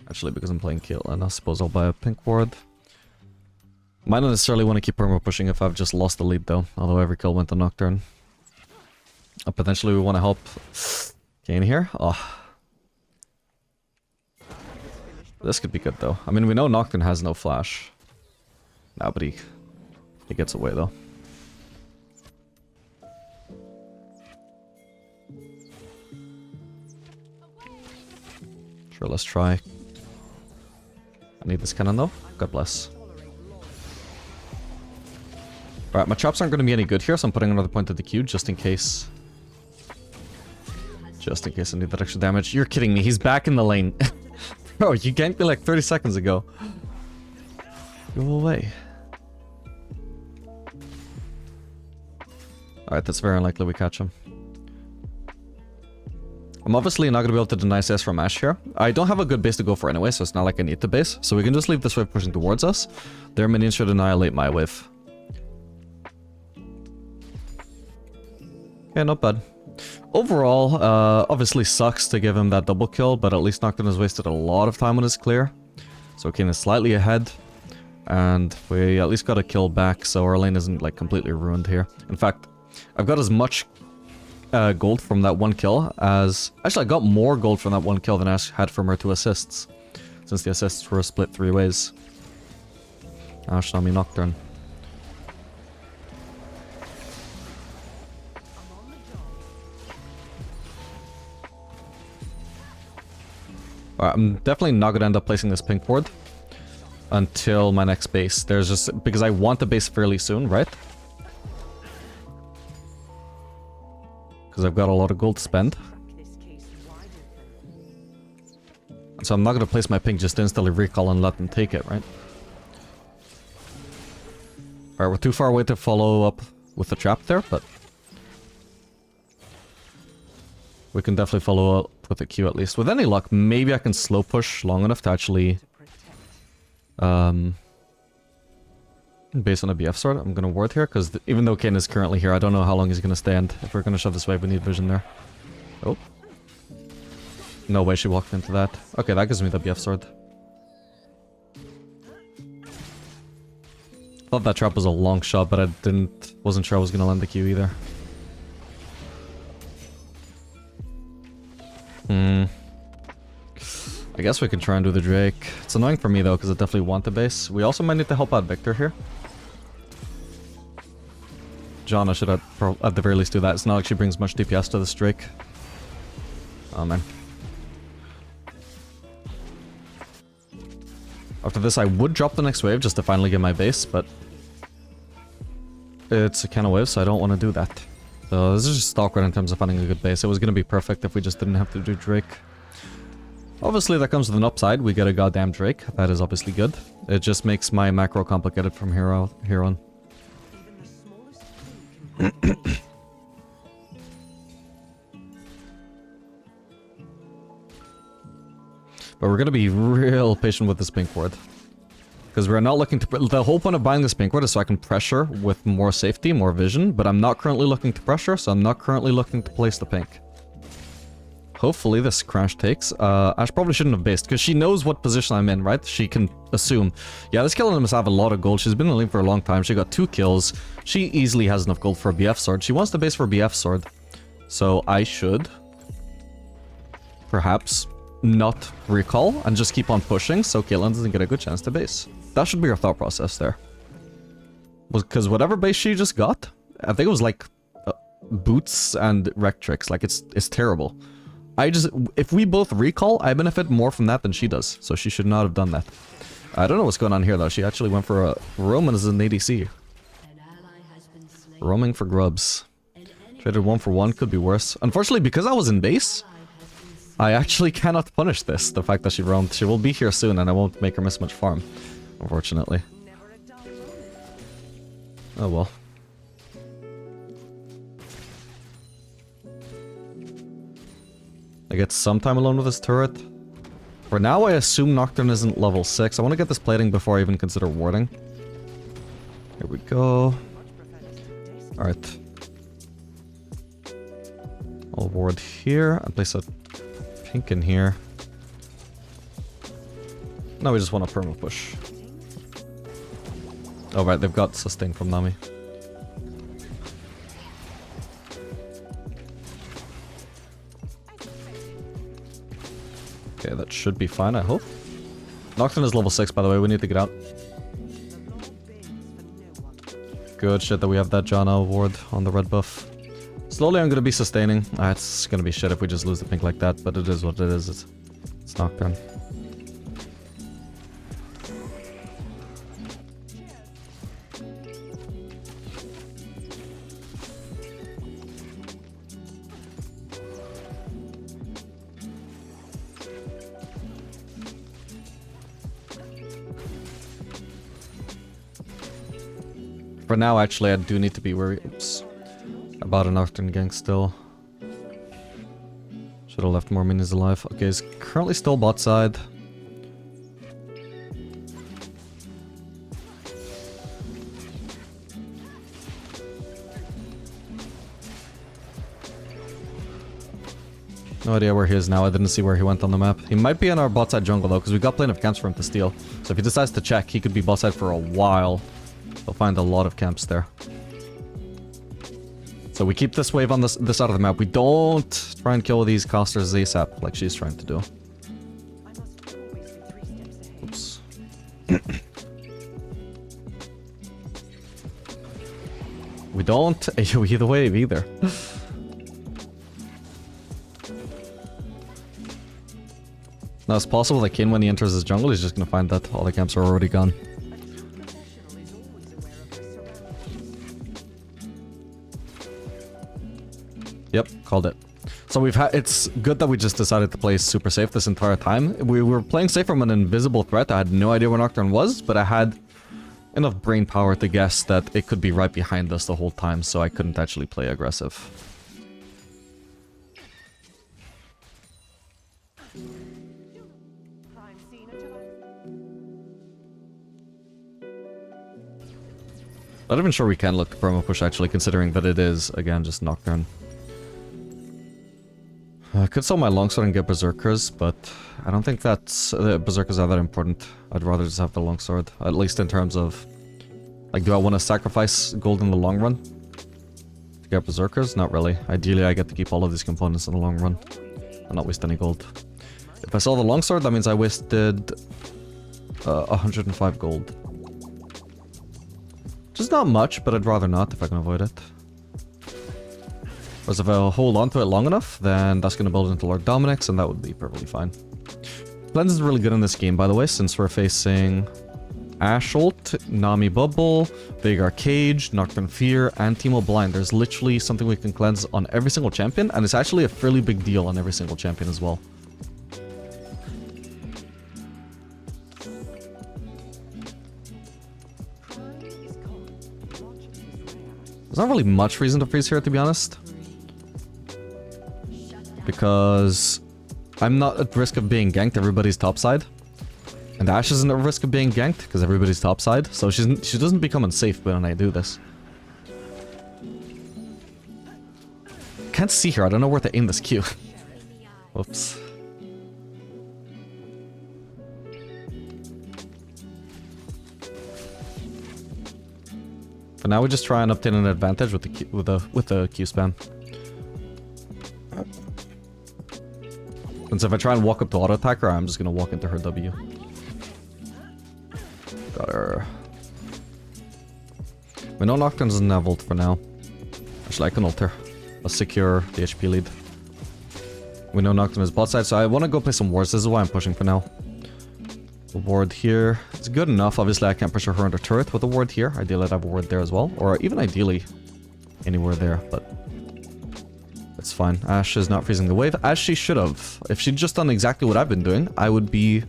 Actually, because I'm playing Caitlyn, I suppose I'll buy a pink ward. Might not necessarily want to keep perma pushing if I've just lost the lead though, although every kill went to Nocturne. Potentially we want to help Kane here. Oh. This could be good though. I mean, we know Nocturne has no flash. Nah, but he gets away though. Sure, let's try. I need this cannon though. God bless. Alright, my traps aren't going to be any good here, so I'm putting another point at the Q just in case. Just in case I need that extra damage. You're kidding me, he's back in the lane. Bro, you ganked me like 30 seconds ago. Go away. Alright, that's very unlikely we catch him. I'm obviously not going to be able to deny CS from Ashe here. I don't have a good base to go for anyway, so it's not like I need to base. So we can just leave this wave pushing towards us. Their minions should annihilate my wave. Yeah, not bad. Overall, obviously sucks to give him that double kill, but at least Nocturne has wasted a lot of time on his clear. So Kane is slightly ahead, and we at least got a kill back, so our lane isn't like completely ruined here. In fact, I've got as much gold from that one kill as... Actually, I got more gold from that one kill than I had from her 2 assists. Since the assists were split 3 ways. Ashe, Nami, Nocturne. Alright, I'm definitely not going to end up placing this pink ward until my next base. There's just... Because I want the base fairly soon, right? Because I've got a lot of gold to spend. So I'm not going to place my pink, just instantly recall and let them take it, right? Alright, we're too far away to follow up with the trap there, but... we can definitely follow up with a Q at least. With any luck, maybe I can slow push long enough to actually... based on a BF sword, I'm going to ward here, because even though Kayn is currently here, I don't know how long he's going to stand. If we're going to shove this wave, we need vision there. Oh. No way she walked into that. Okay, that gives me the BF sword. Thought that trap was a long shot, but I wasn't sure I was going to land the Q either. I guess we can try and do the Drake. It's annoying for me though, because I definitely want the base. We also might need to help out Victor here. Janna should at the very least do that. It's not like she brings much DPS to this Drake. Oh man. After this I would drop the next wave just to finally get my base, but... it's a kind of wave, so I don't want to do that. So this is just awkward in terms of finding a good base. It was going to be perfect if we just didn't have to do Drake. Obviously that comes with an upside. We get a goddamn Drake. That is obviously good. It just makes my macro complicated from here on. But we're going to be real patient with this pink ward. Because we're not looking to... the whole point of buying this pink ward is so I can pressure with more safety, more vision. But I'm not currently looking to pressure, so I'm not currently looking to place the pink. Hopefully this crash takes. Ashe probably shouldn't have based, because she knows what position I'm in, right? She can assume. Yeah, this Caitlyn must have a lot of gold. She's been in the lane for a long time. She got 2 kills. She easily has enough gold for a BF sword. She wants to base for a BF sword. So I should... perhaps not recall and just keep on pushing so Caitlyn doesn't get a good chance to base. That should be your thought process there. Because whatever base she just got, I think it was like boots and wreck tricks. Like it's terrible. If we both recall, I benefit more from that than she does. So she should not have done that. I don't know what's going on here though. She actually went for a Roman as an ADC. Roaming for grubs. Traded 1 for 1, could be worse. Unfortunately, because I was in base, I actually cannot punish this. The fact that she roamed. She will be here soon and I won't make her miss much farm. Unfortunately. Oh well. I get some time alone with this turret. For now, I assume Nocturne isn't level 6. I want to get this plating before I even consider warding. Here we go. Alright. I'll ward here and place a pink in here. Now we just want a perma push. Oh right, they've got sustain from Nami. Okay, that should be fine, I hope. Nocturne is level 6, by the way. We need to get out. Good shit that we have that Janna ward on the red buff. Slowly I'm gonna be sustaining. It's gonna be shit if we just lose the pink like that, but it is what it is. It's Nocturne. For now, actually, I do need to be worried about a Nocturne gank still. Should have left more minions alive. Okay, he's currently still bot side. No idea where he is now. I didn't see where he went on the map. He might be in our bot side jungle though, because we got plenty of camps for him to steal. So if he decides to check, he could be bot side for a while. He'll find a lot of camps there. So we keep this wave on this side of the map. We don't try and kill these casters ASAP like she's trying to do. Oops. We don't AoE the wave either. Now it's possible that Kayn, when he enters his jungle, he's just gonna find that all the camps are already gone. Yep, called it. So we've had. It's good that we just decided to play super safe this entire time. We were playing safe from an invisible threat. I had no idea where Nocturne was, but I had enough brain power to guess that it could be right behind us the whole time, so I couldn't actually play aggressive. Not even sure we can look to promo push actually, considering that it is, again, just Nocturne. I could sell my longsword and get berserkers, but I don't think that's berserkers are that important. I'd rather just have the longsword, at least in terms of, like, do I want to sacrifice gold in the long run to get berserkers? Not really. Ideally, I get to keep all of these components in the long run and not waste any gold. If I sell the longsword, that means I wasted 105 gold. Just not much, but I'd rather not if I can avoid it. Whereas if I hold on to it long enough, then that's going to build into Lord Dominic's, and that would be perfectly fine. Cleanse is really good in this game, by the way, since we're facing Ashe ult, Nami Bubble, Veigar Cage, Nocturne Fear, and Teemo Blind. There's literally something we can cleanse on every single champion, and it's actually a fairly big deal on every single champion as well. There's not really much reason to freeze here, to be honest. Because I'm not at risk of being ganked, everybody's topside. And Ashe isn't at risk of being ganked, because everybody's topside. So she doesn't become unsafe when I do this. Can't see her, I don't know where to aim this Q. Whoops. For now, we just try and obtain an advantage with the Q spam. Since if I try and walk up to auto attack her, I'm just gonna walk into her W. Got her. We know Nocturne doesn't have ult for now. Actually, I can ult her. Let's secure the HP lead. We know Nocturne is bot side, so I want to go play some wards. This is why I'm pushing for now. The ward here. It's good enough. Obviously, I can't pressure her under turret with a ward here. Ideally, I'd have a ward there as well. Or even ideally, anywhere there, but it's fine. Ashe is not freezing the wave, as she should have. If she'd just done exactly what I've been doing, it would be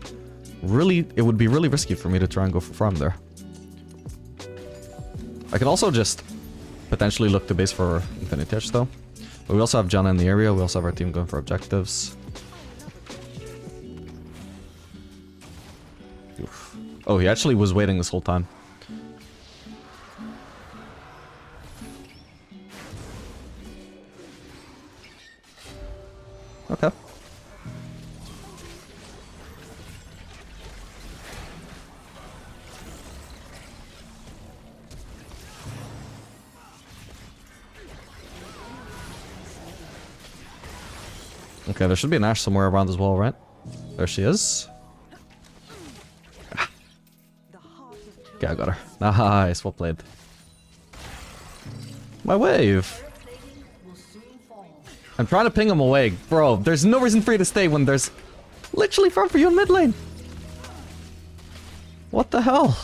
really risky for me to try and go for farm there. I can also just potentially look to base for Infinity Touch, though. But we also have Janna in the area. We also have our team going for objectives. Oof. Oh, he actually was waiting this whole time. Okay. Okay, there should be an Ashe somewhere around as well, right? There she is. Okay, I got her. Nice, well played. My wave! I'm trying to ping him away. Bro, there's no reason for you to stay when there's literally farm for you in mid lane. What the hell?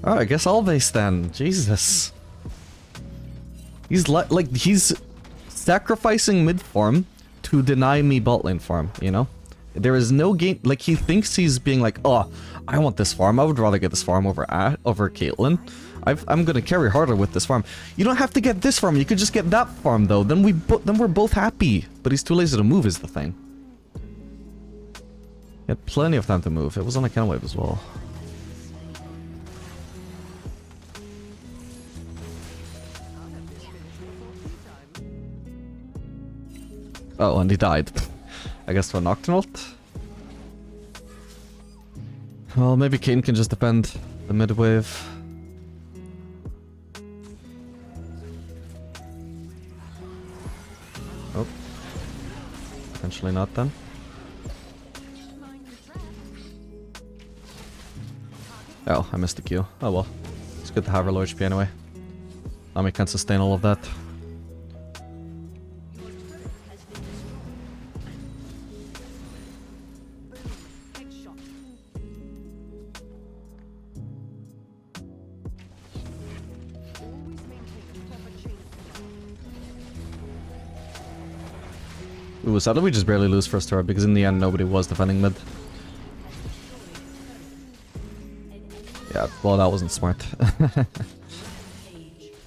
Alright, I guess I'll base then. Jesus. He's like, he's sacrificing mid farm to deny me bot lane farm, you know? There is no game, like he thinks he's being like, oh, I want this farm. I would rather get this farm over Caitlyn. I'm gonna carry harder with this farm. You don't have to get this farm. You could just get that farm though. Then we're both happy. But he's too lazy to move is the thing. He had plenty of time to move. It was on a counter wave as well. Oh, and he died. I guess for Nocturne ult. Well, maybe Kayn can just defend the mid wave. Potentially not then. Oh, I missed the Q. Oh well. It's good to have her low HP anyway. Nami can't sustain all of that. Ooh, sadly we just barely lose first turret because in the end nobody was defending mid. Yeah, well that wasn't smart.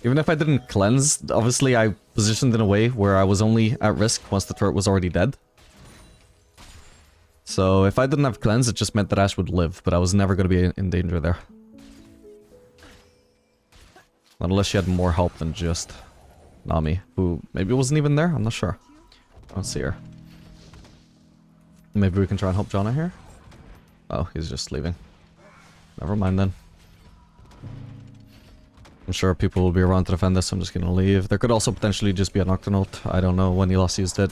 Even if I didn't cleanse, obviously I positioned in a way where I was only at risk once the turret was already dead. So if I didn't have cleanse, it just meant that Ashe would live, but I was never going to be in danger there. Not unless she had more help than just Nami, who maybe wasn't even there, I'm not sure. I don't see her. Maybe we can try and help Janna here? Oh, he's just leaving. Never mind then. I'm sure people will be around to defend this, so I'm just gonna leave. There could also potentially just be a Nocturne ult. I don't know when he last used it.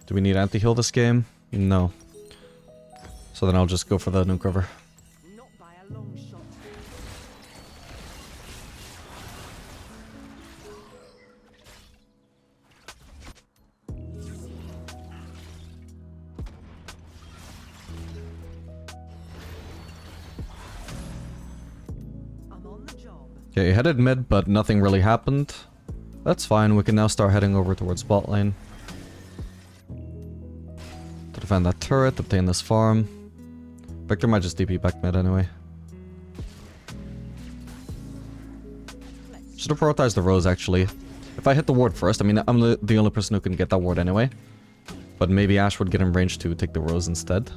Do we need anti-heal this game? No. So then I'll just go for the nuke river. Not by a long shot. I'm on the job. Okay, headed mid, but nothing really happened. That's fine, we can now start heading over towards bot lane. To defend that turret, obtain this farm. Victor might just DP back mid anyway. Should have prioritized the Rose actually. If I hit the ward first, I mean I'm the only person who can get that ward anyway. But maybe Ashe would get in range to take the Rose instead.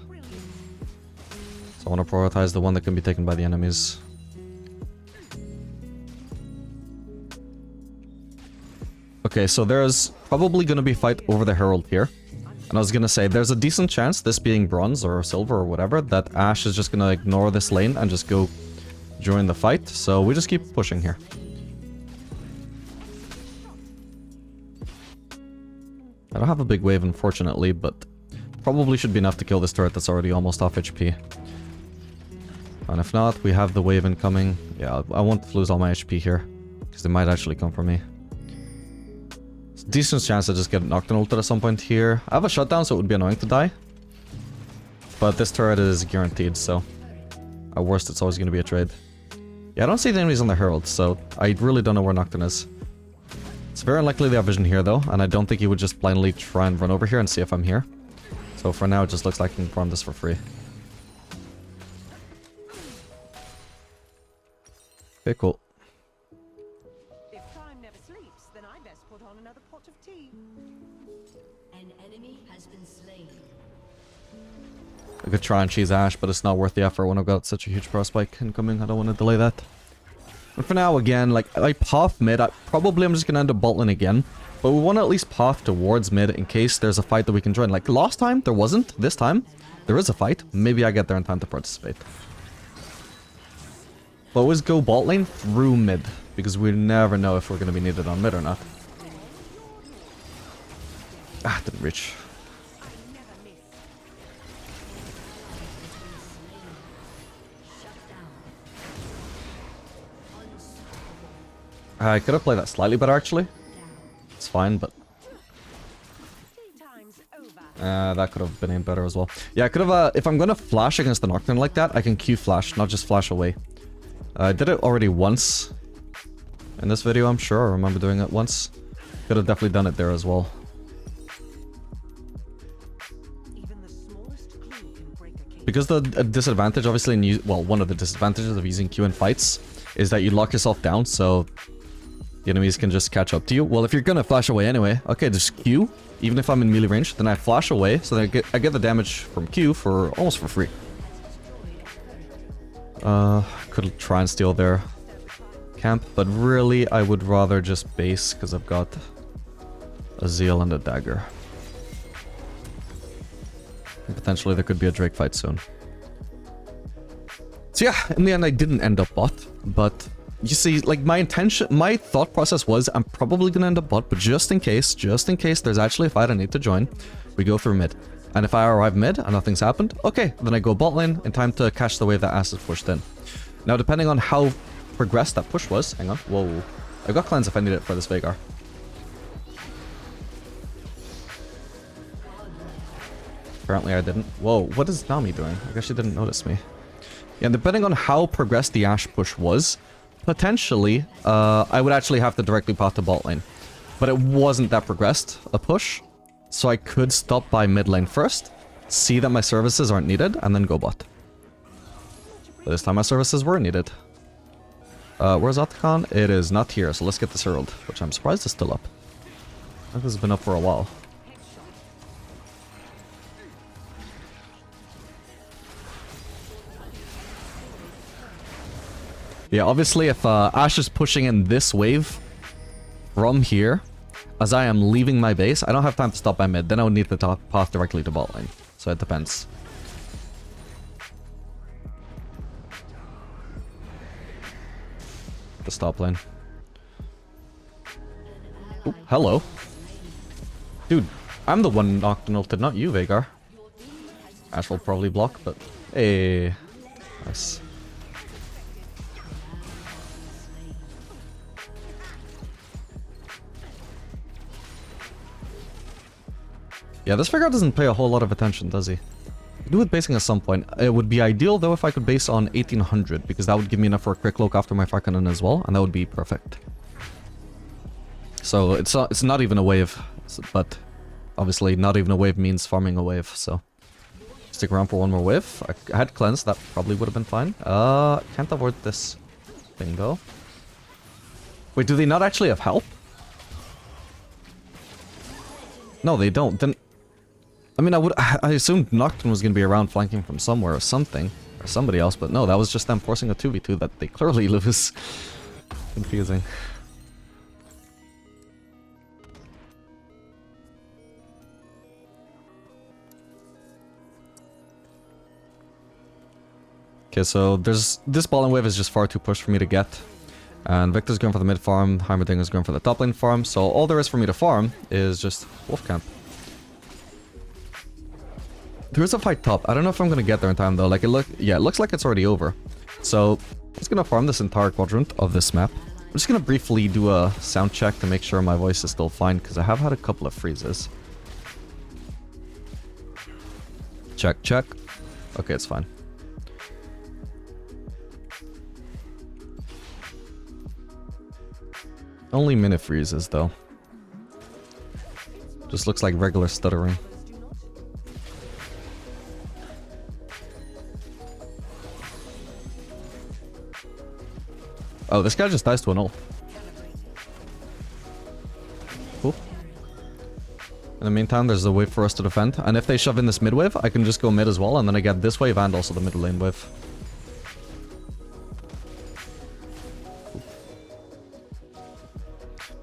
So I want to prioritize the one that can be taken by the enemies. Okay, so there's probably going to be a fight over the Herald here. And I was going to say, there's a decent chance, this being bronze or silver or whatever, that Ashe is just going to ignore this lane and just go join the fight. So we just keep pushing here. I don't have a big wave, unfortunately, but probably should be enough to kill this turret that's already almost off HP. And if not, we have the wave incoming. Yeah, I won't lose all my HP here, because they might actually come for me. Decent chance to just get Nocturne ulted at some point here. I have a shutdown, so it would be annoying to die. But this turret is guaranteed, so at worst it's always going to be a trade. Yeah, I don't see the enemies on the Herald, so I really don't know where Nocturne is. It's very unlikely they have vision here though, and I don't think he would just blindly try and run over here and see if I'm here. So for now it just looks like I can farm this for free. Okay, cool. If time never sleeps, then I best put on another pot of tea. An enemy has been slain. I could try and cheese Ashe, but it's not worth the effort when I've got such a huge pro spike incoming. I don't want to delay that. But for now, again, like, I path mid. I'm just going to end up bot lane again. But we want to at least path towards mid in case there's a fight that we can join. Like, last time, there wasn't. This time, there is a fight. Maybe I get there in time to participate. But always go bot lane through mid, because we never know if we're going to be needed on mid or not. Ah, didn't reach. I could have played that slightly better, actually. It's fine, but... that could have been aimed better as well. Yeah, I could have, if I'm gonna flash against the Nocturne like that, I can Q flash, not just flash away. I did it already once. In this video, I'm sure. I remember doing it once. Could have definitely done it there as well. Because the disadvantage, obviously, well, one of the disadvantages of using Q in fights is that you lock yourself down, so the enemies can just catch up to you. Well, if you're gonna flash away anyway, okay, just Q. Even if I'm in melee range, then I flash away, so that I get the damage from Q for almost for free. Could try and steal their camp, but really I would rather just base because I've got a Zeal and a dagger. And potentially there could be a Drake fight soon. So yeah, in the end I didn't end up bot, but You see, like, my thought process was, I'm probably gonna end up bot, but just in case there's actually a fight I need to join, we go through mid. And if I arrive mid and nothing's happened, okay, then I go bot lane in time to catch the wave that Ash is pushed in. Now, depending on how progressed that push was, hang on, whoa, I got cleanse if I need it for this Veigar. Apparently I didn't. Whoa, what is Nami doing? I guess she didn't notice me. Yeah, and depending on how progressed the Ashe push was, potentially, I would actually have to directly path to bot lane. But it wasn't that progressed, a push. So I could stop by mid lane first, see that my services aren't needed, and then go bot. But this time my services were needed. Where's Otacon? It is not here, so let's get this herald, which I'm surprised is still up. I think this has been up for a while. Yeah, obviously if Ashe is pushing in this wave from here, as I am leaving my base, I don't have time to stop by mid. Then I would need to path directly to bot lane. So it depends. The stop lane. Ooh, hello. Dude, I'm the one knocked and ulted, not you, Veigar. Ashe will probably block, but... Hey... Nice. Yeah, this Veigar doesn't pay a whole lot of attention, does he? Do it basing at some point. It would be ideal, though, if I could base on 1800, because that would give me enough for a quick look after my Farkanen as well, and that would be perfect. So, it's not even a wave, but obviously not even a wave means farming a wave, so... Stick around for one more wave. I had cleanse, that probably would have been fine. Can't avoid this thing, though. Wait, do they not actually have help? No, they don't. Then... I mean, I assumed Nocturne was going to be around flanking from somewhere or something. Or somebody else, but no, that was just them forcing a 2v2 that they clearly lose. Confusing. Okay, so this ball wave is just far too pushed for me to get. And Victor's going for the mid farm, Heimerdinger's going for the top lane farm, so all there is for me to farm is just Wolf Camp. There is a fight top. I don't know if I'm gonna get there in time though. Like it looks like it's already over. So I'm just gonna farm this entire quadrant of this map. I'm just gonna briefly do a sound check to make sure my voice is still fine, because I have had a couple of freezes. Check, check. Okay, it's fine. Only minute freezes though. Just looks like regular stuttering. Oh, this guy just dies to an ult. Cool. In the meantime, there's a wave for us to defend. And if they shove in this mid wave, I can just go mid as well, and then I get this wave and also the middle lane wave.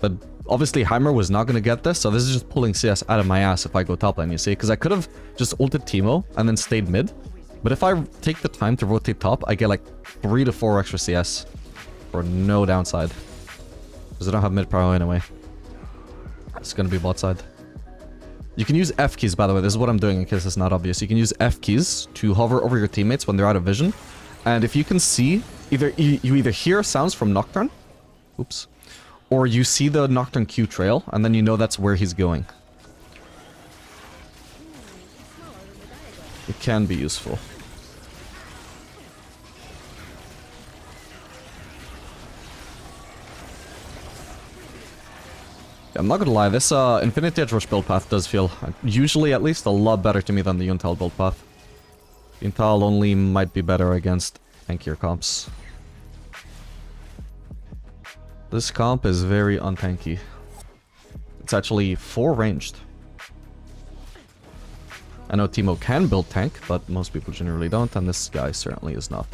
But obviously Heimer was not going to get this, so this is just pulling CS out of my ass if I go top lane, you see? Because I could have just ulted Teemo and then stayed mid. But if I take the time to rotate top, I get like 3 to 4 extra CS. For no downside. Because I don't have mid power anyway. It's going to be bot side. You can use F keys, by the way. This is what I'm doing in case it's not obvious. You can use F keys to hover over your teammates when they're out of vision. And if you can see, you either hear sounds from Nocturne. Oops. Or you see the Nocturne Q trail, and then you know that's where he's going. It can be useful. Yeah, I'm not gonna lie, this Infinity Edge Rush build path does feel, usually at least, a lot better to me than the Yuntal build path. Yuntal only might be better against tankier comps. This comp is very untanky. It's actually 4 ranged. I know Teemo can build tank, but most people generally don't, and this guy certainly is not.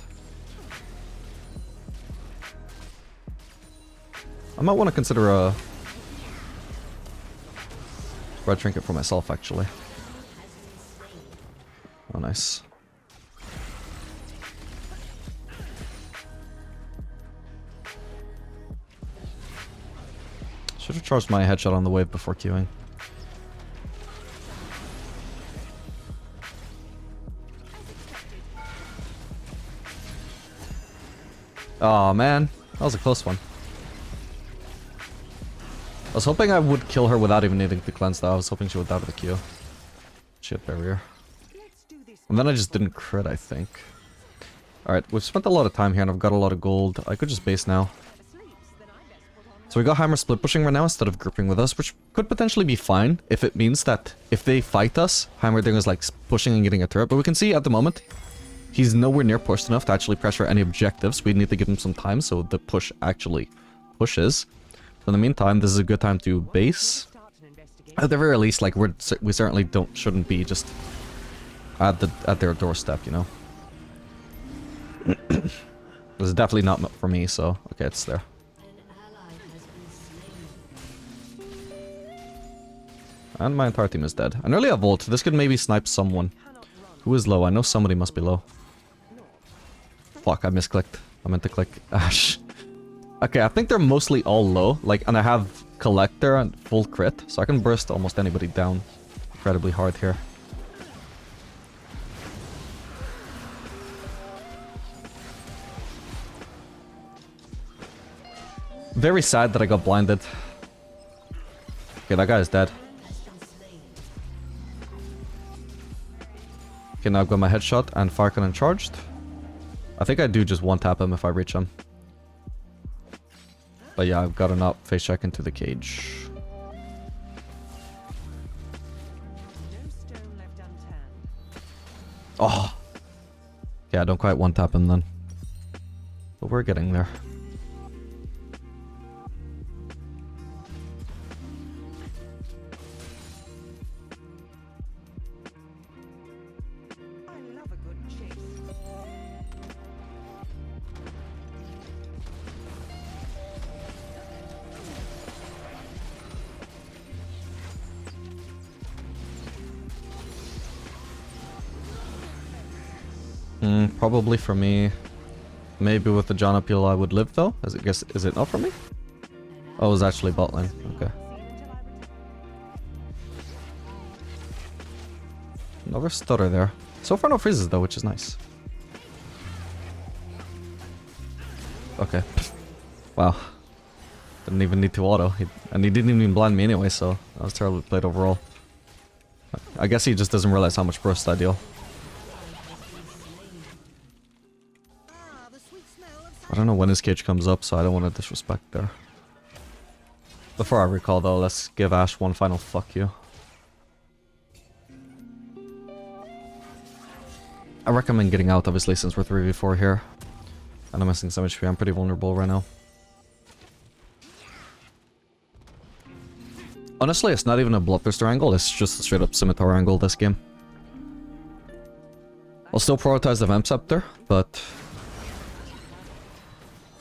I might want to consider a red trinket for myself, actually. Oh, nice. Should have charged my headshot on the wave before queuing. Oh man, that was a close one. I was hoping I would kill her without even needing to cleanse though. I was hoping she would die with a Q. She had barrier. And then I just didn't crit, I think. Alright, we've spent a lot of time here and I've got a lot of gold. I could just base now. So we got Heimer split pushing right now instead of grouping with us, which could potentially be fine if it means that if they fight us, Heimer is like pushing and getting a turret. But we can see at the moment, he's nowhere near pushed enough to actually pressure any objectives. We need to give him some time so the push actually pushes. In the meantime, this is a good time to base. At the very least, like we certainly shouldn't be just at their doorstep, you know. This is definitely not for me, so okay, it's there. And my entire team is dead. I nearly have ult. This could maybe snipe someone. Who is low? I know somebody must be low. Fuck, I misclicked. I meant to click Ash. Okay, I think they're mostly all low. Like, and I have Collector and full crit, so I can burst almost anybody down incredibly hard here. Very sad that I got blinded. Okay, that guy is dead. Okay, now I've got my headshot and fire cannon charged. I think I do just one tap him if I reach him. But yeah, I've got to not face check into the cage. Oh! Yeah, don't quite one tap him then. But we're getting there. Probably for me. Maybe with the John appeal I would live though. Is it not for me? Oh, it was actually bot lane. Okay. Another stutter there. So far no freezes though, which is nice. Okay. Wow. Didn't even need to auto. And he didn't even blind me anyway, so that was terribly played overall. I guess he just doesn't realize how much burst I deal. I don't know when his cage comes up, so I don't want to disrespect there. Before I recall though, let's give Ash one final fuck you. I recommend getting out, obviously, since we're 3v4 here. And I'm missing so much HP, I'm pretty vulnerable right now. Honestly, it's not even a Bloodthirster angle, it's just a straight up Scimitar angle this game. I'll still prioritize the Vamp Scepter, but...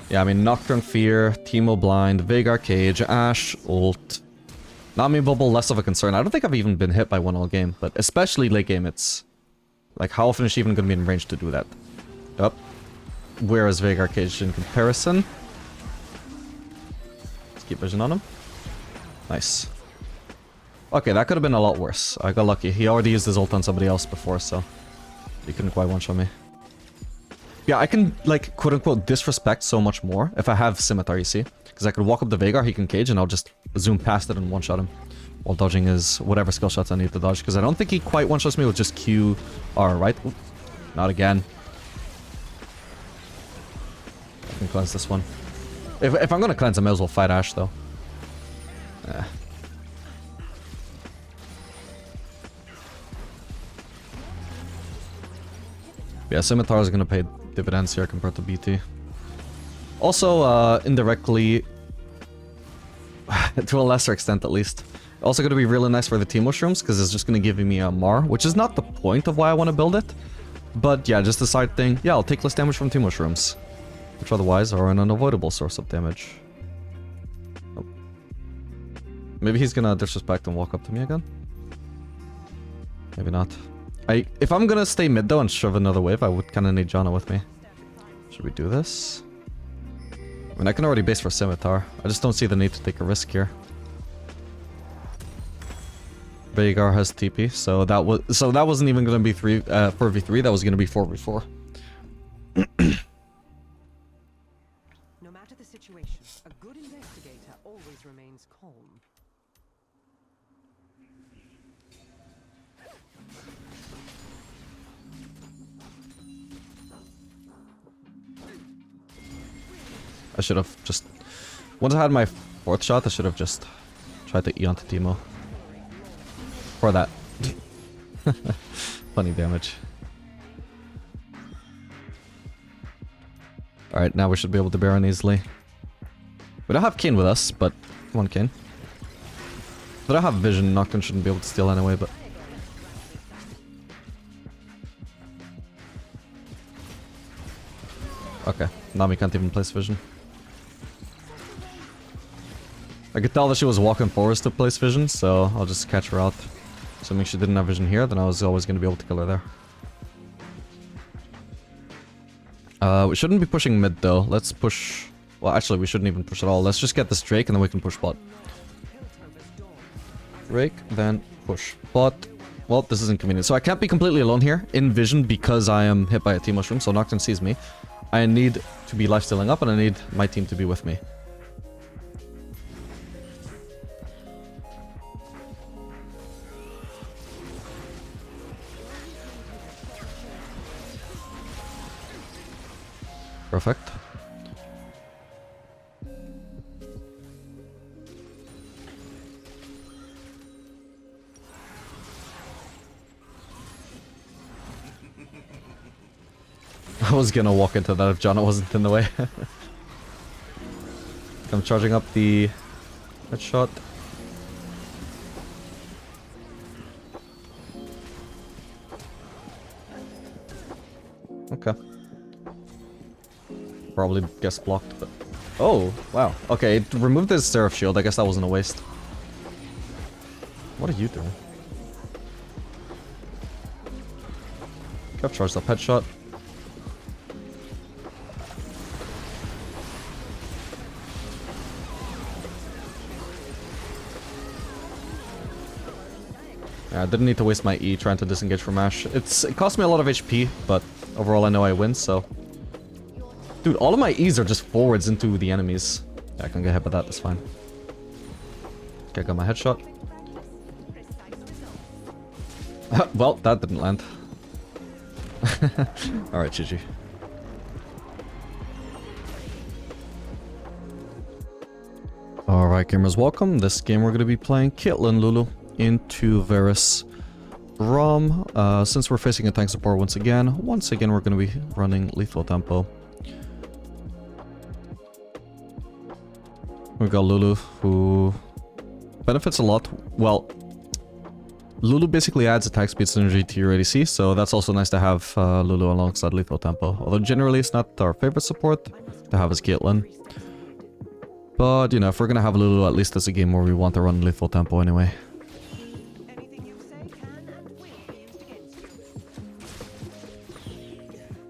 yeah, I mean, Nocturne Fear, Teemo Blind, Veigar Cage, Ashe, ult. Nami Bubble, less of a concern. I don't think I've even been hit by one all game, but especially late game, it's... like, how often is she even going to be in range to do that? Yup. Where is Veigar Cage in comparison? Let's keep vision on him. Nice. Okay, that could have been a lot worse. I got lucky. He already used his ult on somebody else before, so... he couldn't quite one-shot me. Yeah, I can, like, quote-unquote disrespect so much more if I have Scimitar, you see? Because I could walk up the Veigar, he can cage, and I'll just zoom past it and one-shot him. While dodging his whatever skill shots I need to dodge. Because I don't think he quite one-shots me with just Q, R, right? Ooh, not again. I can cleanse this one. If I'm gonna cleanse, I may as well fight Ashe, though. Yeah, Scimitar is gonna pay dividends here compared to BT. Also, indirectly, to a lesser extent at least, also gonna be really nice for the Teemo Shrooms, because it's just gonna give me a Mar, which is not the point of why I want to build it. But yeah, just a side thing. Yeah, I'll take less damage from Teemo Shrooms, which otherwise are an unavoidable source of damage. Oh. Maybe he's gonna disrespect and walk up to me again? Maybe not. If I'm gonna stay mid though and shove another wave, I would kinda need Janna with me. Should we do this? I mean, I can already base for Scimitar. I just don't see the need to take a risk here. Veigar has TP, so that wasn't even going to be 4v3. That was going to be 4v4. No matter the situation, a good investigator always remains calm. I should have just... Once I had my 4th shot, I should have just tried to E onto Teemo. For that. Funny damage. Alright, now we should be able to Baron easily. We don't have Kayn with us, but... Come on, Kayn. But I have Vision, Nocturne shouldn't be able to steal anyway, but... Okay, Nami can't even place Vision. I could tell that she was walking forwards to place Vision, so I'll just catch her out. Assuming she didn't have Vision here, then I was always going to be able to kill her there. We shouldn't be pushing mid though. Let's push... Well, actually, we shouldn't even push at all. Let's just get this Drake and then we can push bot. Drake, then push bot. Well, this is inconvenient. So I can't be completely alone here in Vision because I am hit by a team mushroom, so Nocturne sees me. I need to be lifestealing up and I need my team to be with me. Perfect. I was gonna walk into that if Janna wasn't in the way. I'm charging up the headshot. Okay. Probably guess blocked, but... Oh, wow. Okay, it removed his Seraph shield. I guess that wasn't a waste. What are you doing? Okay, I've charged up headshot. Yeah, I didn't need to waste my E trying to disengage from Ashe. It cost me a lot of HP, but overall I know I win, so... Dude, all of my E's are just forwards into the enemies. Yeah, I can get hit by that, that's fine. Okay, got my headshot. Well, that didn't land. Alright, GG. Alright, gamers, welcome. This game we're going to be playing Caitlyn Lulu into Varus Braum. Since we're facing a tank support once again we're going to be running lethal tempo. We got Lulu, who benefits a lot. Well, Lulu basically adds attack speed synergy to your ADC, so that's also nice to have Lulu alongside lethal tempo. Although generally it's not our favorite support to have as Caitlyn. But, you know, if we're gonna have Lulu, at least it's a game where we want to run lethal tempo anyway. Anything you say can and will be used against you. As expected.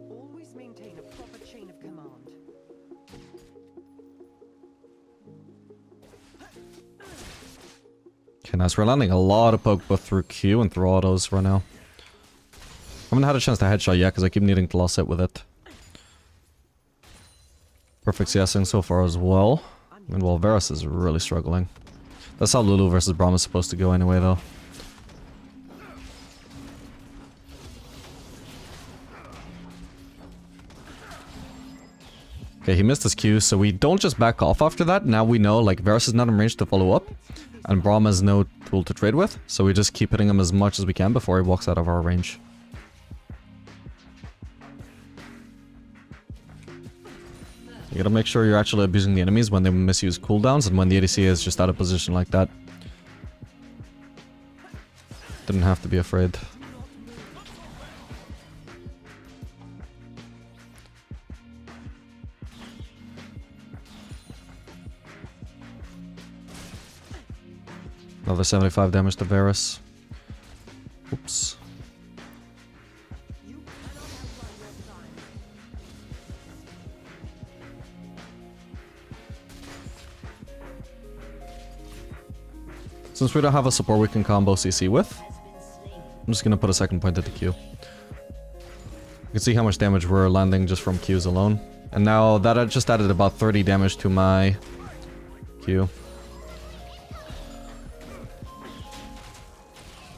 Always maintain a proper chain of command. Okay, nice. We're landing a lot of poke both through Q and through autos right now. I haven't had a chance to headshot yet because I keep needing to loss it with it. Perfect CSing so far as well. Meanwhile, Varus is really struggling. That's how Lulu versus Braum is supposed to go anyway, though. Okay, he missed his Q, so we don't just back off after that. Now we know, like, Varus is not in range to follow up. And Braum has no tool to trade with, so we just keep hitting him as much as we can before he walks out of our range. You gotta make sure you're actually abusing the enemies when they misuse cooldowns and when the ADC is just out of position like that. Didn't have to be afraid. Another 75 damage to Varus. Oops. Since we don't have a support we can combo CC with, I'm just gonna put a second point at the Q. You can see how much damage we're landing just from Qs alone. And now that I just added about 30 damage to my Q.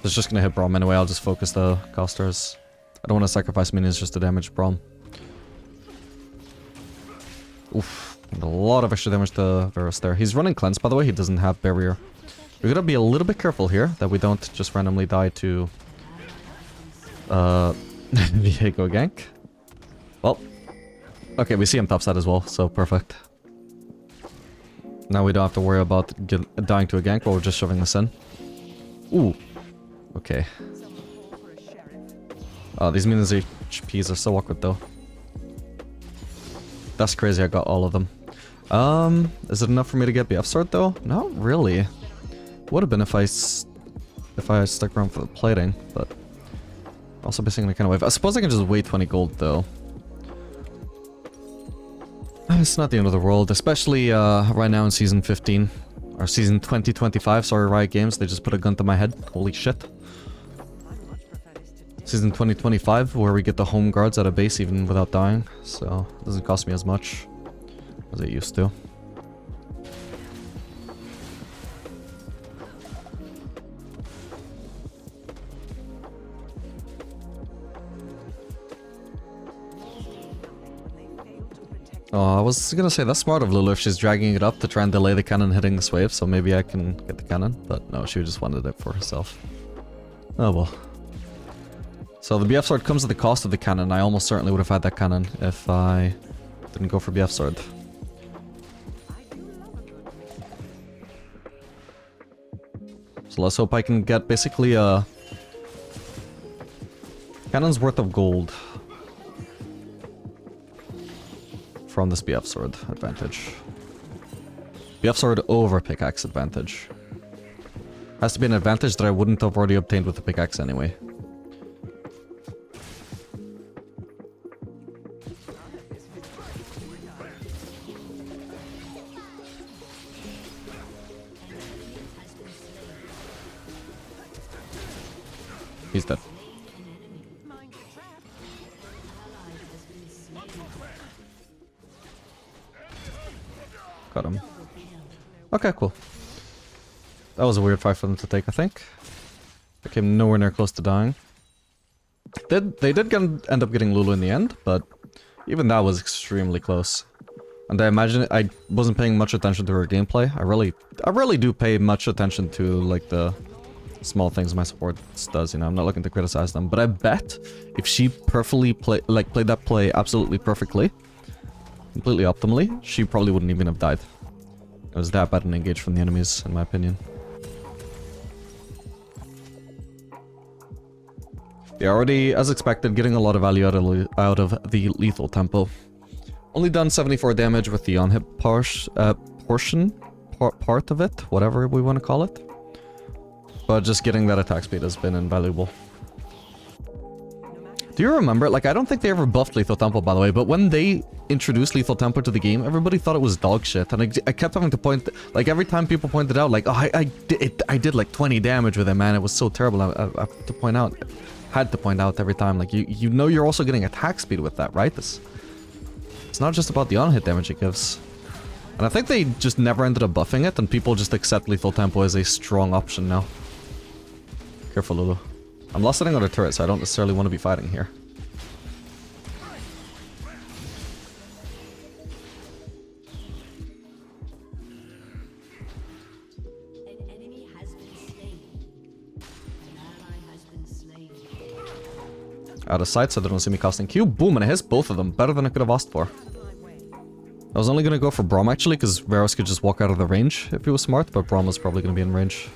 It's just gonna hit Braum anyway, I'll just focus the casters. I don't want to sacrifice minions just to damage Braum. Oof, and a lot of extra damage to Varus there. He's running Cleanse, by the way, he doesn't have Barrier. We're gonna be a little bit careful here, that we don't just randomly die to... Viego gank. Well, okay, we see him topside as well, so perfect. Now we don't have to worry about dying to a gank while we're just shoving this in. Ooh. Okay. Oh, these minions HPs are so awkward though. That's crazy, I got all of them. Is it enough for me to get BF sword though? Not really. Would have been if I stuck around for the plating, but also basing on a kind of wave. I suppose I can just wait 20 gold though. It's not the end of the world, especially right now in season 15 or season 2025. Sorry, Riot Games, they just put a gun to my head. Holy shit. Season 2025, where we get the home guards at a base even without dying, so it doesn't cost me as much as it used to. Oh, I was gonna say that's smart of Lulu if she's dragging it up to try and delay the cannon hitting this wave, so maybe I can get the cannon, but no, she just wanted it for herself. Oh well. So the BF sword comes at the cost of the cannon. I almost certainly would have had that cannon if I didn't go for BF sword. So let's hope I can get basically a cannon's worth of gold from this BF sword advantage. BF sword over pickaxe advantage. Has to be an advantage that I wouldn't have already obtained with the pickaxe anyway. He's dead. Got him. Okay, cool. That was a weird fight for them to take, I think. They came nowhere near close to dying. They did end up getting Lulu in the end, but even that was extremely close. And I imagine I wasn't paying much attention to her gameplay. I really do pay much attention to like the small things my support does, you know. I'm not looking to criticize them, but I bet if she perfectly played that play absolutely perfectly, completely optimally, she probably wouldn't even have died. It was that bad an engage from the enemies, in my opinion. Yeah, already, as expected, getting a lot of value out of the lethal tempo. Only done 74 damage with the on-hit part of it, whatever we want to call it. But just getting that attack speed has been invaluable. Do you remember, like, I don't think they ever buffed Lethal Tempo, by the way, but when they introduced Lethal Tempo to the game, everybody thought it was dog shit, and I kept having to point, like, every time people pointed out, like, oh, I did like 20 damage with it, man, it was so terrible. I have to point out, had to point out every time, like, you know you're also getting attack speed with that, right? It's not just about the on-hit damage it gives. And I think they just never ended up buffing it, and people just accept Lethal Tempo as a strong option now. Careful, Lulu. I'm lost sitting on a turret, so I don't necessarily want to be fighting here. An enemy has been slain. An ally has been slain. Out of sight so they don't see me casting Q. Boom, and it hits both of them. Better than I could have asked for. I was only going to go for Braum actually, because Varus could just walk out of the range if he was smart, but Braum was probably going to be in range.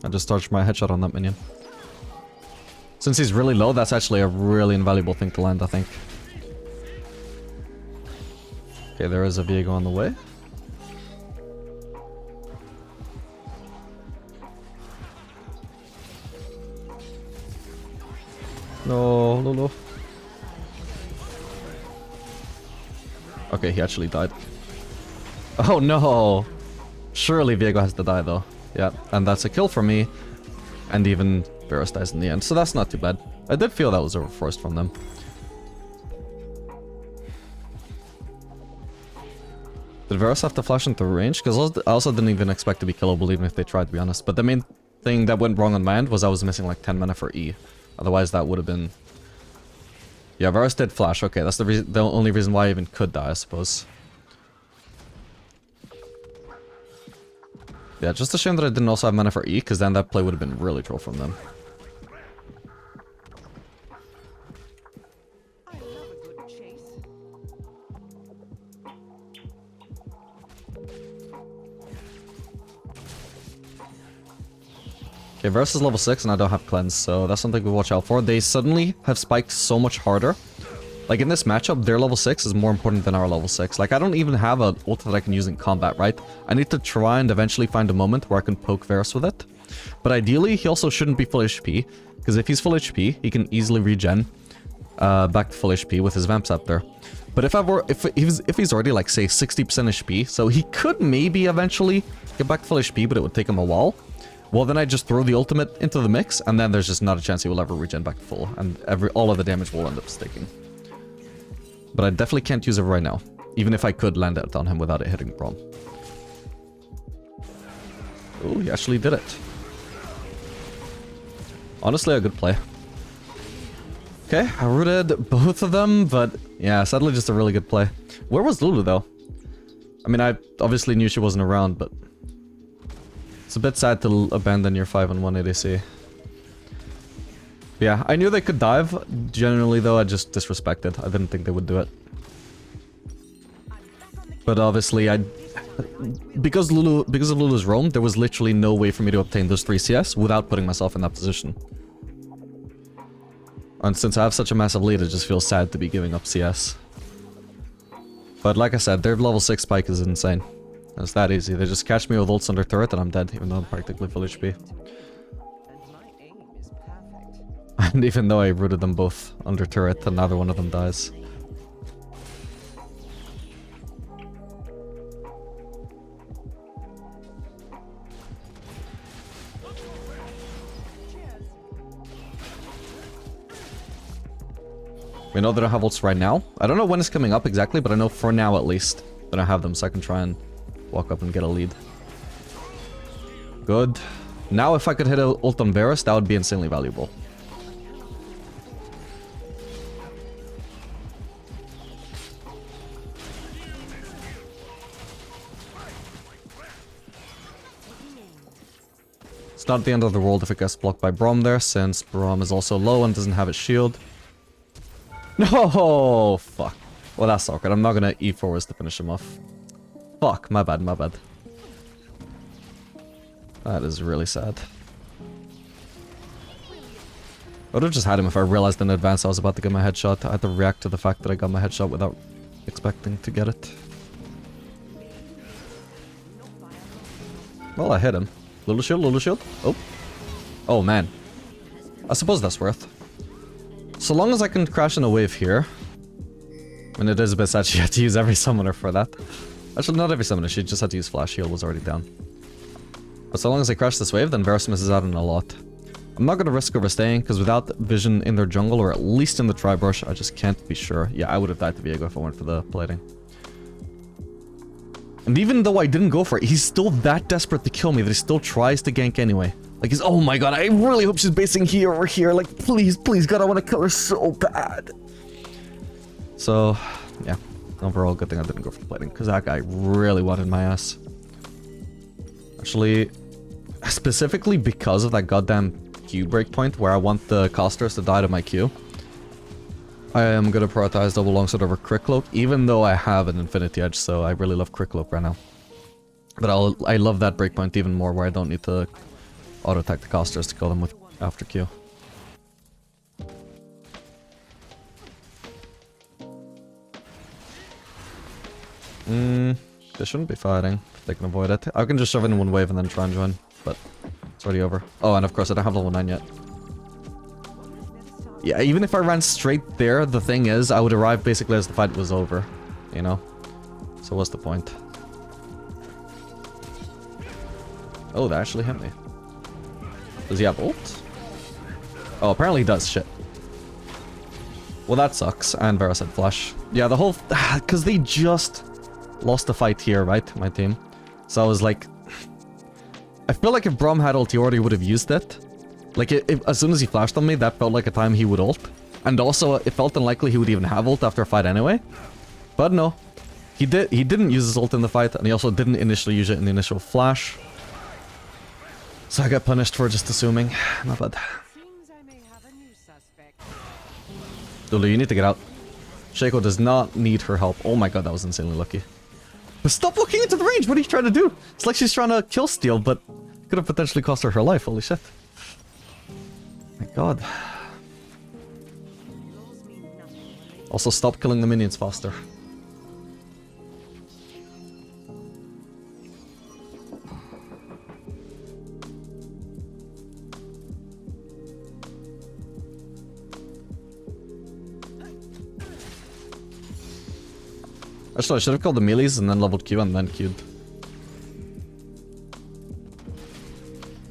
I just dodged my headshot on that minion. Since he's really low, that's actually a really invaluable thing to land, I think. Okay, there is a Viego on the way. No, Lulu. Okay, he actually died. Oh no! Surely Viego has to die though. Yeah, and that's a kill for me. And even Varus dies in the end, so that's not too bad. I did feel that was overforced from them. Did Varus have to flash into range? Because I also didn't even expect to be killable even if they tried, to be honest. But the main thing that went wrong on my end was I was missing like 10 mana for E. Otherwise that would have been... Yeah, Varus did flash. Okay, that's the only reason why I even could die, I suppose. Yeah, just a shame that I didn't also have mana for E, because then that play would have been really troll from them. I love a good chase. Okay, Varus is level 6 and I don't have cleanse, so that's something to watch out for. They suddenly have spiked so much harder. Like in this matchup, their level 6 is more important than our level 6. Like I don't even have an ult that I can use in combat, right? I need to try and eventually find a moment where I can poke Varus with it. But ideally, he also shouldn't be full HP, because if he's full HP, he can easily regen back to full HP with his Vamp Scepter. But if he's already like say 60% HP, so he could maybe eventually get back to full HP, but it would take him a while. Well, then I just throw the ultimate into the mix, and then there's just not a chance he will ever regen back to full, and all of the damage will end up sticking. But I definitely can't use it right now, even if I could land it on him without it hitting Braum. Oh, he actually did it. Honestly, a good play. Okay, I rooted both of them, but yeah, sadly just a really good play. Where was Lulu, though? I mean, I obviously knew she wasn't around, but... It's a bit sad to abandon your 5-on-1 ADC. Yeah, I knew they could dive. Generally, though, I just disrespected. I didn't think they would do it. But obviously, because of Lulu's roam, there was literally no way for me to obtain those 3 CS without putting myself in that position. And since I have such a massive lead, it just feels sad to be giving up CS. But like I said, their level 6 spike is insane. It's that easy. They just catch me with ults under turret and I'm dead, even though I'm practically full HP. And my aim is perfect. And even though I rooted them both under turret, another one of them dies. We know that I have ults right now. I don't know when it's coming up exactly, but I know for now at least that I have them, so I can try and walk up and get a lead. Good. Now if I could hit a ult on Varus, that would be insanely valuable. It's not the end of the world if it gets blocked by Braum there, since Braum is also low and doesn't have his shield. No, fuck. Well, that's awkward. I'm not gonna E forwards to finish him off. Fuck, my bad, my bad. That is really sad. I would have just had him if I realized in advance I was about to get my headshot. I had to react to the fact that I got my headshot without expecting to get it. Well, I hit him. Little shield, little shield. Oh. Oh, man. I suppose that's worth. So long as I can crash in a wave here. And it is a bit sad she had to use every summoner for that. Actually, not every summoner, she just had to use flash. Heal was already down. But so long as I crash this wave, then Varus misses out on a lot. I'm not going to risk overstaying, because without vision in their jungle, or at least in the tri-brush, I just can't be sure. Yeah, I would have died to Viego if I went for the plating. And even though I didn't go for it, he's still that desperate to kill me that he still tries to gank anyway. Like, he's, oh my god, I really hope she's basing here or here. Like, please, please, god, I want to kill her so bad. So, yeah. Overall, good thing I didn't go for the plating, because that guy really wanted my ass. Actually, specifically because of that goddamn Q breakpoint, where I want the casters to die to my Q, I am going to prioritize double longsword over crit cloak, even though I have an infinity edge, so I really love crit cloak right now. But I love that breakpoint even more, where I don't need to auto-attack the casters to kill them with after Q. They shouldn't be fighting. They can avoid it. I can just shove in one wave and then try and join, but it's already over. Oh, and of course I don't have level 9 yet. Yeah, even if I ran straight there, the thing is, I would arrive basically as the fight was over, you know? So what's the point? Oh, that actually hit me. Does he have ult? Oh, apparently he does. Shit. Well, that sucks. And Varus had flash. Yeah, the whole... Because they just lost the fight here, right? My team. So I was like... I feel like if Braum had ult, he already would have used it. Like, as soon as he flashed on me, that felt like a time he would ult. And also, it felt unlikely he would even have ult after a fight anyway. But no. He didn't use his ult in the fight, and he also didn't initially use it in the initial flash. So I got punished for just assuming. Not bad. Seems I may have a new suspect. Lulu, you need to get out. Shaco does not need her help. Oh my god, that was insanely lucky. But stop looking into the range! What are you trying to do? It's like she's trying to kill steal, but could have potentially cost her life. Holy shit. My god. Also, stop killing the minions faster. Actually, I should have called the melees and then leveled Q and then Q'd.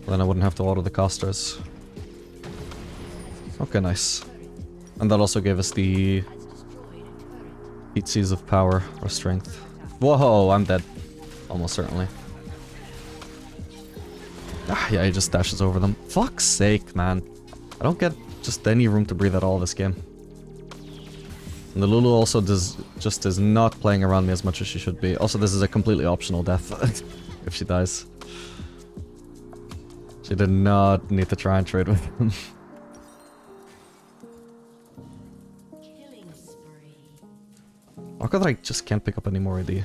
Then I wouldn't have to auto the casters. Okay, nice. And that also gave us the Heat Seas of Power or Strength. Whoa, I'm dead. Almost certainly. Ah, yeah, he just dashes over them. Fuck's sake, man. I don't get just any room to breathe at all this game. And the Lulu also just is not playing around me as much as she should be. Also, this is a completely optional death if she dies. She did not need to try and trade with him. Killing spree. How come I just can't pick up any more AD?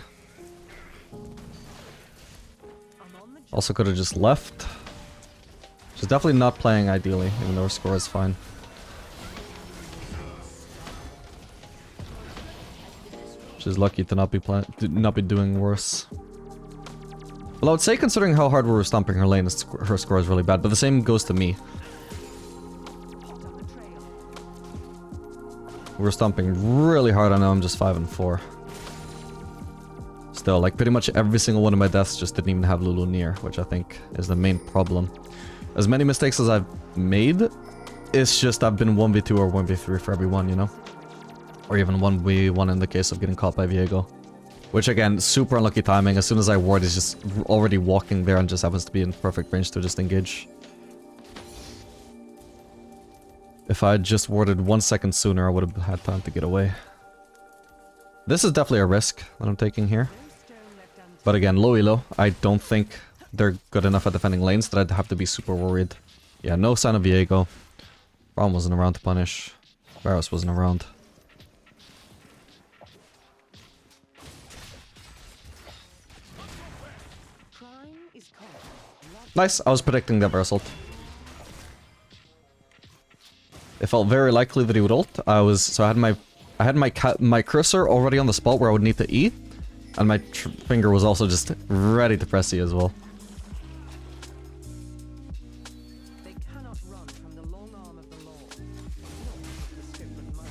Also could have just left. She's definitely not playing ideally, even though her score is fine. She's lucky to not be doing worse. Well, I would say considering how hard we were stomping her lane, her score is really bad, but the same goes to me. We were stomping really hard, I know I'm just 5 and 4. Still, like pretty much every single one of my deaths just didn't even have Lulu near, which I think is the main problem. As many mistakes as I've made, it's just I've been 1v2 or 1v3 for everyone, you know? Or even 1v1 in the case of getting caught by Viego. Which again, super unlucky timing. As soon as I ward, he's just already walking there and just happens to be in perfect range to just engage. If I had just warded 1 second sooner, I would have had time to get away. This is definitely a risk that I'm taking here. But again, low elo. I don't think they're good enough at defending lanes that I'd have to be super worried. Yeah, no sign of Viego. Braum wasn't around to punish. Varus wasn't around. Nice, I was predicting that Varus ult. It felt very likely that he would ult. So I had my cursor already on the spot where I would need to E, and my finger was also just ready to press E as well. They cannot run from the long arm of the law. The scope of my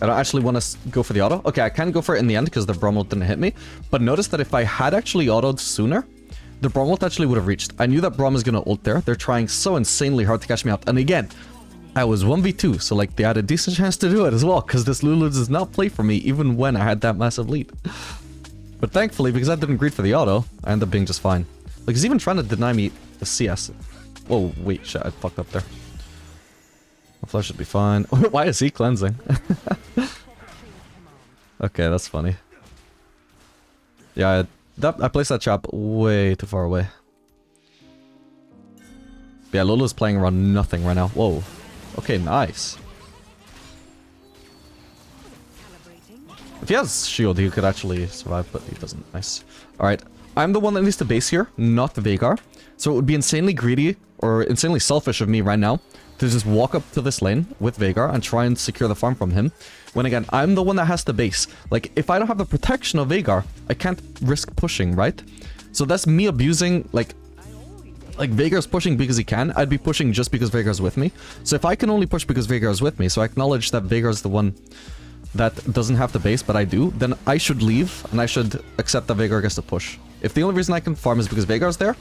I don't actually want to go for the auto. Okay, I can go for it in the end because the Braum ult didn't hit me. But notice that if I had actually autoed sooner, the Braum ult actually would have reached. I knew that Braum is going to ult there. They're trying so insanely hard to catch me out. And again, I was 1v2, so like they had a decent chance to do it as well, because this Lulu does not play for me even when I had that massive lead. But thankfully, because I didn't greed for the auto, I ended up being just fine. Like he's even trying to deny me a CS. Whoa, wait, shit, I fucked up there. My flash should be fine. Why is he cleansing? Okay, that's funny. Yeah, I placed that trap way too far away. But yeah, Lulu's playing around nothing right now. Whoa. Okay, nice. If he has shield, he could actually survive, but he doesn't. Nice. Alright, I'm the one that needs to base here, not Veigar. So it would be insanely greedy, or insanely selfish of me right now, to just walk up to this lane with Veigar and try and secure the farm from him. When again, I'm the one that has to base. Like, if I don't have the protection of Veigar, I can't risk pushing, right? So that's me abusing, like, Like, Veigar's pushing because he can, I'd be pushing just because Veigar's with me. So if I can only push because Veigar's with me, so I acknowledge that Veigar's the one that doesn't have the base, but I do, then I should leave, and I should accept that Veigar gets to push. If the only reason I can farm is because Veigar's there,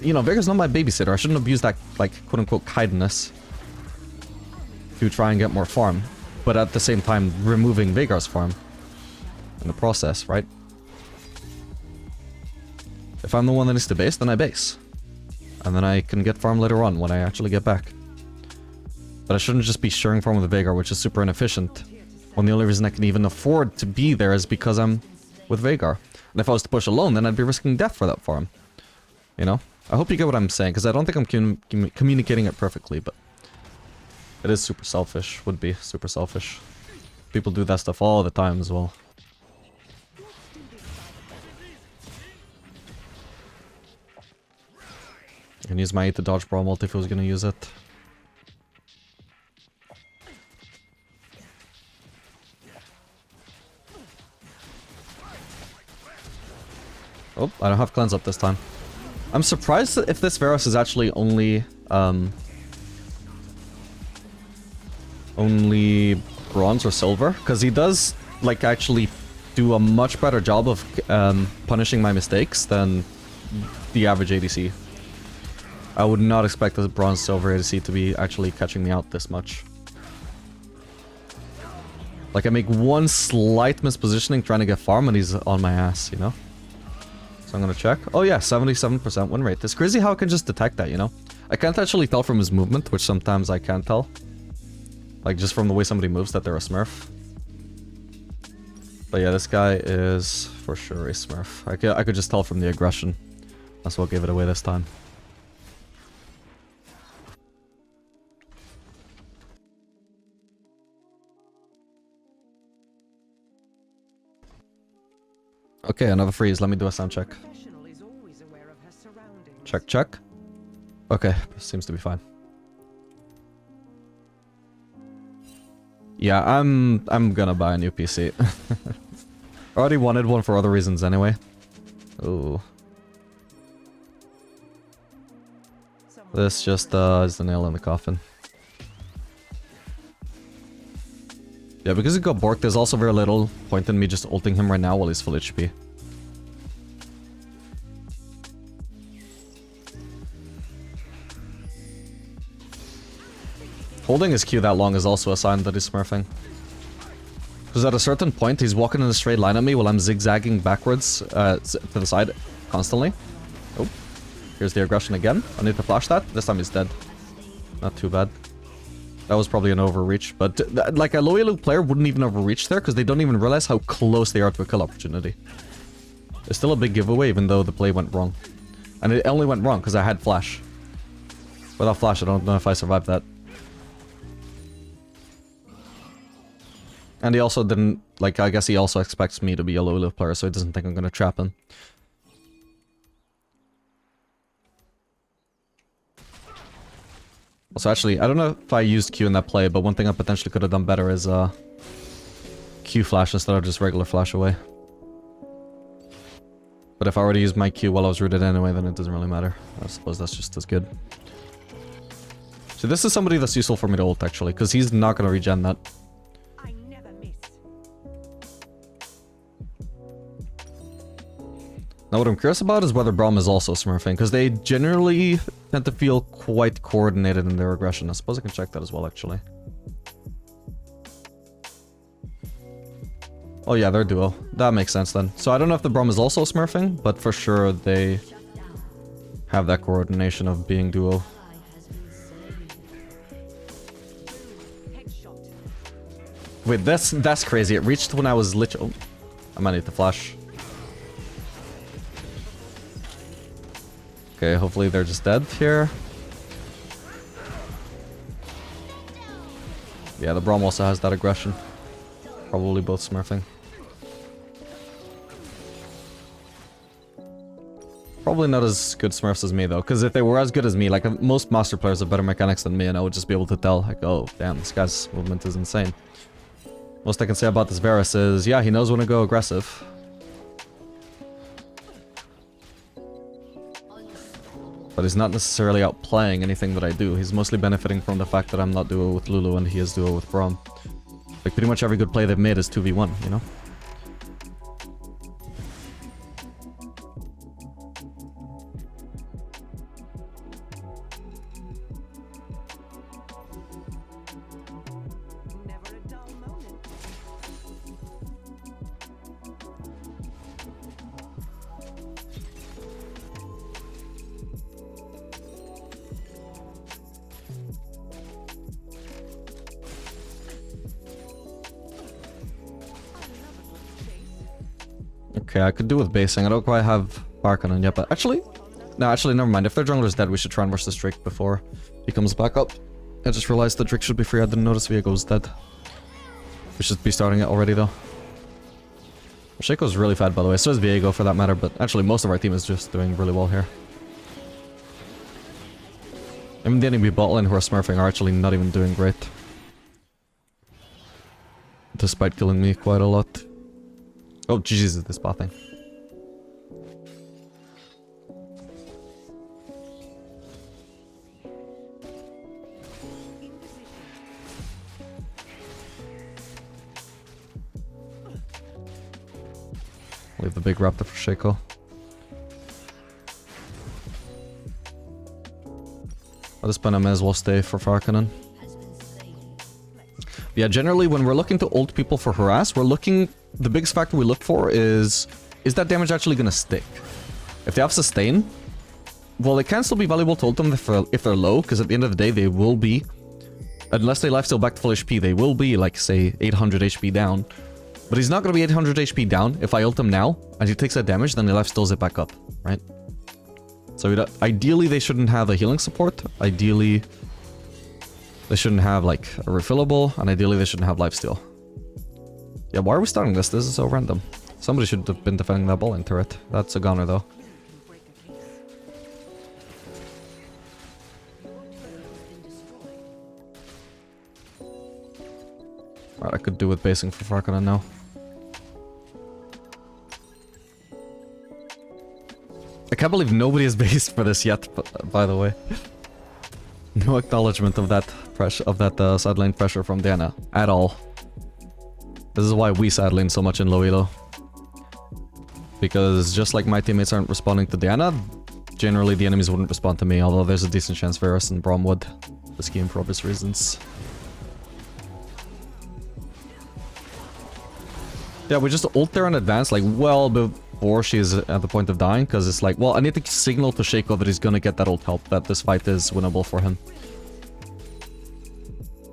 you know, Veigar's not my babysitter. I shouldn't abuse that, like, quote-unquote kindness to try and get more farm, but at the same time, removing Veigar's farm in the process, right? If I'm the one that needs to base, then I base. And then I can get farm later on when I actually get back. But I shouldn't just be sharing farm with Veigar, which is super inefficient, when the only reason I can even afford to be there is because I'm with Veigar. And if I was to push alone, then I'd be risking death for that farm. You know? I hope you get what I'm saying, because I don't think I'm communicating it perfectly, but it is super selfish. Would be super selfish. People do that stuff all the time as well. I can use my 8 to dodge Brawl multi if I was going to use it. Oh, I don't have cleanse up this time. I'm surprised if this Varus is actually only bronze or silver, because he does like actually do a much better job of punishing my mistakes than the average ADC. I would not expect a bronze silver ADC to be actually catching me out this much. Like, I make one slight mispositioning trying to get farm and he's on my ass, you know? So I'm gonna check. Oh yeah, 77% win rate. It's crazy how I can just detect that, you know? I can't actually tell from his movement, which sometimes I can't tell. Like, just from the way somebody moves that they're a smurf. But yeah, this guy is for sure a smurf. I could just tell from the aggression. That's what gave it away this time. Okay, another freeze. Let me do a sound check. Professional is always aware of her surroundings. Check, check. Okay, seems to be fine. Yeah, I'm gonna buy a new PC. I already wanted one for other reasons anyway. Ooh. This just is the nail in the coffin. Yeah, because he got borked, there's also very little point in me just ulting him right now while he's full HP. Holding his Q that long is also a sign that he's smurfing. Because at a certain point, he's walking in a straight line at me while I'm zigzagging backwards to the side constantly. Oh, here's the aggression again. I need to flash that. This time he's dead. Not too bad. That was probably an overreach, but like a low elo player wouldn't even overreach there because they don't even realize how close they are to a kill opportunity. It's still a big giveaway even though the play went wrong. And it only went wrong because I had flash. Without flash, I don't know if I survived that. And he also didn't, like, I guess he also expects me to be a low elo player, so he doesn't think I'm gonna trap him. Also, actually, I don't know if I used Q in that play, but one thing I potentially could have done better is Q flash instead of just regular flash away. But if I already used my Q while I was rooted anyway, then it doesn't really matter. I suppose that's just as good. So this is somebody that's useful for me to ult, actually, because he's not going to regen that. I never miss. Now what I'm curious about is whether Braum is also smurfing, because they generally tend to feel quite coordinated in their aggression. I suppose I can check that as well, actually. Oh yeah, they're duo. That makes sense then. So I don't know if the Braum is also smurfing, but for sure they have that coordination of being duo. Wait, that's crazy. It reached when I was literally... Oh, I might need to flash. Okay, hopefully they're just dead here. Yeah, the Braum also has that aggression. Probably both smurfing. Probably not as good smurfs as me though, because if they were as good as me, like most master players have better mechanics than me, and I would just be able to tell, like, oh, damn, this guy's movement is insane. Most I can say about this Varus is, yeah, he knows when to go aggressive. But he's not necessarily outplaying anything that I do. He's mostly benefiting from the fact that I'm not duo with Lulu and he is duo with Braum. Like, pretty much every good play they've made is 2v1, you know? Never a dull moment. Okay, I could do with basing. I don't quite have fire cannon yet, but actually... No, actually, never mind. If their jungler's dead, we should try and rush this Drake before he comes back up. I just realized the Drake should be free. I didn't notice Viego's dead. We should be starting it already, though. Shaco's really fat, by the way. So is Viego, for that matter, but actually, most of our team is just doing really well here. Even the enemy bot lane who are smurfing are actually not even doing great. Despite killing me quite a lot. Oh, GG's at this bot thing. Leave the big raptor for Shaco. At this point I may as well stay for Farkanen. Yeah, generally when we're looking to ult people for harass, we're looking... The biggest factor we look for is that damage actually gonna stick? If they have sustain, well, it can still be valuable to ult them if they're low, because at the end of the day they will be... Unless they lifesteal back to full HP, they will be, like, say, 800 HP down. But he's not gonna be 800 HP down if I ult him now, and he takes that damage, then he lifesteals it back up, right? So ideally they shouldn't have a healing support, ideally they shouldn't have like a refillable, and ideally they shouldn't have lifesteal. Yeah, why are we starting this? This is so random. Somebody should have been defending that ball in turret. That's a goner though. Right, I could do with basing for Farkanen now. I can't believe nobody has based for this yet, by the way. No acknowledgement of that pressure, of that side lane pressure from Diana at all. This is why we side lane so much in low elo. Because just like my teammates aren't responding to Diana, generally the enemies wouldn't respond to me, although there's a decent chance Varus and Braum would. This game for obvious reasons. Yeah, we just ult there in advance, like, well before she's at the point of dying, because it's like, well, I need to signal to Shaco that he's gonna get that ult help, that this fight is winnable for him.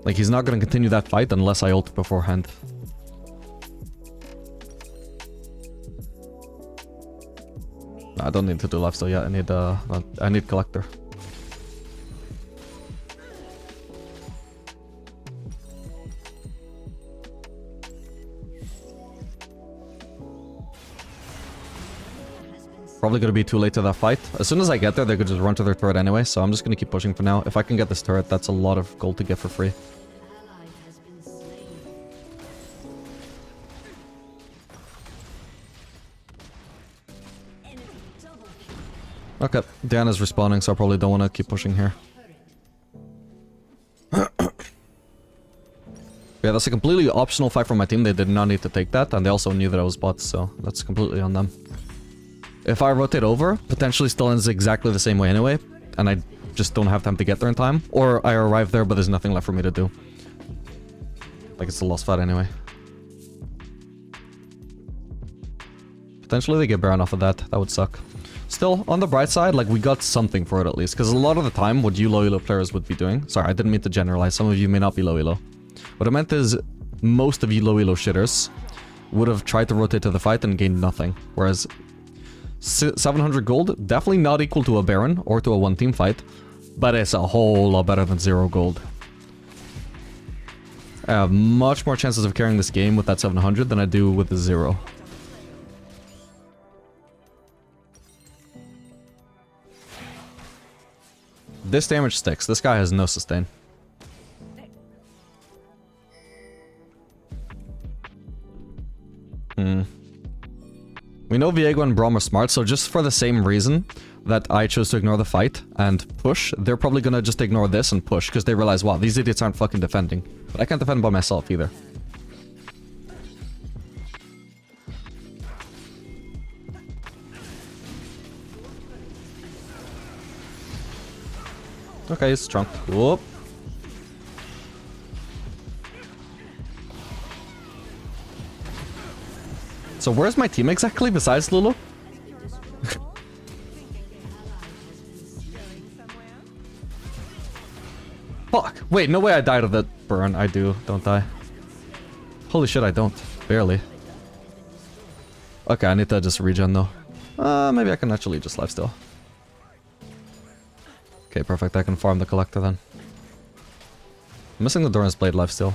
Like, he's not gonna continue that fight unless I ult beforehand. I don't need to do lifesteal yet, I need collector. Probably gonna be too late to that fight. As soon as I get there, they could just run to their turret anyway, so I'm just gonna keep pushing for now. If I can get this turret, that's a lot of gold to get for free. Okay, Diana's respawning, so I probably don't want to keep pushing here. Yeah, that's a completely optional fight from my team. They did not need to take that, and they also knew that I was bots, so that's completely on them. If I rotate over, potentially still ends exactly the same way anyway, and I just don't have time to get there in time. Or I arrive there, but there's nothing left for me to do. Like, it's a lost fight anyway. Potentially they get Baron off of that. That would suck. Still, on the bright side, like, we got something for it at least. Because a lot of the time, what you low elo players would be doing... Sorry, I didn't mean to generalize. Some of you may not be low elo. What I meant is, most of you low elo shitters would have tried to rotate to the fight and gained nothing. Whereas... 700 gold, definitely not equal to a Baron or to a one-team fight, but it's a whole lot better than 0 gold. I have much more chances of carrying this game with that 700 than I do with the 0. This damage sticks. This guy has no sustain. We know Viego and Braum are smart, so just for the same reason, that I chose to ignore the fight and push, they're probably gonna just ignore this and push because they realize, wow, these idiots aren't fucking defending. But I can't defend by myself either. Okay, he's strong. Whoop. So where's my team exactly besides Lulu? Fuck. Wait, no way I died of that burn. I do, don't I? Holy shit, I don't. Barely. Okay, I need to just regen though. Maybe I can actually just lifesteal. Okay, perfect. I can farm the collector then. I'm missing the Doran's Blade lifesteal.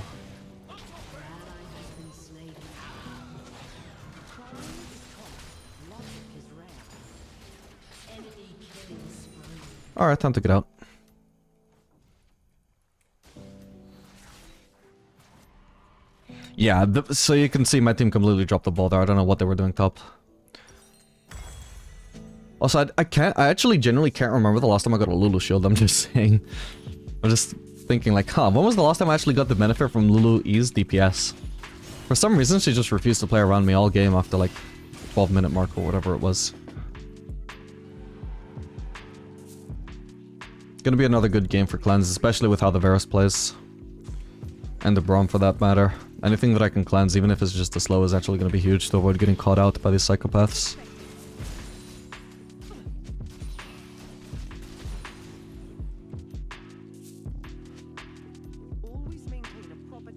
Alright, time to get out. Yeah, so you can see my team completely dropped the ball there. I don't know what they were doing top. Also, I actually genuinely can't remember the last time I got a Lulu shield, I'm just saying. I'm just thinking like, when was the last time I actually got the benefit from Lulu E's DPS? For some reason, she just refused to play around me all game after like 12-minute mark or whatever it was. Gonna be another good game for cleanse, especially with how the Varus plays. And the Braum for that matter. Anything that I can cleanse, even if it's just as slow, is actually gonna be huge to avoid getting caught out by these psychopaths.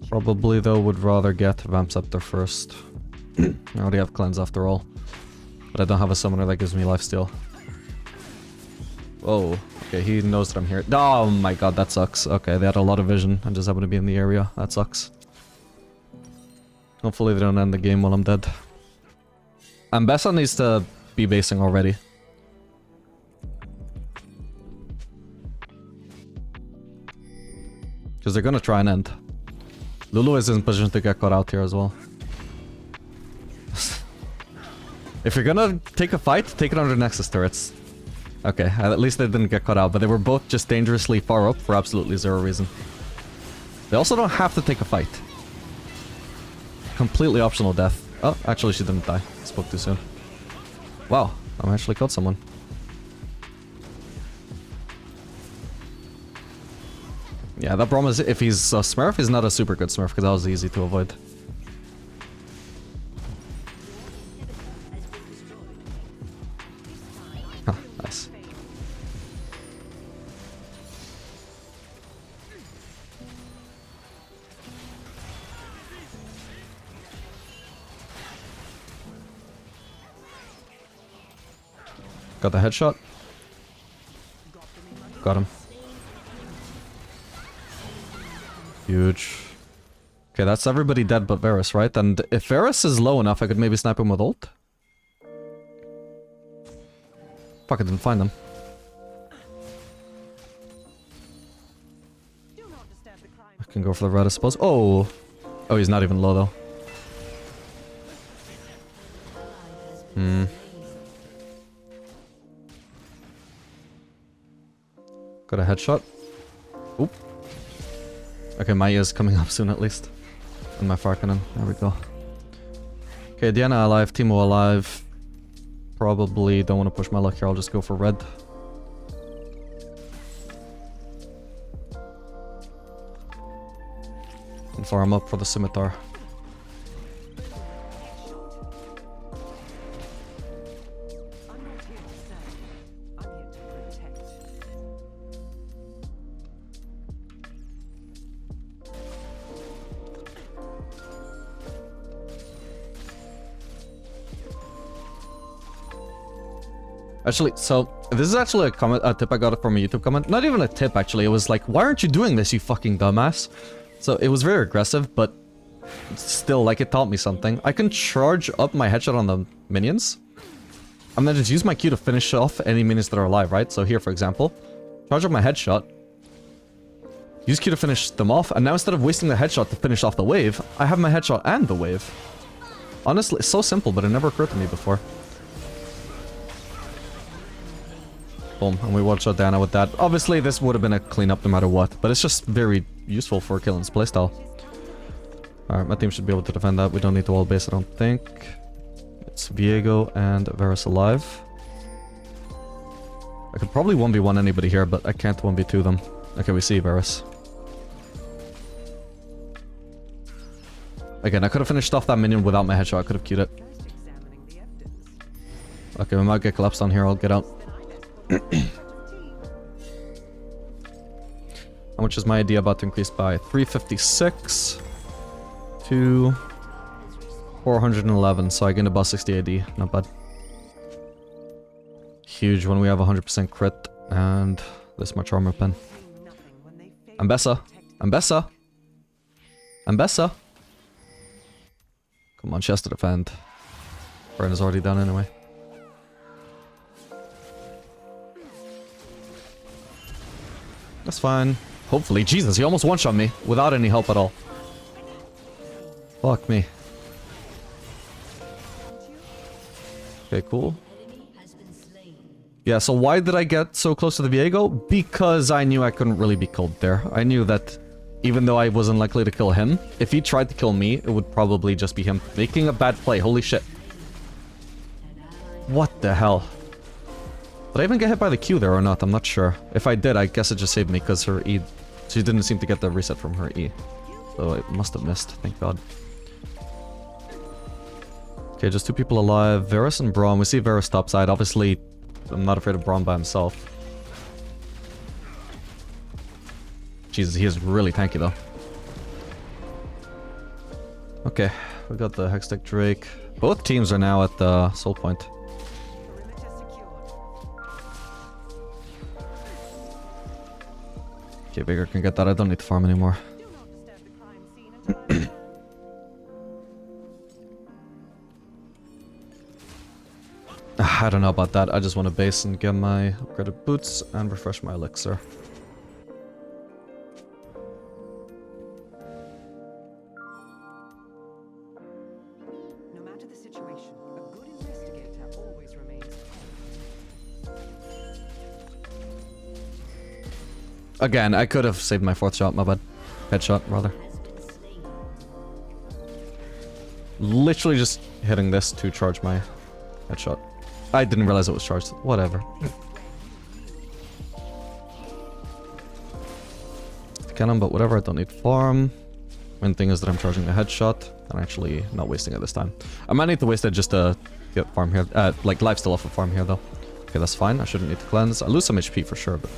Probably though would rather get Vamp Scepter first. I already have cleanse after all. But I don't have a summoner that gives me lifesteal. Whoa. Okay, he knows that I'm here. Oh my god, that sucks. Okay, they had a lot of vision. I just happen to be in the area. That sucks. Hopefully they don't end the game while I'm dead. And Bessa needs to be basing already. Because they're gonna try and end. Lulu is in position to get caught out here as well. If you're gonna take a fight, take it under Nexus turrets. Okay, at least they didn't get caught out, but they were both just dangerously far up for absolutely zero reason. They also don't have to take a fight. Completely optional death. Oh, actually she didn't die. Spoke too soon. Wow, I actually killed someone. Yeah, that problem is if he's a Smurf, he's not a super good Smurf, because that was easy to avoid. Huh, nice. Got the headshot. Got him. Huge. Okay, that's everybody dead but Varus, right? And if Varus is low enough, I could maybe snipe him with ult. Fuck, I didn't find him. I can go for the red, I suppose. Oh! Oh, he's not even low, though. Hmm. Got a headshot. Oop. Okay, my ear's coming up soon at least. And my Farkanen. There we go. Okay, Diana alive, Teemo alive. Probably don't want to push my luck here, I'll just go for red. And farm up for the scimitar. Actually, so this is actually a tip I got from a YouTube comment. Not even a tip, actually. It was like, why aren't you doing this, you fucking dumbass? So it was very aggressive, but still, like, it taught me something. I can charge up my headshot on the minions, and then just use my Q to finish off any minions that are alive, right? So here, for example, charge up my headshot, use Q to finish them off, and now instead of wasting the headshot to finish off the wave, I have my headshot and the wave. Honestly, it's so simple, but it never occurred to me before. Boom, and we one-shot Diana with that. Obviously, this would have been a cleanup no matter what, but it's just very useful for Caitlyn's playstyle. Alright, my team should be able to defend that. We don't need to wall base, I don't think. It's Viego and Varus alive. I could probably 1v1 anybody here, but I can't 1v2 them. Okay, we see Varus. Again, I could have finished off that minion without my headshot. I could have queued it. Okay, we might get collapsed on here. I'll get out. How much is my idea about to increase by? 356 to 411. So I gained about 60 AD. Not bad. Huge when we have 100% crit and this much armor pen. Ambessa. Ambessa. Ambessa. Come on, she has to defend. Bren is already done anyway. That's fine. Hopefully. Jesus, he almost one-shot me without any help at all. Fuck me. Okay, cool. Yeah, so why did I get so close to the Viego? Because I knew I couldn't really be killed there. I knew that even though I wasn't likely to kill him, if he tried to kill me, it would probably just be him making a bad play. Holy shit. What the hell? Did I even get hit by the Q there or not? I'm not sure. If I did, I guess it just saved me because her E... She didn't seem to get the reset from her E. So I must have missed, thank god. Okay, just two people alive. Varus and Braum. We see Varus topside. Obviously, I'm not afraid of Braum by himself. Jesus, he is really tanky though. Okay, we got the Hextech Drake. Both teams are now at the soul point. Okay, Vigor can get that. I don't need to farm anymore. I don't know about that. I just want to base and get my upgraded boots and refresh my elixir. No matter the situation, a good investigator always remains calm. Again, I could have saved my fourth shot, my bad. Headshot, rather. Literally just hitting this to charge my headshot. I didn't realize it was charged. Whatever. Cannon, but whatever. I don't need farm. Main thing is that I'm charging the headshot and actually not wasting it this time. I might need to waste it just to get farm here. Like life still off of farm here though. Okay, that's fine. I shouldn't need to cleanse. I lose some HP for sure, but...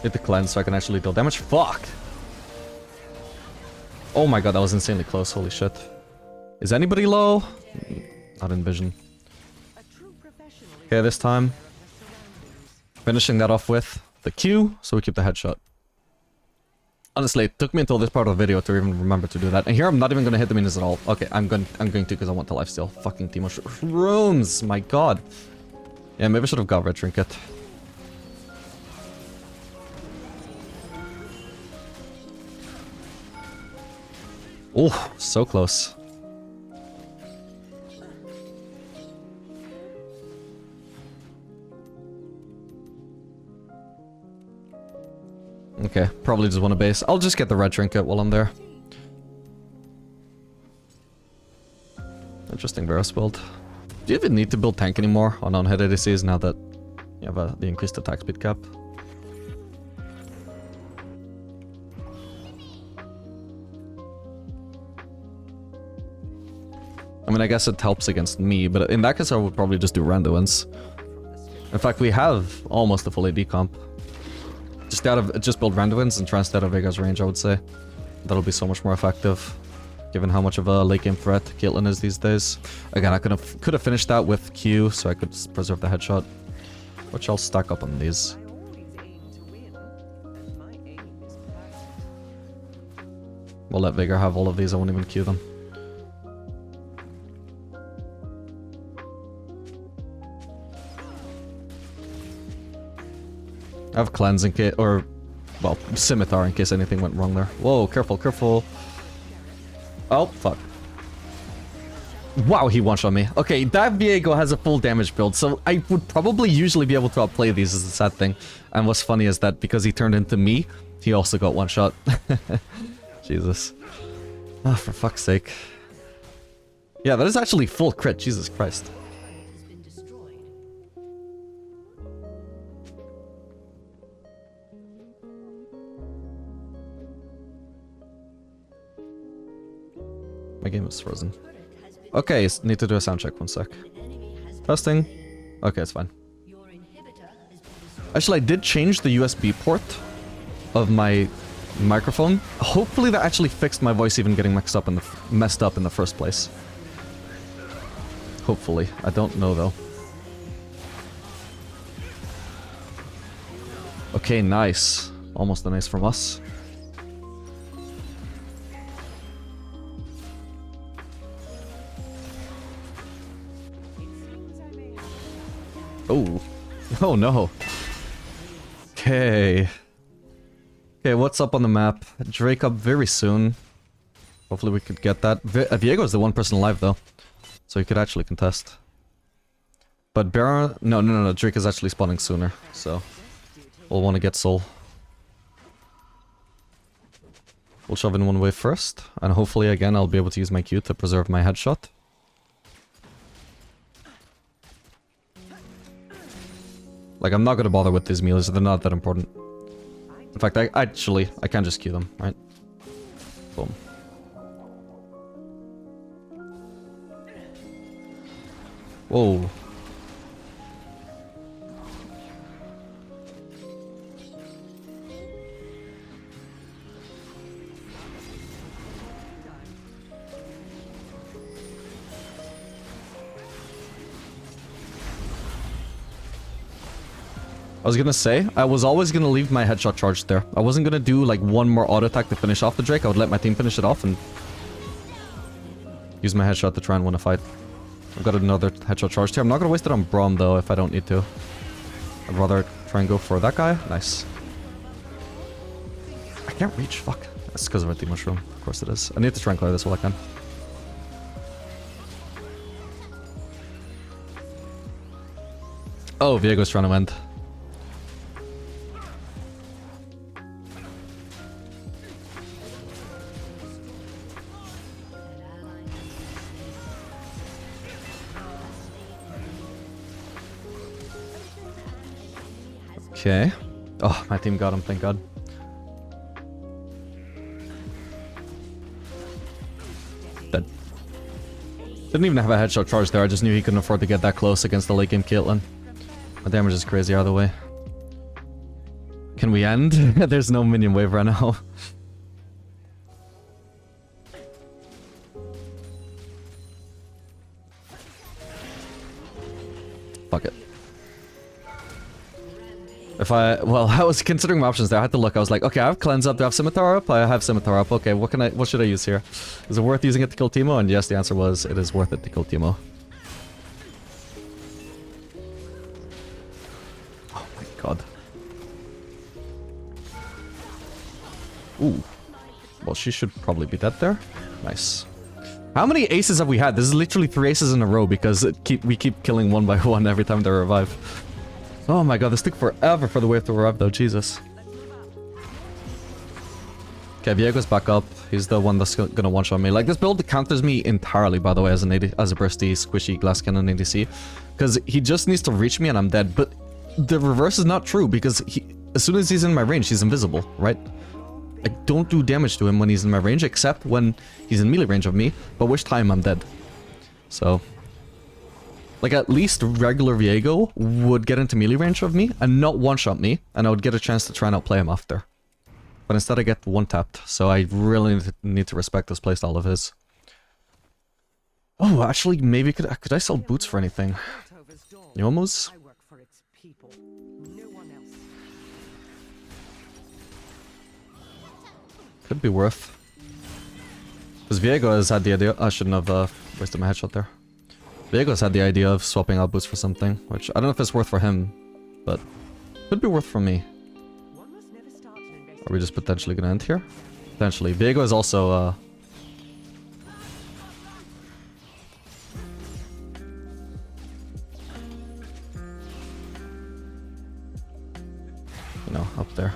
Need to cleanse so I can actually deal damage. Fuck! Oh my god, that was insanely close. Holy shit. Is anybody low? Not in vision. Okay, this time. Finishing that off with the Q, so we keep the headshot. Honestly, it took me until this part of the video to even remember to do that. And here I'm not even going to hit the minions at all. Okay, I'm going to because I want the lifesteal. Fucking Timo Shrooms, my god. Yeah, maybe I should have got Red Trinket. Oh, so close. Okay, probably just want to base. I'll just get the red trinket while I'm there. Interesting Varus build. Do you even need to build tank anymore on on-head ADCs now that you have the increased attack speed cap? I mean, I guess it helps against me, but in that case I would probably just do Randuins. In fact, we have almost a full AD comp. Just build Randuins and try and stay out of Vega's range, I would say. That'll be so much more effective, given how much of a late game threat Caitlyn is these days. Again, I could have finished that with Q, so I could preserve the headshot. Which I'll stack up on these. We'll let Vigor have all of these, I won't even Q them. I have cleanse in case, or, well, scimitar in case anything went wrong there. Whoa, careful, careful. Oh, fuck. Wow, he one-shot me. Okay, that Viego has a full damage build, so I would probably usually be able to outplay these is the sad thing. And what's funny is that because he turned into me, he also got one-shot. Jesus. Oh, for fuck's sake. Yeah, that is actually full crit, Jesus Christ. has been destroyed. My game is frozen. Okay, need to do a sound check, 1 sec. Testing. Okay, it's fine. Your inhibitor has been destroyed. Actually, I did change the USB port of my microphone. Hopefully that actually fixed my voice even getting messed up in the first place. Hopefully. I don't know though. Okay, nice. Almost an ace from us. Oh. Oh no. Okay. Okay, what's up on the map? Drake up very soon. Hopefully we could get that. Viego is the one person alive though. So he could actually contest. But Baron... No. Drake is actually spawning sooner. So we'll want to get Soul. We'll shove in one wave first. And hopefully again I'll be able to use my Q to preserve my headshot. Like, I'm not gonna bother with these melees, they're not that important. In fact, I can just Q them, right? Boom. Whoa. I was gonna say, I was always gonna leave my headshot charged there. I wasn't gonna do like one more auto attack to finish off the Drake. I would let my team finish it off and use my headshot to try and win a fight. I've got another headshot charged here. I'm not gonna waste it on Braum though if I don't need to. I'd rather try and go for that guy. Nice. I can't reach, fuck. That's because of a team mushroom. Of course it is. I need to try and clear this while I can. Oh, Viego's trying to end. Okay. Oh, my team got him, thank God. Dead. Didn't even have a headshot charge there, I just knew he couldn't afford to get that close against the late game Caitlyn. My damage is crazy either way. Can we end? There's no minion wave right now. Fuck it. If well, I was considering my options there. I had to look. I was like, okay, I have cleanse up. Do I have scimitar up? I have scimitar up. Okay, what should I use here? Is it worth using it to kill Teemo? And yes, the answer was it is worth it to kill Teemo. Oh my god. Ooh. Well, she should probably be dead there. Nice. How many aces have we had? This is literally 3 aces in a row because we keep killing one by one every time they revive. Oh my god, this took forever for the wave to arrive though, Jesus. Okay, Viego's back up. He's the one that's gonna one-shot me. Like, this build counters me entirely, by the way, as a bursty, squishy glass cannon ADC. Because he just needs to reach me and I'm dead. But the reverse is not true, because as soon as he's in my range, he's invisible, right? I don't do damage to him when he's in my range, except when he's in melee range of me, by which time I'm dead. So... like, at least regular Viego would get into melee range of me and not one-shot me, and I would get a chance to try and outplay him after. But instead I get one-tapped, so I really need to respect this playstyle of his. Oh, actually, maybe could I sell boots for anything? Yomos? I work for its people, no one else. Could be worth. Because Viego has had the idea... I shouldn't have wasted my headshot there. Viego's had the idea of swapping out boots for something, which I don't know if it's worth for him, but could be worth for me. Are we just potentially gonna end here? Potentially. Viego is also, you know, up there.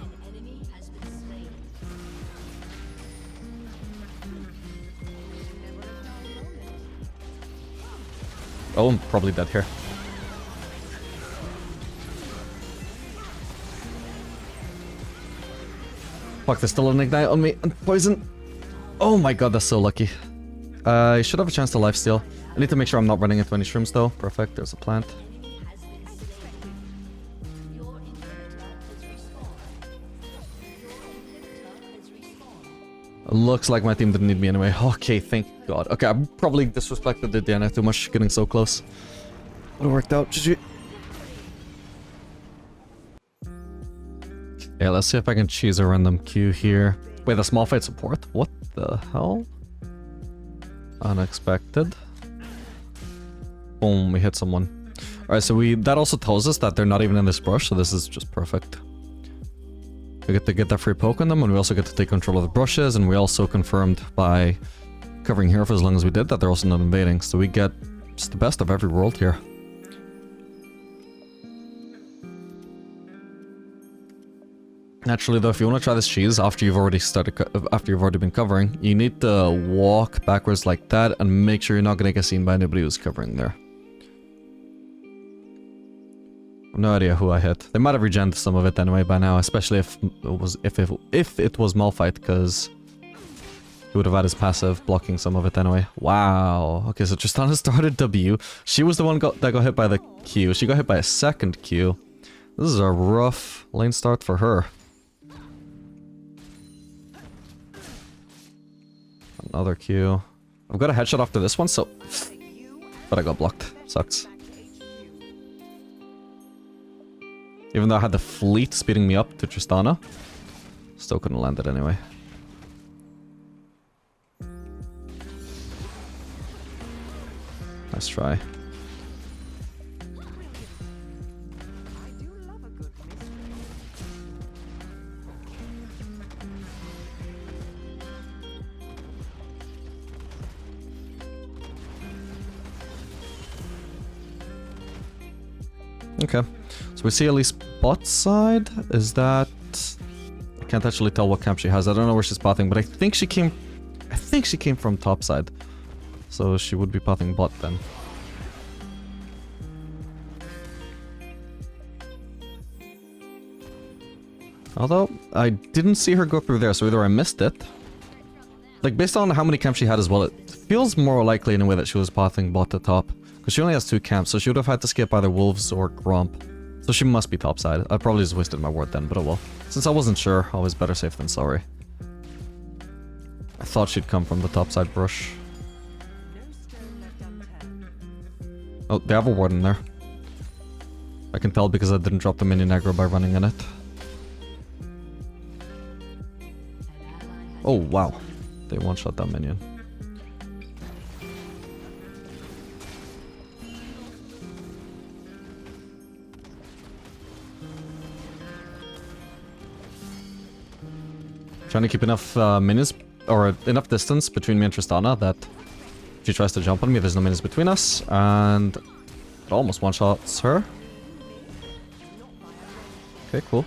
An enemy has been slain. Oh, I'm probably dead here. Fuck, there's still an ignite on me and poison. Oh my god, that's so lucky. I should have a chance to lifesteal. I need to make sure I'm not running into any shrooms though. Perfect, there's a plant. Enemy has been slain. Your inhibitor has respawned. Your inhibitor has respawned. Looks like my team didn't need me anyway. Okay, thank god. Okay, I probably disrespected the Diana too much, getting so close. But it worked out. GG. Okay, let's see if I can choose a random queue here. Wait, a small fight support? What the hell? Unexpected. Boom, we hit someone. Alright, so that also tells us that they're not even in this brush, so this is just perfect. We get to get that free poke on them, and we also get to take control of the brushes, and we also confirmed by covering here for as long as we did that they're also not invading, so we get just the best of every world here. Naturally though, if you want to try this cheese after you've already been covering, you need to walk backwards like that and make sure you're not going to get seen by anybody who's covering there. I have no idea who I hit. They might have regened some of it anyway by now, especially if it was Malphite, because he would have had his passive blocking some of it anyway. Wow. Okay, so Tristana started W. She was the one that got hit by the Q. She got hit by a second Q. This is a rough lane start for her. Another Q. I've got a headshot after this one, so... But I got blocked. Sucks. Even though I had the fleet speeding me up to Tristana, still couldn't land it anyway. Nice try. Okay, so we see at least bot side. Is that... I can't actually tell what camp she has. I don't know where she's pathing, but I think she came from top side. So she would be pathing bot then. Although, I didn't see her go through there, so either I missed it. Like, based on how many camps she had as well, it feels more likely in a way that she was pathing bot to top. Because she only has 2 camps, so she would have had to skip either Wolves or Gromp. So she must be topside. I probably just wasted my word then, but oh well. Since I wasn't sure, always better safe than sorry. I thought she'd come from the topside brush. Oh, they have a ward in there. I can tell because I didn't drop the minion aggro by running in it. Oh, wow. They one-shot that minion. Trying to keep enough minions, or enough distance between me and Tristana that if she tries to jump on me, there's no minions between us, and it almost one-shots her. Okay, cool.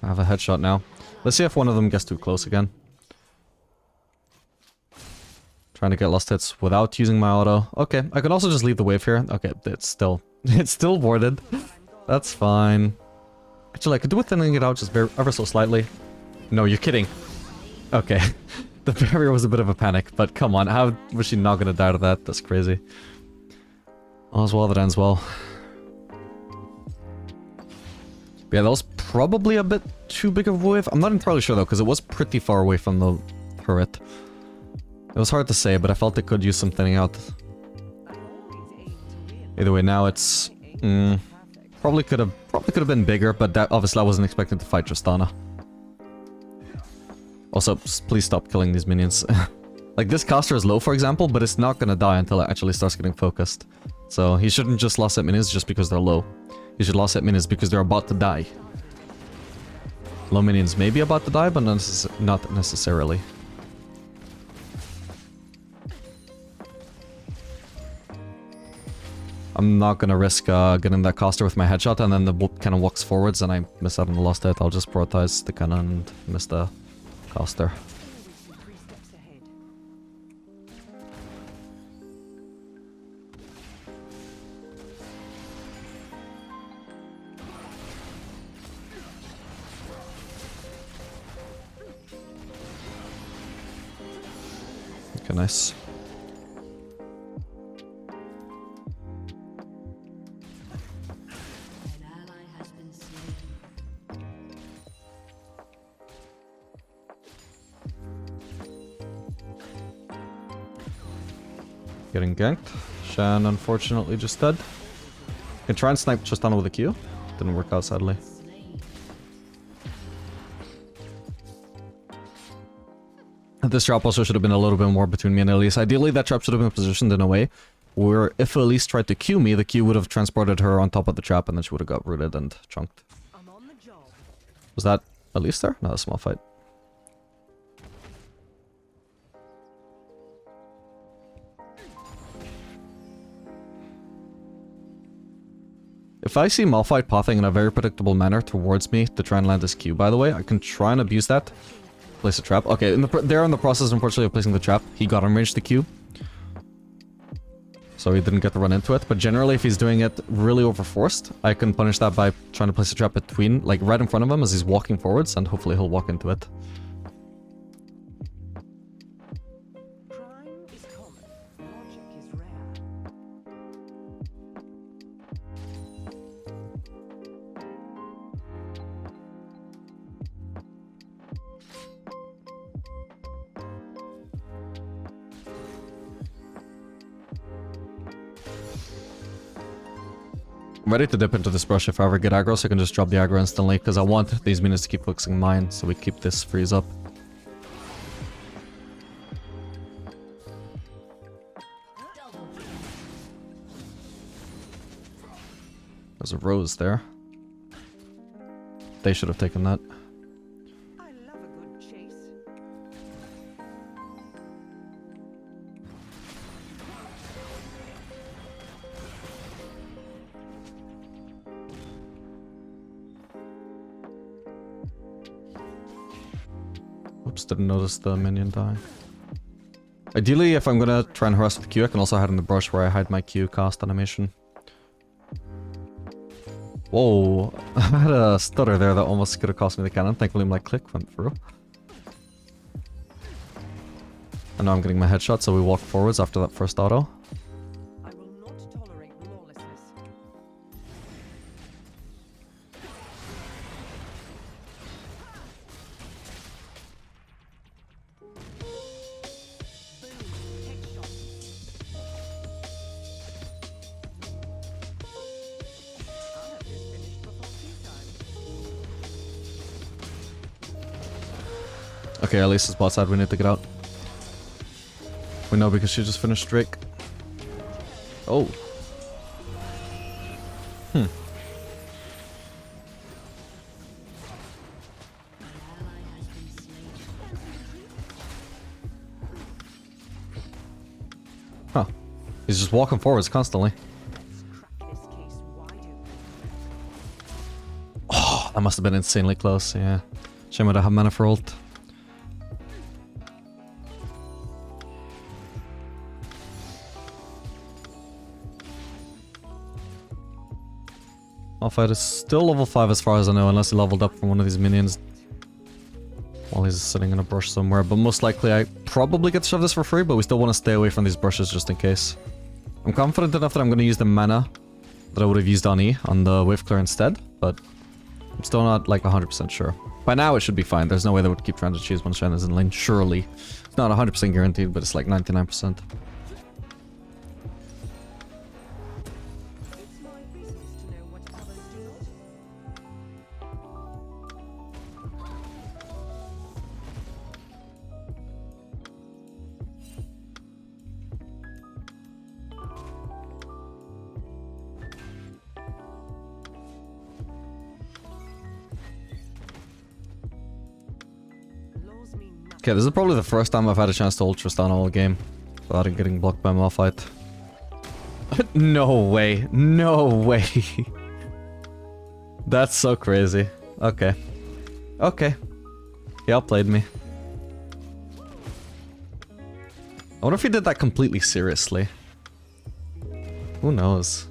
I have a headshot now. Let's see if one of them gets too close again. Trying to get last hits without using my auto. Okay, I can also just leave the wave here. Okay, it's still warded. That's fine. Actually, I could do with thinning it out just ever so slightly. No, you're kidding. Okay. The barrier was a bit of a panic, but come on, how was she not gonna die to that? That's crazy. All's well that ends well. Yeah, that was probably a bit too big of a wave. I'm not entirely sure though, because it was pretty far away from the turret. It was hard to say, but I felt it could use some thinning out. Either way, now it's... Probably could have been bigger, but that obviously I wasn't expecting to fight Tristana. Also, please stop killing these minions. Like, this caster is low, for example, but it's not gonna die until it actually starts getting focused. So, he shouldn't just last hit minions just because they're low. He should last hit minions because they're about to die. Low minions may be about to die, but not necessarily. I'm not gonna risk getting that caster with my headshot and then the cannon walks forwards and I miss out on the last hit. I'll just prioritize the cannon and miss the caster. Okay, nice. An ally has been slain. Getting ganked. Shan unfortunately just dead. Can try and snipe Tristana with a Q. Didn't work out sadly. This trap also should have been a little bit more between me and Elise. Ideally, that trap should have been positioned in a way where if Elise tried to Q me, the Q would have transported her on top of the trap and then she would have got rooted and chunked. I'm on the job. Was that Elise there? No, a small fight. If I see Malphite pathing in a very predictable manner towards me to try and land this Q, by the way, I can try and abuse that. Place a trap. Okay, they're in the process, unfortunately, of placing the trap. He got unranged the Q. So he didn't get to run into it. But generally, if he's doing it really overforced, I can punish that by trying to place a trap between, like right in front of him as he's walking forwards, and hopefully he'll walk into it. Crime is common. Logic is rare. I'm ready to dip into this brush if I ever get aggro, so I can just drop the aggro instantly, because I want these minions to keep focusing mine, so we keep this freeze up. There's a rose there. They should have taken that. I love a good chase. Oops, didn't notice the minion die. Ideally, if I'm gonna try and harass with Q, I can also hide in the brush where I hide my Q cast animation. Whoa, I had a stutter there that almost could have cost me the cannon. Thankfully my click went through. And now I'm getting my headshot, so we walk forwards after that first auto. I will not tolerate lawlessness. Boom. Headshot. I'll have this finished before tea time. Okay, at least it's bot side, we need to get out. We know because she just finished Drake. Oh. Hmm. Huh. He's just walking forwards constantly. Crack this case wide open. Oh, that must have been insanely close, yeah. Shame I don't have mana for ult. Malphite is still level 5 as far as I know, unless he leveled up from one of these minions while he's sitting in a brush somewhere. But most likely I probably get to shove this for free, but we still want to stay away from these brushes just in case. I'm confident enough that I'm going to use the mana that I would have used on E on the wave clear instead, but I'm still not like 100% sure. By now it should be fine. There's no way they would keep trying to choose when Shen is in lane, surely. It's not 100% guaranteed, but it's like 99%. It's my business to know what others do not. Laws mean nothing. Okay, this is probably the first time I've had a chance to ult Tristana all game without it getting blocked by Malphite. No way. No way. That's so crazy. Okay. Okay. He outplayed me. I wonder if he did that completely seriously. Who knows?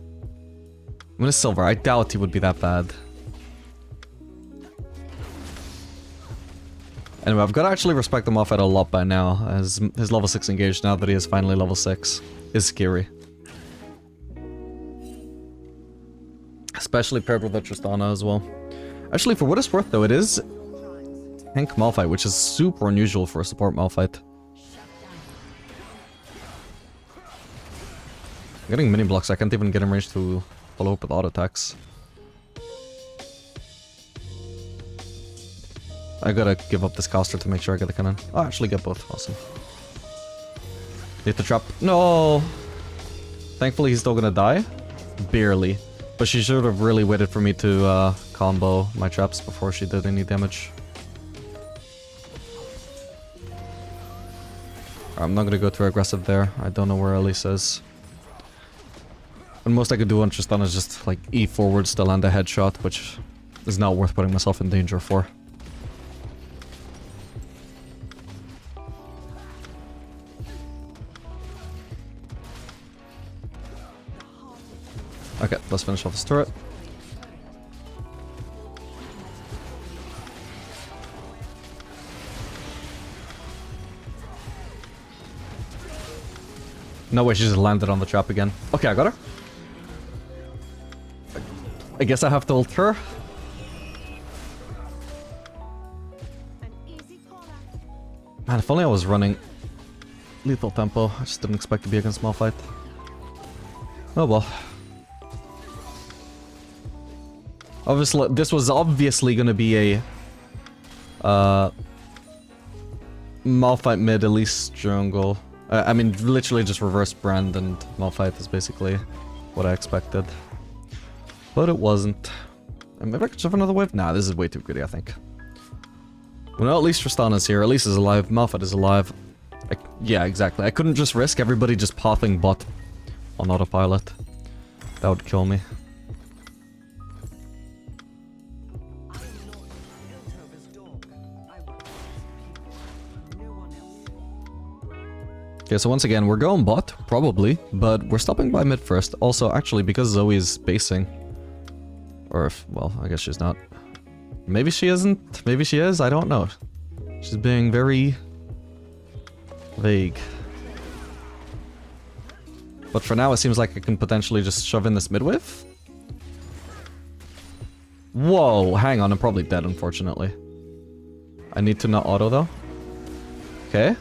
I'm gonna silver. I doubt he would be that bad. Anyway, I've got to actually respect the Moffat a lot by now, as his level 6 engage now that he is finally level 6 is scary. Especially paired with the Tristana as well. Actually, for what it's worth though, it is tank Malphite, which is super unusual for a support Malphite. I'm getting mini blocks, I can't even get him range to follow up with auto attacks. I gotta give up this caster to make sure I get the cannon. Oh, actually get both. Awesome. Hit the trap. No! Thankfully he's still gonna die. Barely. But she should have really waited for me to combo my traps before she did any damage. I'm not gonna go too aggressive there. I don't know where Elise is. And most I could do on Tristan is just like E forwards to land a headshot, which is not worth putting myself in danger for. Okay, let's finish off this turret. No way, she just landed on the trap again. Okay, I got her. I guess I have to ult her. Man, if only I was running lethal tempo. I just didn't expect to be against Malphite. Oh well. Obviously, this was obviously gonna be a Malphite mid, Elise jungle. I mean, literally just reverse Brand and Malphite is basically what I expected. But it wasn't. And maybe I could shove another wave? Nah, this is way too greedy, I think. Well, no, at least Tristana's here. Elise is alive. Malphite is alive. Yeah, exactly. I couldn't just risk everybody just popping bot on autopilot. That would kill me. Okay, so once again, we're going bot, probably, but we're stopping by mid first. Also, actually, because Zoe's basing. Or if, well, I guess she's not. Maybe she isn't, maybe she is, I don't know. She's being very vague. But for now, it seems like I can potentially just shove in this mid wave. Whoa, hang on, I'm probably dead, unfortunately. I need to not auto, though. Okay.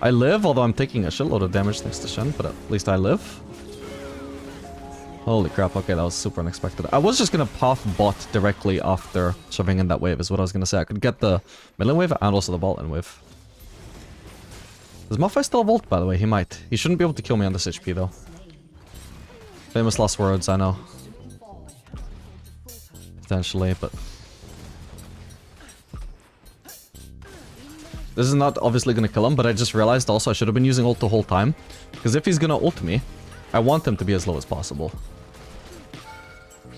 I live, although I'm taking a shitload of damage thanks to Shen, but at least I live. Holy crap, okay, that was super unexpected. I was just gonna pop bot directly after shoving in that wave, is what I was gonna say. I could get the middle wave and also the bot lane wave. Does Malphite still have ult, by the way? He might. He shouldn't be able to kill me on this HP, though. Famous last words, I know. Potentially, but... This is not obviously gonna kill him, but I just realized also I should have been using ult the whole time. Because if he's gonna ult me, I want him to be as low as possible.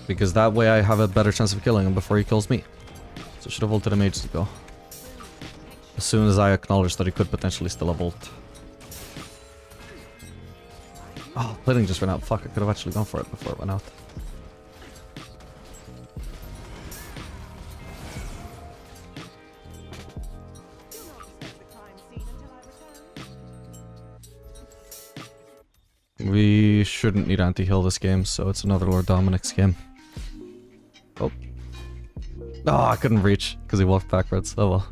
Because that way I have a better chance of killing him before he kills me. So I should have ulted him ages ago. As soon as I acknowledged that he could potentially still have ult. Oh, plating just ran out. Fuck, I could have actually gone for it before it went out. We shouldn't need anti-heal this game, so it's another Lord Dominic's game. Oh. Oh, I couldn't reach, because he walked backwards. Oh well.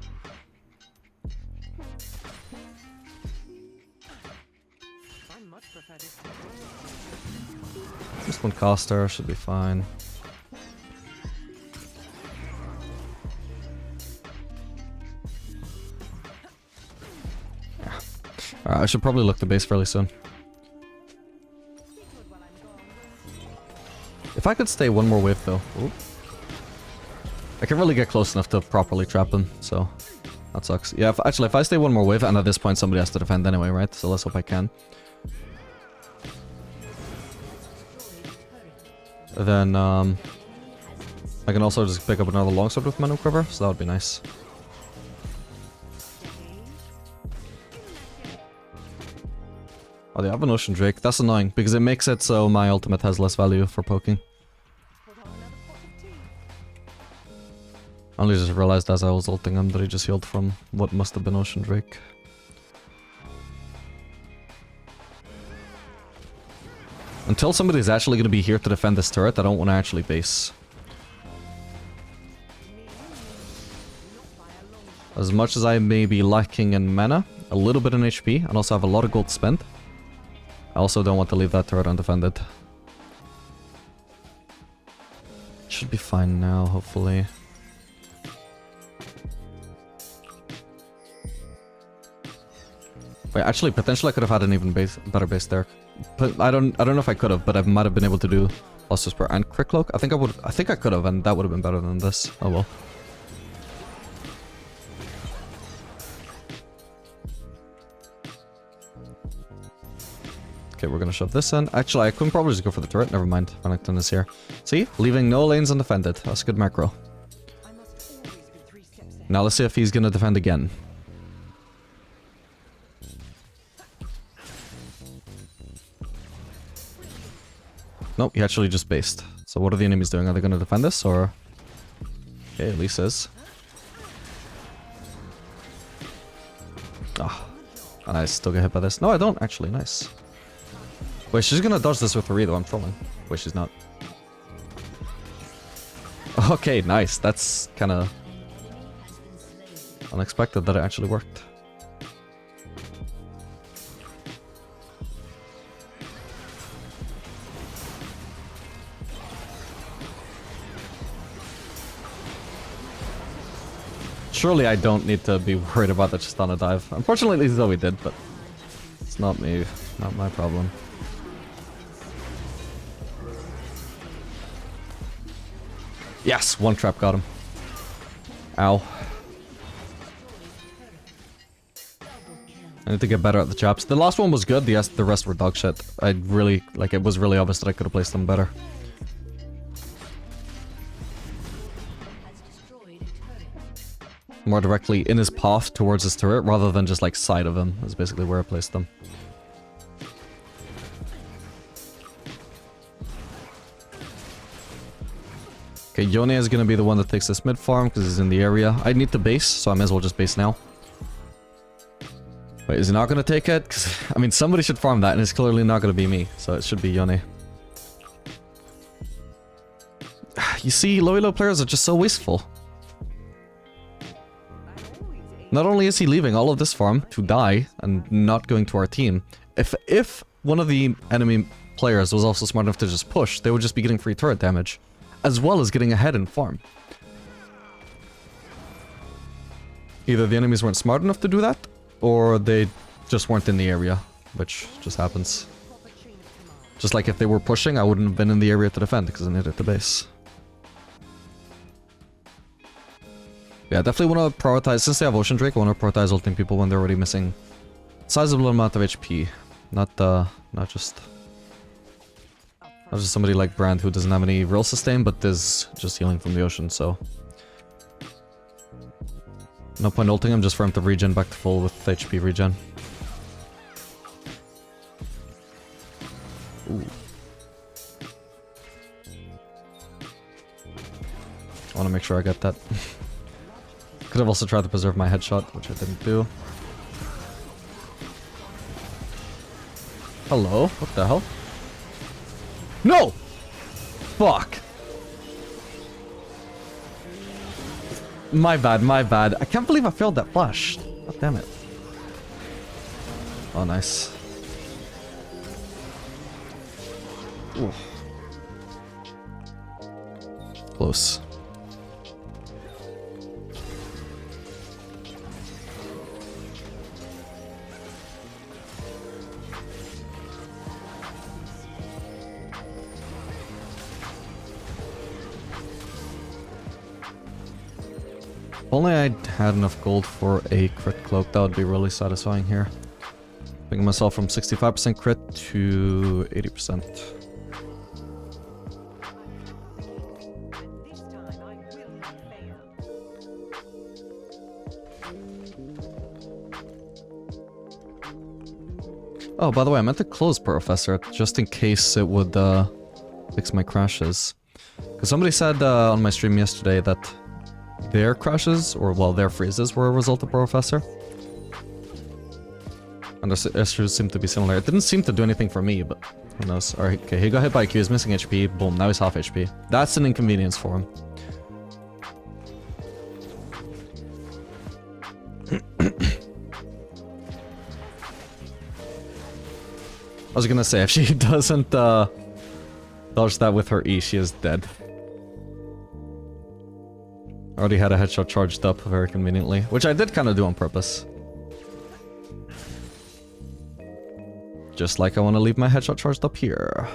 Just one caster, should be fine. Yeah. Alright, I should probably look to base fairly soon. If I could stay one more wave though. Ooh. I can't really get close enough to properly trap him, so that sucks. Yeah, actually if I stay one more wave, and at this point somebody has to defend anyway, right? So let's hope I can. then I can also just pick up another longsword with Manu Quiver, so that would be nice. Oh, they have an Ocean Drake. That's annoying, because it makes it so my ultimate has less value for poking. I only just realized as I was ulting him that he just healed from what must have been Ocean Drake. Until somebody's actually going to be here to defend this turret, I don't want to actually base. As much as I may be lacking in mana, a little bit in HP, and also have a lot of gold spent, I also don't want to leave that turret undefended. Should be fine now, hopefully. Wait, actually, potentially I could have had an even better base there. But I don't know if I could have, but I might have been able to do Lost Whisper and Crit Cloak. I think I could have, and that would have been better than this. Oh well. Okay, we're gonna shove this in. Actually, I couldn't probably just go for the turret. Never mind. Renekton is here. See? Leaving no lanes undefended. That's good macro. Now let's see if he's gonna defend again. Nope, he actually just based. So what are the enemies doing? Are they gonna defend this, or... Okay, Elise is. Ah. And I still get hit by this. No, I don't, actually. Nice. Wait, she's gonna dodge this with Marie, though. I'm trolling. Wait, she's not. Okay, nice. That's kind of unexpected that it actually worked. Surely I don't need to be worried about that just on a dive. Unfortunately, Zoe did, but it's not me. Not my problem. Yes, one trap got him. Ow. I need to get better at the traps. The last one was good, the rest were dog shit. I really, like, it was really obvious that I could have placed them better. More directly in his path towards his turret, rather than just, like, side of him, is basically where I placed them. Okay, Yone is gonna be the one that takes this mid farm, because he's in the area. I need to base, so I may as well just base now. Wait, is he not gonna take it? Because, I mean, somebody should farm that, and it's clearly not gonna be me, so it should be Yone. You see, low elo players are just so wasteful. Not only is he leaving all of this farm to die and not going to our team, if one of the enemy players was also smart enough to just push, they would just be getting free turret damage, as well as getting ahead in farm. Either the enemies weren't smart enough to do that, or they just weren't in the area, which just happens. Just like if they were pushing, I wouldn't have been in the area to defend, because I needed the base. Yeah, definitely want to prioritize, since they have Ocean Drake, I want to prioritize ulting people when they're already missing a sizable amount of HP. Not just somebody like Brand who doesn't have any real sustain, but is just healing from the ocean, so... No point ulting him just for him to regen back to full with HP regen. Ooh. I want to make sure I get that. Could have also tried to preserve my headshot, which I didn't do. Hello? What the hell? No! Fuck! My bad, my bad. I can't believe I failed that flash. God damn it. Oh, nice. Ooh. Close. If only I had enough gold for a crit cloak, that would be really satisfying here. Bringing myself from 65% crit to 80%. Oh, by the way, I meant to close Professor just in case it would fix my crashes. Because somebody said on my stream yesterday that their crashes, or well, their freezes were a result of Professor. And their issues seem to be similar. It didn't seem to do anything for me, but who knows. Alright, okay, he got hit by a Q, he's missing HP, boom, now he's half HP. That's an inconvenience for him. I was gonna say, if she doesn't dodge that with her E, she is dead. Already had a headshot charged up very conveniently, which I did kind of do on purpose. Just like I want to leave my headshot charged up here.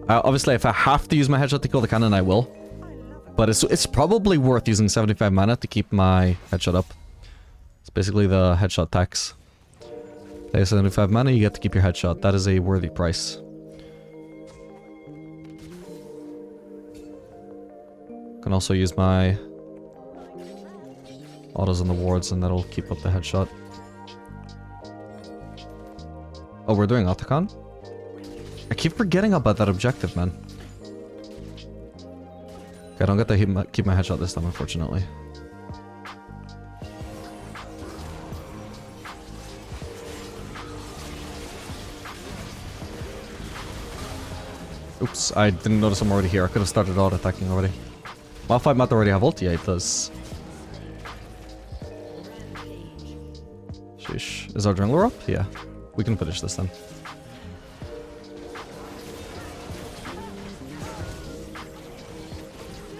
Obviously, if I have to use my headshot to kill the cannon, I will. But it's probably worth using 75 mana to keep my headshot up. It's basically the headshot tax. Pay 75 mana, you get to keep your headshot. That is a worthy price. Can also use my autos on the wards, and that'll keep up the headshot. Oh, we're doing Otacon? I keep forgetting about that objective, man. Okay, I don't get to keep my headshot this time, unfortunately. Oops, I didn't notice I'm already here. I could have started auto-attacking already. Malphite might already have ulti, yeah, it does. Sheesh. Is our jungler up? Yeah. We can finish this then.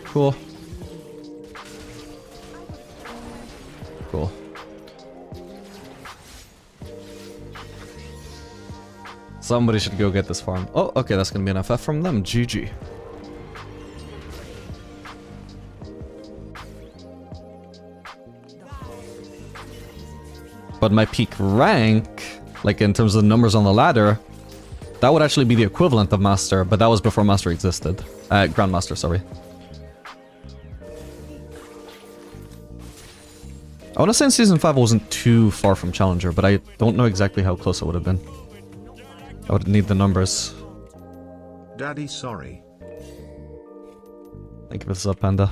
Cool. Cool. Somebody should go get this farm. Oh, okay, that's gonna be an FF from them. GG. But my peak rank, like in terms of the numbers on the ladder, that would actually be the equivalent of Master, but that was before Master existed. Grandmaster, sorry. I want to say in Season 5 I wasn't too far from Challenger, but I don't know exactly how close it would have been. I would need the numbers. Daddy, sorry. Thank you for the sub, Panda.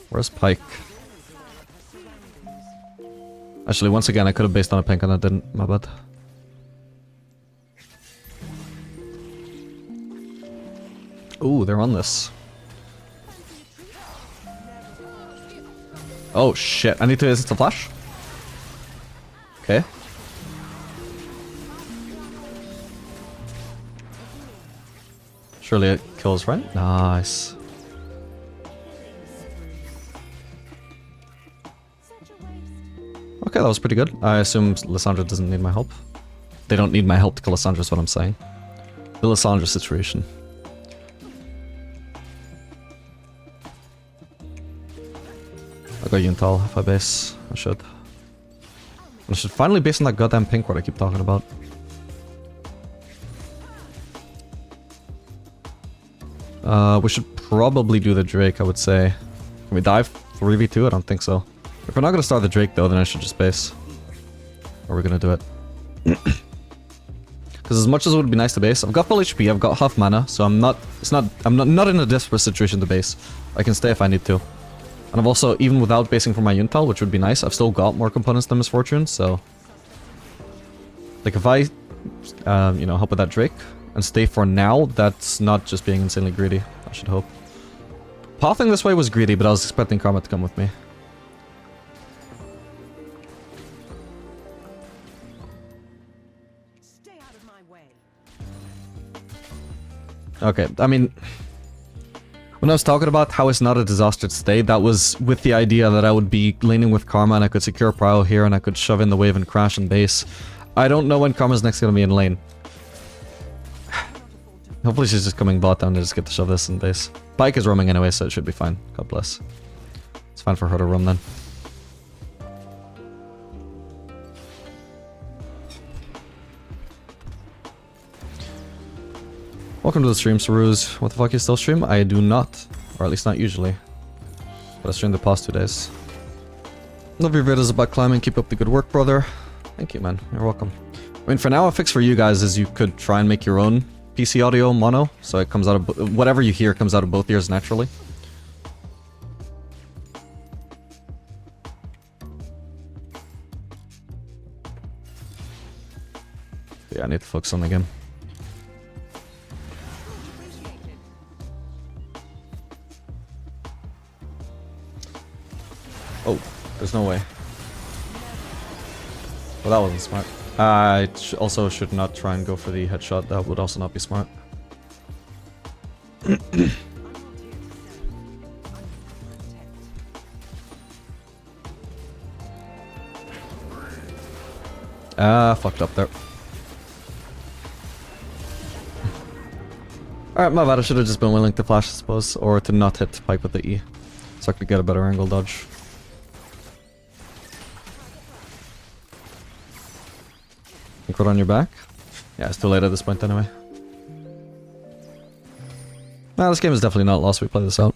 Where's Pike? Actually, once again, I could have based on a pink and I didn't. My bad. Ooh, they're on this. Oh shit, I need to instant flash? Okay. Surely it kills, right? Nice. Okay, that was pretty good. I assume Lissandra doesn't need my help. They don't need my help to kill Lissandra is what I'm saying. The Lissandra situation. I got Yuntal if I base. I should. I should finally base on that goddamn pink ward I keep talking about. We should probably do the Drake, I would say. Can we dive 3v2? I don't think so. If we're not gonna start the Drake though, then I should just base. Or we're gonna do it. Because as much as it would be nice to base, I've got full HP, I've got half mana, so I'm not in a desperate situation to base. I can stay if I need to. And I've also, even without basing for my Yuntal, which would be nice, I've still got more components than Misfortune, so... Like if I, you know, help with that Drake and stay for now, that's not just being insanely greedy, I should hope. Pathing this way was greedy, but I was expecting Karma to come with me. Stay out of my way. Okay, I mean... When I was talking about how it's not a disaster to stay, that was with the idea that I would be laning with Karma and I could secure Prio here and I could shove in the wave and crash and base. I don't know when Karma's next gonna be in lane. Hopefully she's just coming bot down to just get to shove this in base. Pike is roaming anyway, so it should be fine. God bless. It's fine for her to roam then. Welcome to the stream, Saruz. What the fuck, you still stream? I do not. Or at least not usually. But I streamed the past 2 days. Love your videos about climbing. Keep up the good work, brother. Thank you, man. You're welcome. I mean, for now, a fix for you guys is you could try and make your own PC audio mono. So it comes out of... whatever you hear comes out of both ears naturally. Yeah, I need to focus on the game. Oh, there's no way. Well, that wasn't smart. I also should not try and go for the headshot. That would also not be smart. Fucked up there. Alright, my bad. I should have just been willing to flash, I suppose. Or to not hit Pike with the E. So I could get a better angle dodge. You caught on your back? Yeah, it's too late at this point anyway. Nah, this game is definitely not lost. We play this out.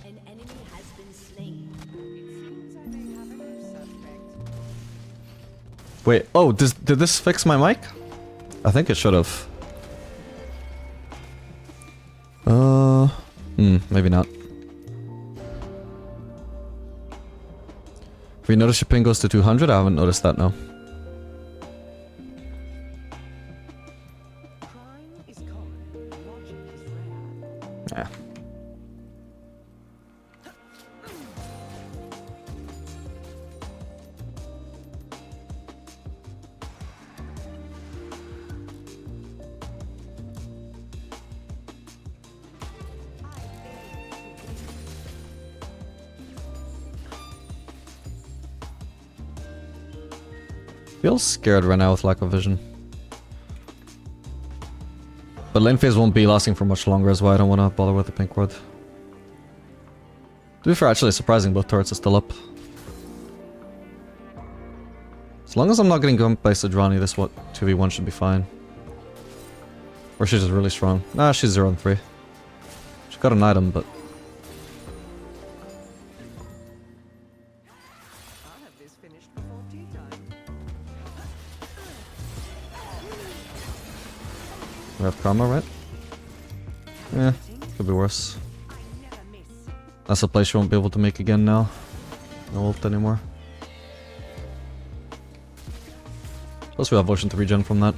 An enemy has been slain. It seems I may have a new suspect. Wait, oh, did this fix my mic? I think it should have. Maybe not. Have you noticed your ping goes to 200? I haven't noticed that, no. Crime is common. Logic is rare. Yeah. Feels scared right now with lack of vision. But lane phase won't be lasting for much longer, is why I don't want to bother with the pink ward. To be fair, actually surprising, both turrets are still up. As long as I'm not getting gumped by Sedrani, this 2v1 should be fine. Or she's just really strong. Nah, she's 0 and 3. She's got an item, but... I'll have this finished before tea time. We have karma, right? Yeah, could be worse. I never miss. That's a place you won't be able to make again now. No ult anymore. Plus we have Ocean to regen from that.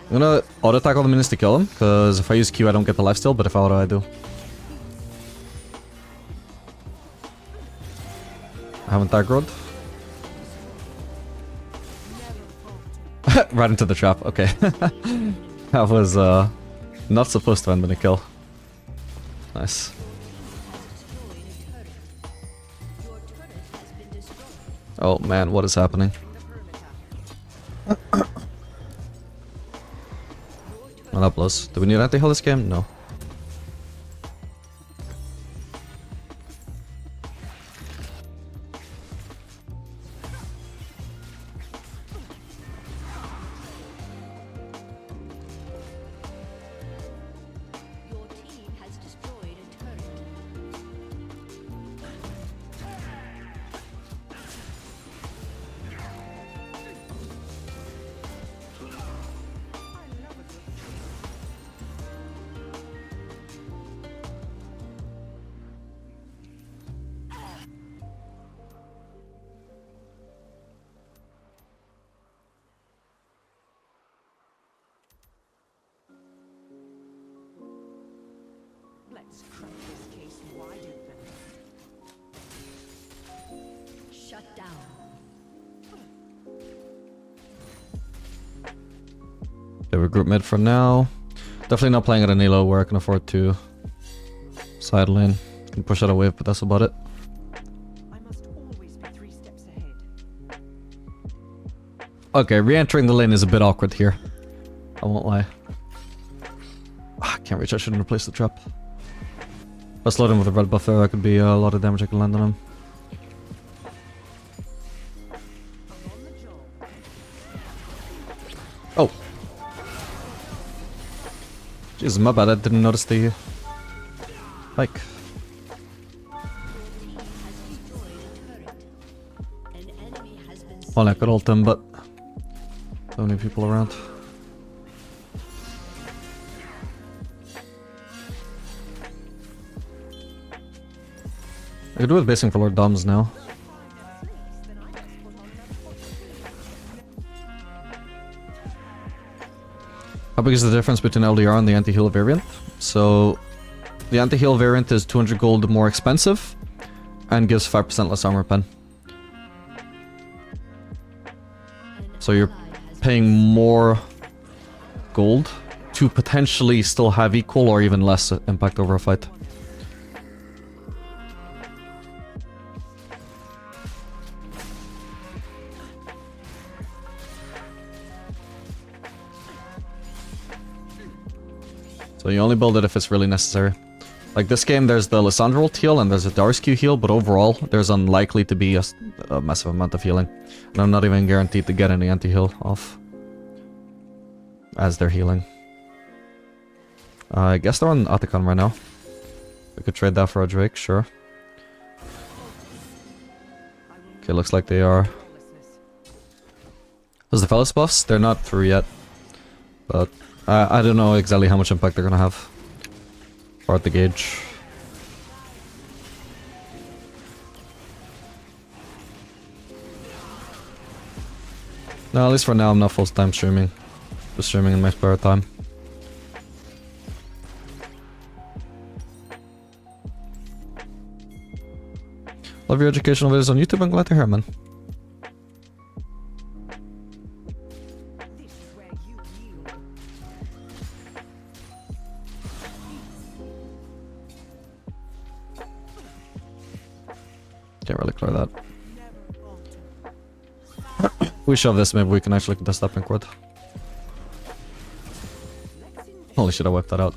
I'm gonna auto attack all the minions to kill him, because if I use Q I don't get the lifesteal, but if I auto I do. I haven't aggroed. Right into the trap, okay. That was not supposed to end in a kill. Nice. Your turret has been destroyed. Oh man, what is happening? Oh, that blows. Do we need anti-heal this game? No. Your team has destroyed a turret. Let's crack this case wide open. Shut down. Okay, we're group mid for now. Definitely not playing at an elo where I can afford to side lane. Can push out a wave, but that's about it. I must always be 3 steps ahead. Okay, re-entering the lane is a bit awkward here. I won't lie. I can't reach, I shouldn't replace the trap. If I slowed him with a red buff there, that could be a lot of damage I can land on him. Oh! Jesus, my bad, I didn't notice the... Like... Well, I could ult him, but... So many people around. I could do with basing for Lord Doms now. How big is the difference between LDR and the anti-heal variant? So, the anti-heal variant is 200 gold more expensive and gives 5% less armor pen. So you're paying more gold to potentially still have equal or even less impact over a fight. So you only build it if it's really necessary. Like this game, there's the Lissandra ult heal and there's a Darius Q heal, but overall, there's unlikely to be a massive amount of healing. And I'm not even guaranteed to get any anti-heal off as they're healing. I guess they're on Atacon right now. We could trade that for a Drake, sure. Okay, looks like they are. Those the Fellas buffs? They're not through yet. But I don't know exactly how much impact they're gonna have. Or at the gauge. No, at least for now I'm not full time streaming. Just streaming in my spare time. Love your educational videos on YouTube, I'm glad to hear, man. Can't really clear that. We shove this, maybe we can actually contest that pink ward. Holy shit, I wiped that out.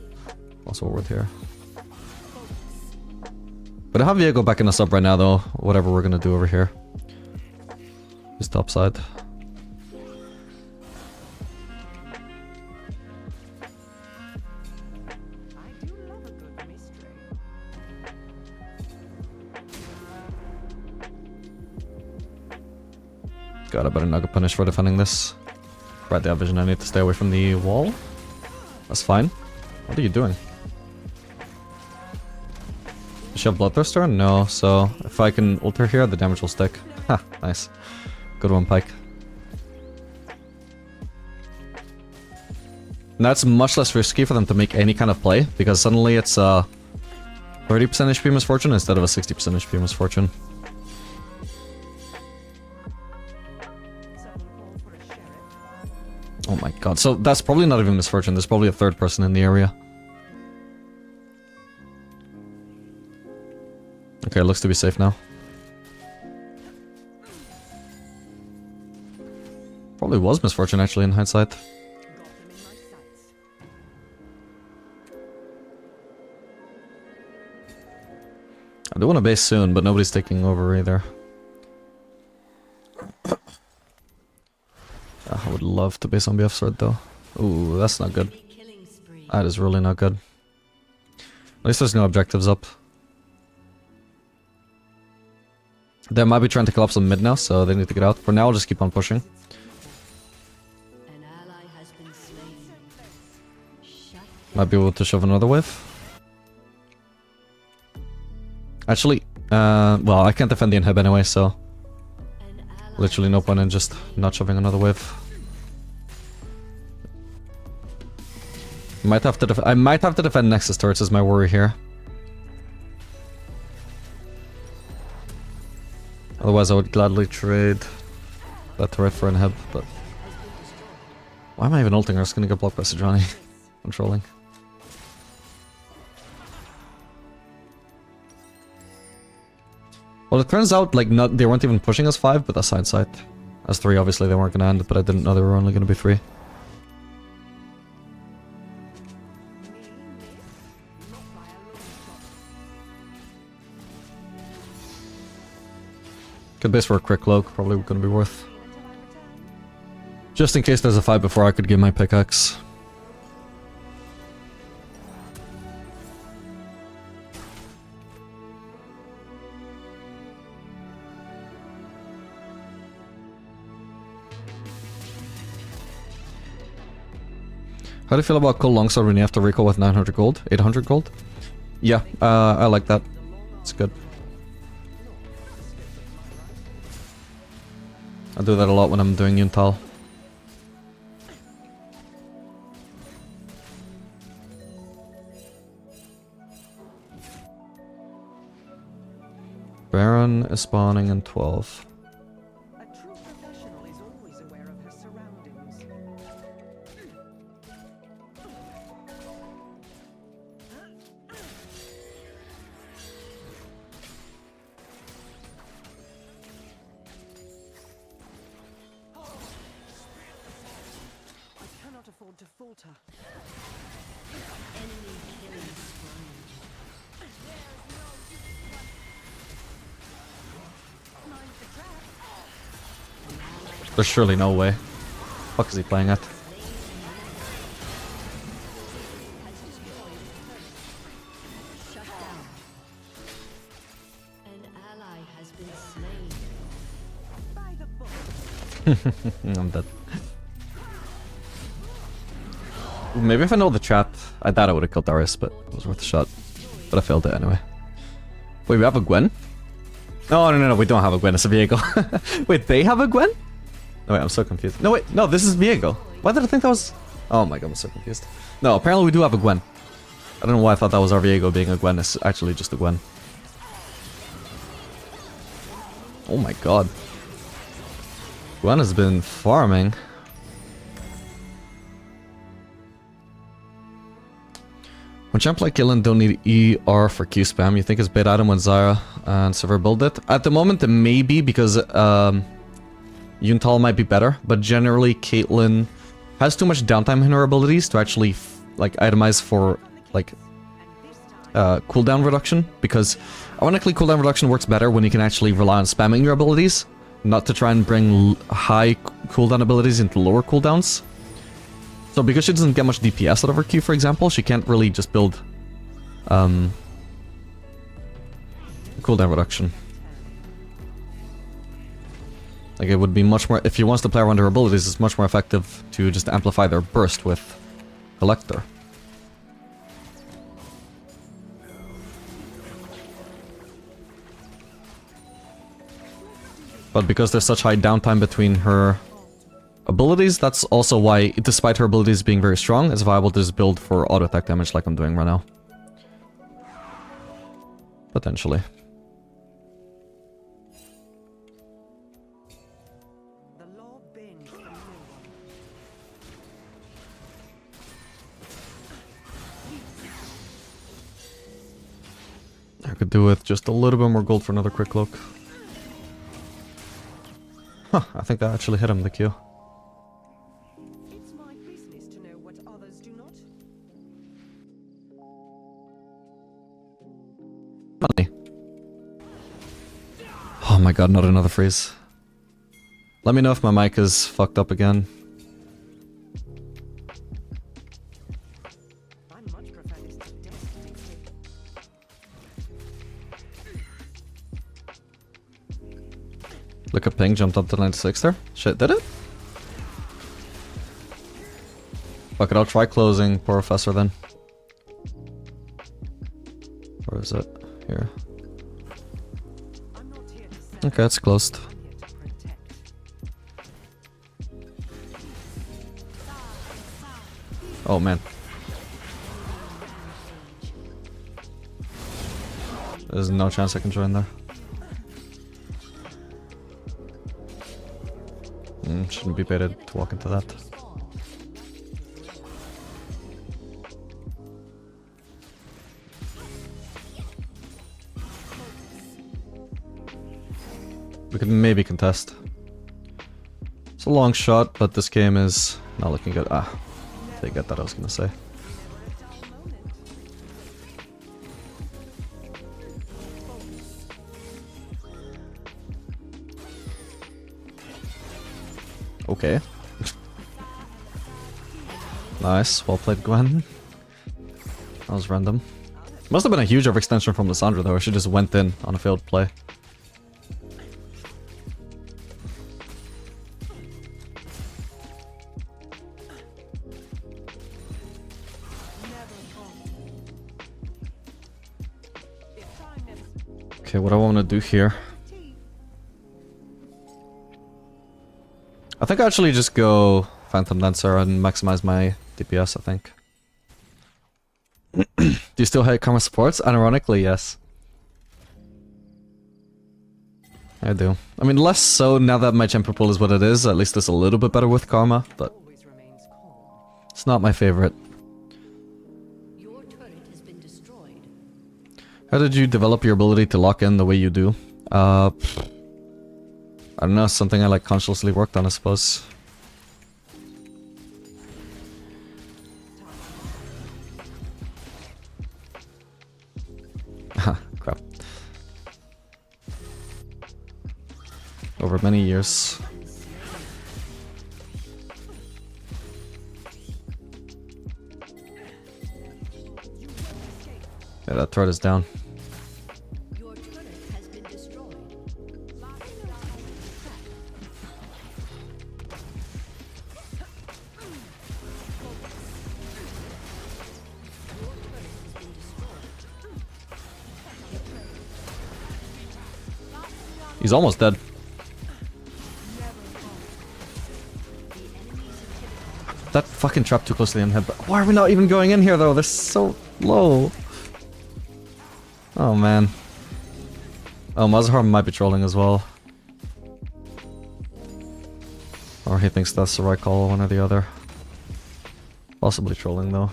Also worth here. But I have Viego backing us up right now though, whatever we're gonna do over here. He's top side. God, I better not get punished for defending this. Right, they have vision, I need to stay away from the wall. That's fine. What are you doing? Does she have Bloodthirster? No, so if I can ult her here, the damage will stick. Ha, nice. Good one, Pike. And that's much less risky for them to make any kind of play, because suddenly it's a 30% HP misfortune instead of a 60% HP misfortune. Oh my god, so that's probably not even misfortune, there's probably a third person in the area. Okay, it looks to be safe now. Probably was misfortune actually in hindsight. I do want to base soon, but nobody's taking over either. I would love to base on BF sword though. Ooh, that's not good. That is really not good. At least there's no objectives up. They might be trying to collapse on mid now, so they need to get out. For now, I'll just keep on pushing. An ally has been slain. Shut Might be able to shove another wave. Actually, well, I can't defend the inhib anyway, so an ally literally no point in just not shoving another wave. Might have to I might have to defend Nexus turrets is my worry here. Otherwise I would gladly trade that turret for inhib, but... Why am I even ulting? I'm just gonna get blocked by Sejuani. I'm trolling. Well, it turns out, like, they weren't even pushing us 5, but that's hindsight. As 3, obviously they weren't going to end, but I didn't know they were only going to be 3. Good base for a quick cloak, probably going to be worth. Just in case there's a fight before I could give my pickaxe. How do you feel about Cold Longsword when you have to recall with 900 gold? 800 gold? Yeah, I like that. It's good. I do that a lot when I'm doing Yuntal. Baron is spawning in 12. A true professional is always aware of her surroundings. I cannot afford to falter. Enemy killing spree. There's surely no way. Fuck is he playing at? Shut down. An ally has been slain. By the book. I'm dead. Maybe if I know the trap, I thought I would have killed Darius, but it was worth a shot. But I failed it anyway. Wait, we have a Gwen? No, we don't have a Gwen, it's a Viego. Wait, they have a Gwen? No, wait, I'm so confused. No, wait, no, this is Viego. Why did I think that was... Oh my god, I'm so confused. No, apparently we do have a Gwen. I don't know why I thought that was our Viego being a Gwen. It's actually just a Gwen. Oh my god. Gwen has been farming. When champ like Caitlyn don't need ER for Q spam, you think it's bait item when Zyra and Sever build it? At the moment it may be because Yuntal might be better, but generally Caitlyn has too much downtime in her abilities to actually like itemize for like cooldown reduction, because ironically cooldown reduction works better when you can actually rely on spamming your abilities, not to try and bring high cooldown abilities into lower cooldowns. So because she doesn't get much DPS out of her Q, for example, she can't really just build cooldown reduction. Like it would be much more, if she wants to play around her abilities, it's much more effective to just amplify their burst with Collector. But because there's such high downtime between her abilities, that's also why, despite her abilities being very strong, it's viable to just build for auto attack damage like I'm doing right now. Potentially. The law bends for no one. I could do with just a little bit more gold for another quick look. Huh, I think that actually hit him, the Q. It's my business to know what others do not. Money. Oh my god, not another freeze. Let me know if my mic is fucked up again. I much prefer this to destiny. Look at ping, jumped up to 96 there. Shit, did it? Fuck it, I'll try closing Professor then. Where is it? Here. I'm not here to sell. Okay, it's closed. I'm here to protect. Oh man. There's no chance I can join there. Shouldn't be baited to walk into that. We could maybe contest. a long shot, but this game is not looking good. Ah, they get that I was gonna say. Okay. Nice, well played, Gwen. That was random. Must have been a huge overextension from Lissandra though, or she just went in on a failed play. Okay, what I want to do here. I think I actually just go Phantom Dancer and maximize my DPS, I think. Do you still hate Karma supports? Unironically, yes. I do. I mean, less so now that my champion pool is what it is. At least it's a little bit better with Karma, but it's not my favorite. Your turret has been destroyed. How did you develop your ability to lock in the way you do? I don't know, something I like consciously worked on, I suppose. Crap. Over many years. Yeah, that turret is down. Your turret has been destroyed. He's almost dead. That fucking trap too close to the end head. Why are we not even going in here though? They're so low. Oh man. Oh, Mazhar might be trolling as well. Or he thinks that's the right call, one or the other. Possibly trolling though.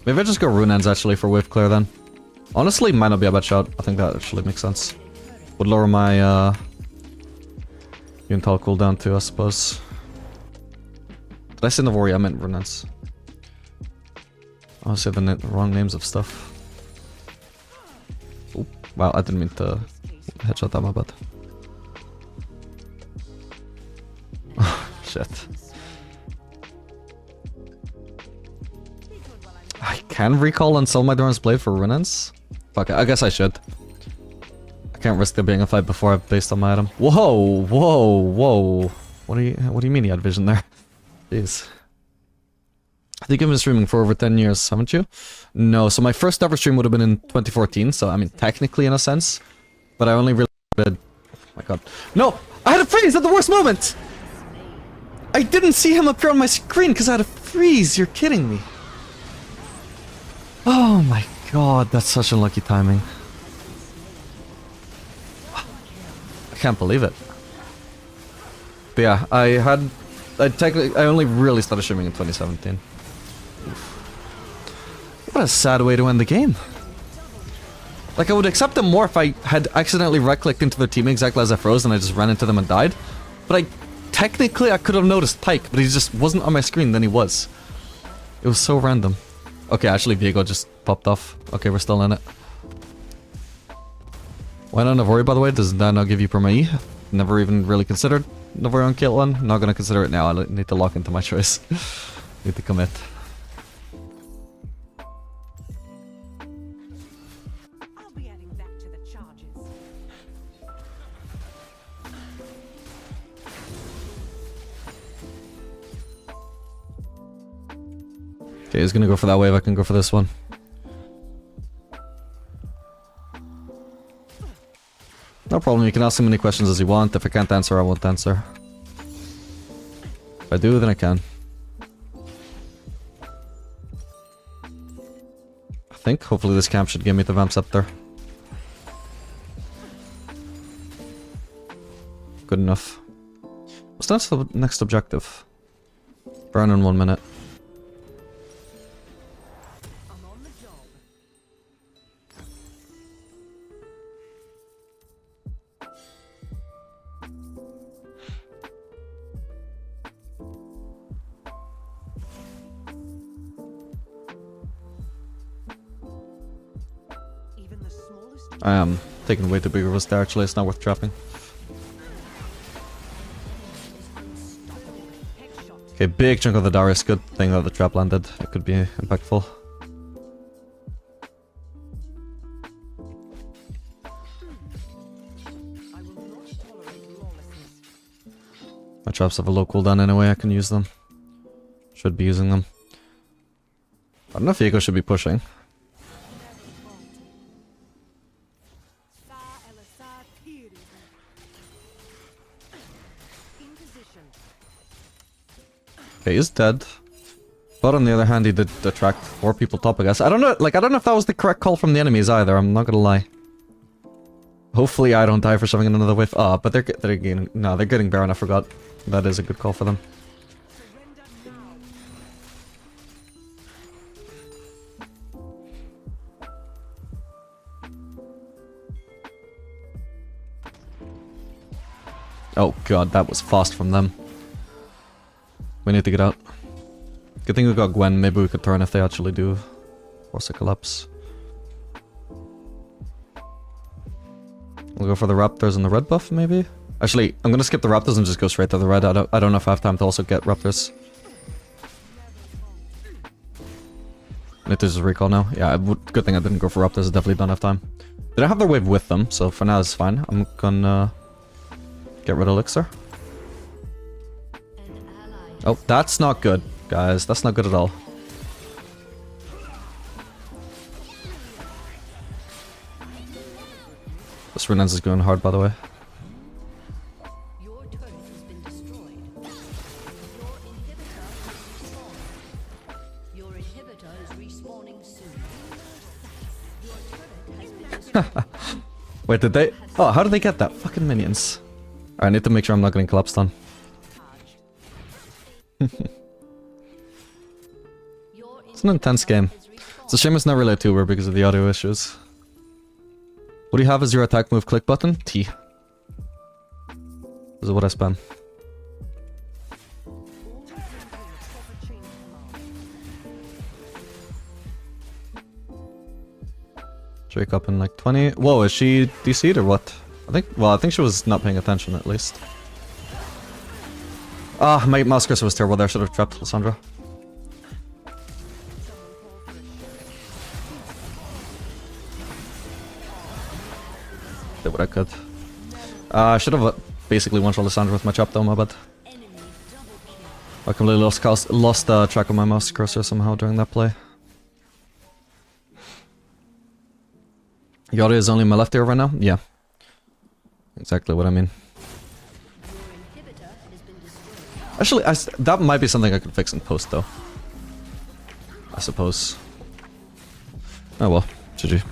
Maybe I just go Rune Ends actually for wave clear then. Honestly, might not be a bad shot. I think that actually makes sense. Would lower my Yuntal cooldown too, I suppose. Did I say Navori? I meant Rune Ends. I said the wrong names of stuff. Oh, wow, I didn't mean to headshot that, my bad. Shit. I can recall and sell my Doran's Blade for Rune Ends? Fuck it, I guess I should. I can't risk there being a fight before I've based on my item. Whoa, whoa, whoa. What do you mean you had vision there? Jeez. I think I've been streaming for over 10 years, haven't you? No, so my first ever stream would have been in 2014, so I mean technically in a sense. But I only really did... Oh my god. No! I had a freeze at the worst moment! I didn't see him appear on my screen because I had a freeze, you're kidding me. Oh my god, that's such unlucky timing. I can't believe it. But yeah, I only really started streaming in 2017. What a sad way to end the game. Like, I would accept them more if I had accidentally right-clicked into their team exactly as I froze and I just ran into them and died. But technically I could have noticed Pike, but he just wasn't on my screen, then he was. It was so random. Okay, actually Viego just popped off. Okay, we're still in it. Why not Navori, by the way? Does that not give you perma-E? Never even really considered Navori on Caitlyn. Not gonna consider it now. I need to lock into my choice. Need to commit. I'll be adding that to the charges. Okay, he's gonna go for that wave. I can go for this one. No problem, you can ask as many questions as you want. If I can't answer, I won't answer. If I do, then I can. I think, hopefully this camp should give me the Vamp Scepter. Good enough. What's the next objective? Burn in 1 minute. I'm on the job. I am taking way too big of a risk there, actually. It's not worth trapping. Okay, big chunk of the Darius. Good thing that the trap landed. It could be impactful. My traps have a low cooldown anyway, I can use them. Should be using them. I don't know if Viego should be pushing. Okay, he's dead. But on the other hand, he did attract 4 people top, I guess. I don't know, like, I don't know if that was the correct call from the enemies either, I'm not gonna lie. Hopefully I don't die for shoving in another wave. Ah, but they're getting... No, they're getting Baron, I forgot. That is a good call for them. Oh god, that was fast from them. We need to get out. Good thing we got Gwen, maybe we could turn if they actually do force a collapse. We'll go for the Raptors and the red buff, maybe? Actually, I'm gonna skip the Raptors and just go straight to the red. I don't know if I have time to also get Raptors. Need to just recall now. Yeah, good thing I didn't go for Raptors, I definitely don't have time. Did I have their wave with them, so for now it's fine. I'm gonna get rid of Elixir. Oh, that's not good, guys. That's not good at all. This Renan's is going hard, by the way. Your turret has been destroyed. Your inhibitor is respawning soon. Your turret has been destroyed. Wait, did they... Oh, how did they get that? Fucking minions. Alright, I need to make sure I'm not getting collapsed on. It's an intense game. It's a shame it's not really a tuber because of the audio issues. What do you have as your attack move click button? T. This is what I spam. Drake up in like 20. Whoa, is she DC'd or what? I think she was not paying attention at least. Ah, my mouse cursor was terrible there. I should have trapped Lissandra. Did what I could. I should have basically one-shot Lissandra with my trap though, my bad. I completely lost track of my mouse cursor somehow during that play. Yari is only my left ear right now? Yeah. Exactly what I mean. Actually, that might be something I could fix in post though. I suppose. Oh well, GG.